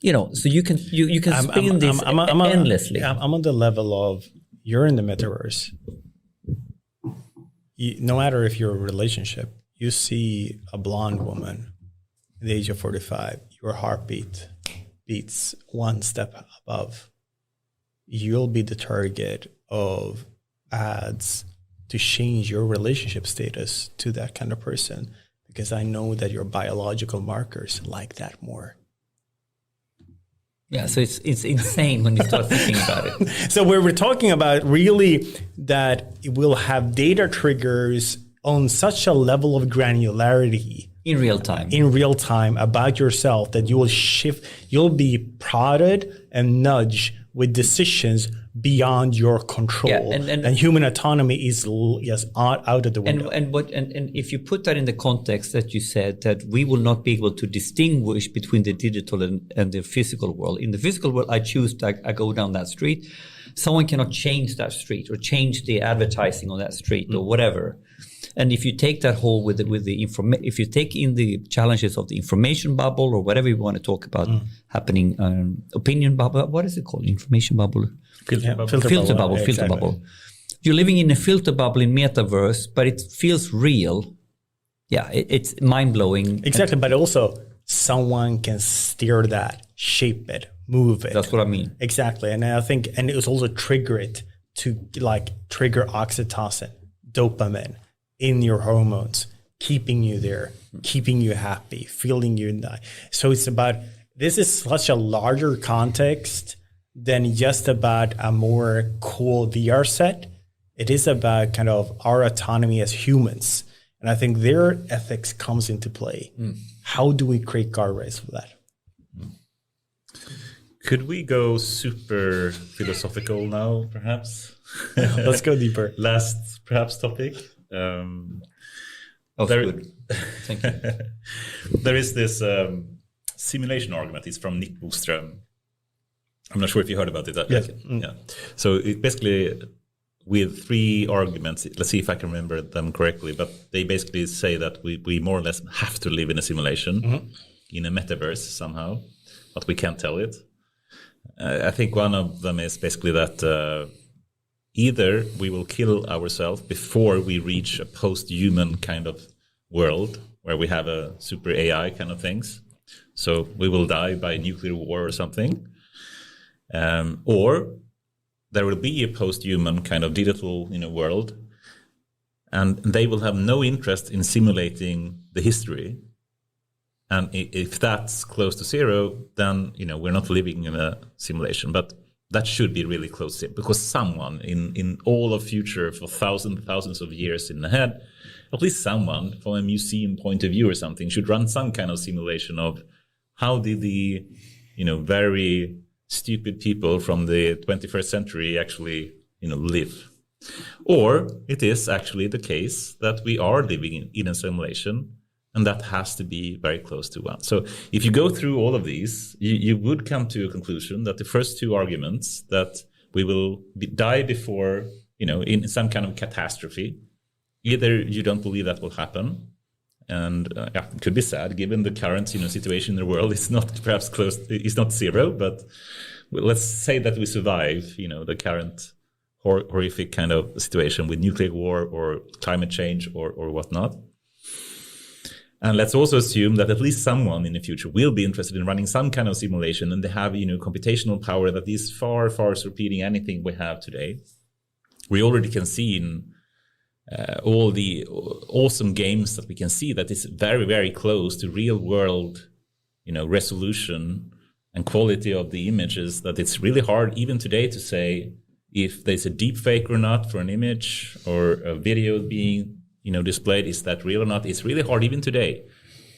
So you can spin this endlessly. I'm on the level of, you're in the metaverse. No matter if you're in a relationship, you see a blonde woman at the age of 45, your heartbeat beats one step above. You'll be the target of ads to change your relationship status to that kind of person, because I know that your biological markers like that more. Yeah, so it's insane when you start thinking about it. So we're talking about really that it will have data triggers on such a level of granularity in real time about yourself that you'll be prodded and nudged with decisions beyond your control. Yeah, and human autonomy is out of the window. And if you put that in the context that you said, that we will not be able to distinguish between the digital and the physical world. In the physical world, I choose that I go down that street. Someone cannot change that street or change the advertising on that street or whatever. And if you take that whole if you take in the challenges of the information bubble or whatever you want to talk about happening, opinion bubble, what is it called? Information bubble? Filter bubble. You're living in a filter bubble in metaverse, but it feels real. Yeah, it's mind-blowing. Exactly, but also someone can steer that, shape it, move it. That's what I mean. Exactly. And I think, and it was also trigger it to like trigger oxytocin, dopamine in your hormones, keeping you there, keeping you happy, feeling you. So it's about, this is such a larger context than just about a more cool VR set. It is about kind of our autonomy as humans. And I think their ethics comes into play. How do we create guardrails for that? Could we go super philosophical now, perhaps? Let's go deeper. Last, perhaps, topic. Good. Thank you. There is this simulation argument. It's from Nick Boström. I'm not sure if you heard about it. Yes. Yeah. So it basically, with 3 arguments, let's see if I can remember them correctly, but they basically say that we more or less have to live in a simulation, in a metaverse somehow, but we can't tell it. I think one of them is basically that either we will kill ourselves before we reach a post-human kind of world where we have a super AI kind of things. So we will die by nuclear war or something. Or there will be a post-human kind of digital world, and they will have no interest in simulating the history. And if that's close to zero, then we're not living in a simulation. But that should be really close to it, because someone in all of future for thousands of years in ahead, at least someone from a museum point of view or something should run some kind of simulation of how did the very stupid people from the 21st century actually live. Or it is actually the case that we are living in a simulation, and that has to be very close to one. So if you go through all of these, you would come to a conclusion that the first 2 arguments, that we will die before, in some kind of catastrophe, either you don't believe that will happen, and it could be sad given the current situation in the world. It's not perhaps close, it's not zero, but let's say that we survive, the current horrific kind of situation with nuclear war or climate change or whatnot. And let's also assume that at least someone in the future will be interested in running some kind of simulation, and they have, computational power that is far, far surpassing anything we have today. We already can see in all the awesome games that we can see that it's very, very close to real world, resolution and quality of the images, that it's really hard even today to say if there's a deep fake or not for an image or a video being displayed, is that real or not? It's really hard even today.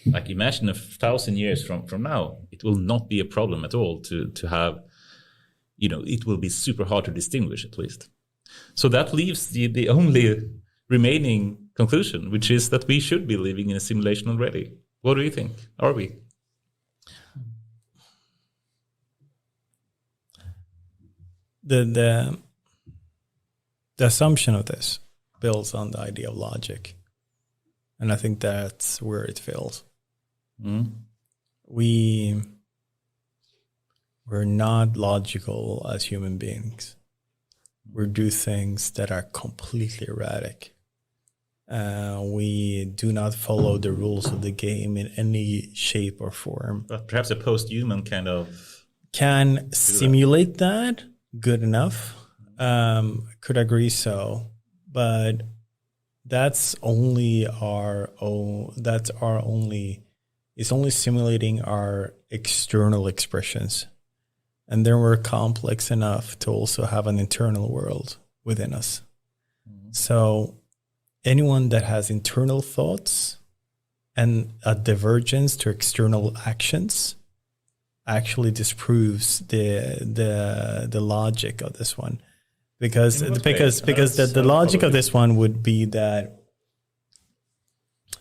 Like imagine 1,000 years from now, it will not be a problem at all to have, it will be super hard to distinguish at least. So that leaves the only remaining conclusion, which is that we should be living in a simulation already. What do you think? Are we? The assumption of this builds on the idea of logic. And I think that's where it fails. We're not logical as human beings. We do things that are completely erratic. We do not follow the rules of the game in any shape or form. But perhaps a post-human kind of... Can simulate that good enough. Could agree so. But that's only it's only simulating our external expressions. And then we're complex enough to also have an internal world within us. So anyone that has internal thoughts and a divergence to external actions actually disproves the logic of this one. Because the logic of this one would be that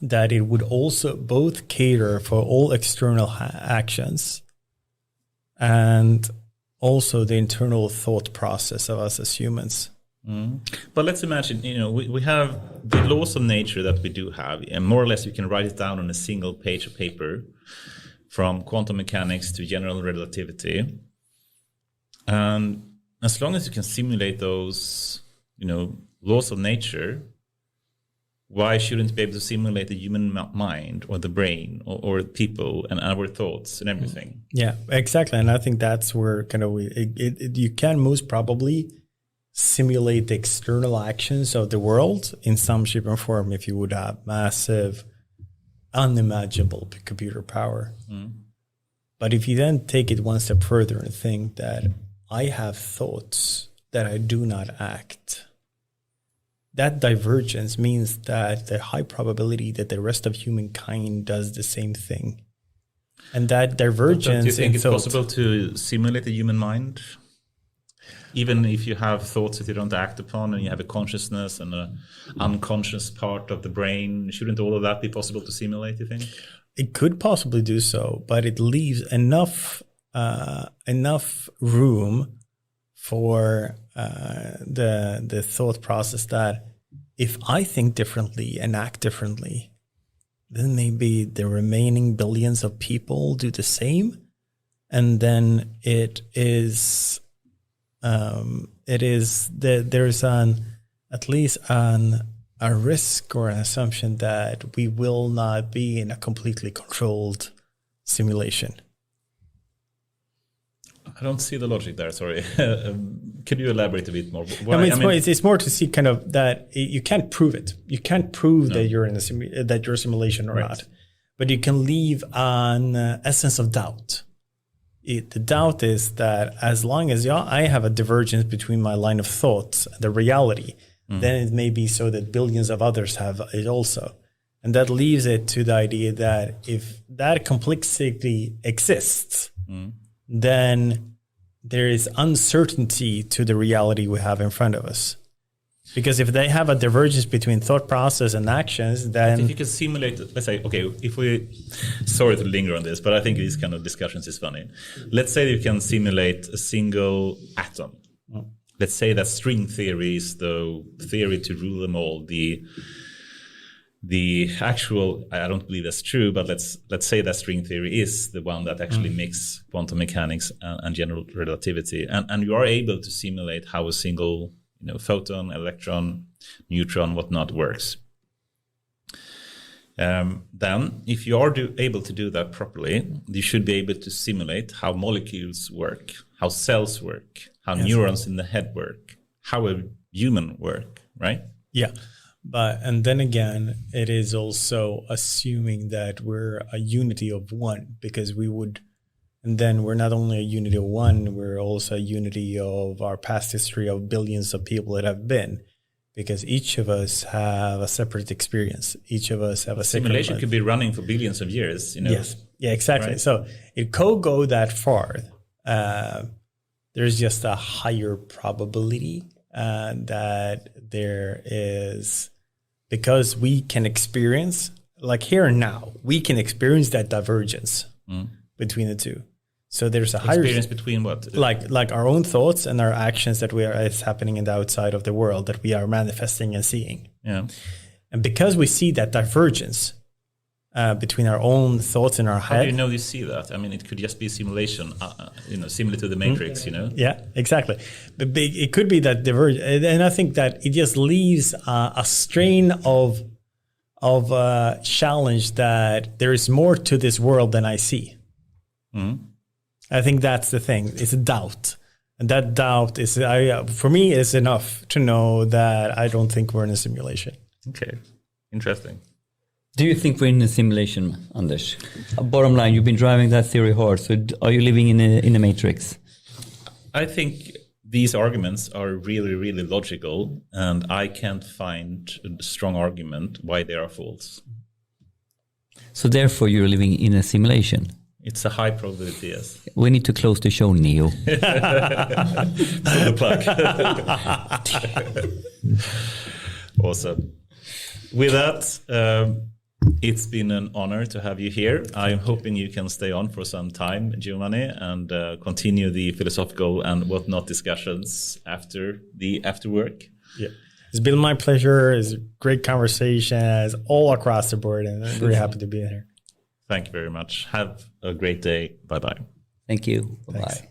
it would also both cater for all external actions and also the internal thought process of us as humans. But let's imagine, we have the laws of nature that we do have, and more or less you can write it down on a single page of paper, from quantum mechanics to general relativity. And as long as you can simulate those, laws of nature, why shouldn't we be able to simulate the human mind or the brain or people and our thoughts and everything? Yeah, exactly. And I think that's where kind of you can most probably simulate the external actions of the world in some shape or form if you would have massive, unimaginable computer power. But if you then take it one step further and think that I have thoughts that I do not act, that divergence means that the high probability that the rest of humankind does the same thing. And that divergence... Do you think it's possible to simulate the human mind? Even if you have thoughts that you don't act upon and you have a consciousness and an unconscious part of the brain, shouldn't all of that be possible to simulate, you think? It could possibly do so, but it leaves enough room for the thought process that if I think differently and act differently, then maybe the remaining billions of people do the same, and then there's at least a risk or an assumption that we will not be in a completely controlled simulation. I don't see the logic there, sorry. Could you elaborate a bit more? It's more to see kind of that you can't prove it. You can't prove that you're in that you're a simulation or not. But you can leave an essence of doubt. The doubt is that as long as I have a divergence between my line of thoughts and the reality, then it may be so that billions of others have it also. And that leaves it to the idea that if that complexity exists, then there is uncertainty to the reality we have in front of us. Because if they have a divergence between thought process and actions, then... If you can simulate, let's say, okay, sorry to linger on this, but I think these kind of discussions is funny. Let's say you can simulate a single atom. Let's say that string theory is the theory to rule them all. The actual, I don't believe that's true, but let's say that string theory is the one that actually makes quantum mechanics and general relativity. And you are able to simulate how a single photon, electron, neutron, whatnot works. Then, if you are able to do that properly, you should be able to simulate how molecules work, how cells work, how neurons in the head work, how a human work, right? Yeah. And then again, it is also assuming that we're a unity of one, because and then we're not only a unity of one, we're also a unity of our past history of billions of people that have been, because each of us have a separate experience. Each of us have a simulation could be running for billions of years. Yes. Yeah, exactly. Right? So it could go that far. There's just a higher probability that there is, because we can experience, like here and now, we can experience that divergence between the two. So there's a higher experience between what? Like our own thoughts and our actions that is happening in the outside of the world that we are manifesting and seeing. Yeah. And because we see that divergence between our own thoughts in our head. How do you know you see that? I mean, it could just be a simulation, similar to the Matrix, Yeah, exactly. But it could be that divergence. And I think that it just leaves a strain of challenge that there is more to this world than I see. I think that's the thing. It's a doubt. And that doubt is, for me, is enough to know that I don't think we're in a simulation. Okay, interesting. Do you think we're in a simulation, Anders? Bottom line, you've been driving that theory hard. So are you living in a matrix? I think these arguments are really, really logical, and I can't find a strong argument why they are false. So therefore, you're living in a simulation? It's a high probability, yes. We need to close the show, Neo. Pull the plug. Awesome. With that, it's been an honor to have you here. I'm hoping you can stay on for some time, Giovanni, and continue the philosophical and whatnot discussions after work. Yeah, it's been my pleasure. It's a great conversation. It's all across the board, and I'm very happy to be here. Thank you very much. Have a great day. Bye-bye. Thank you. Bye-bye. Thanks.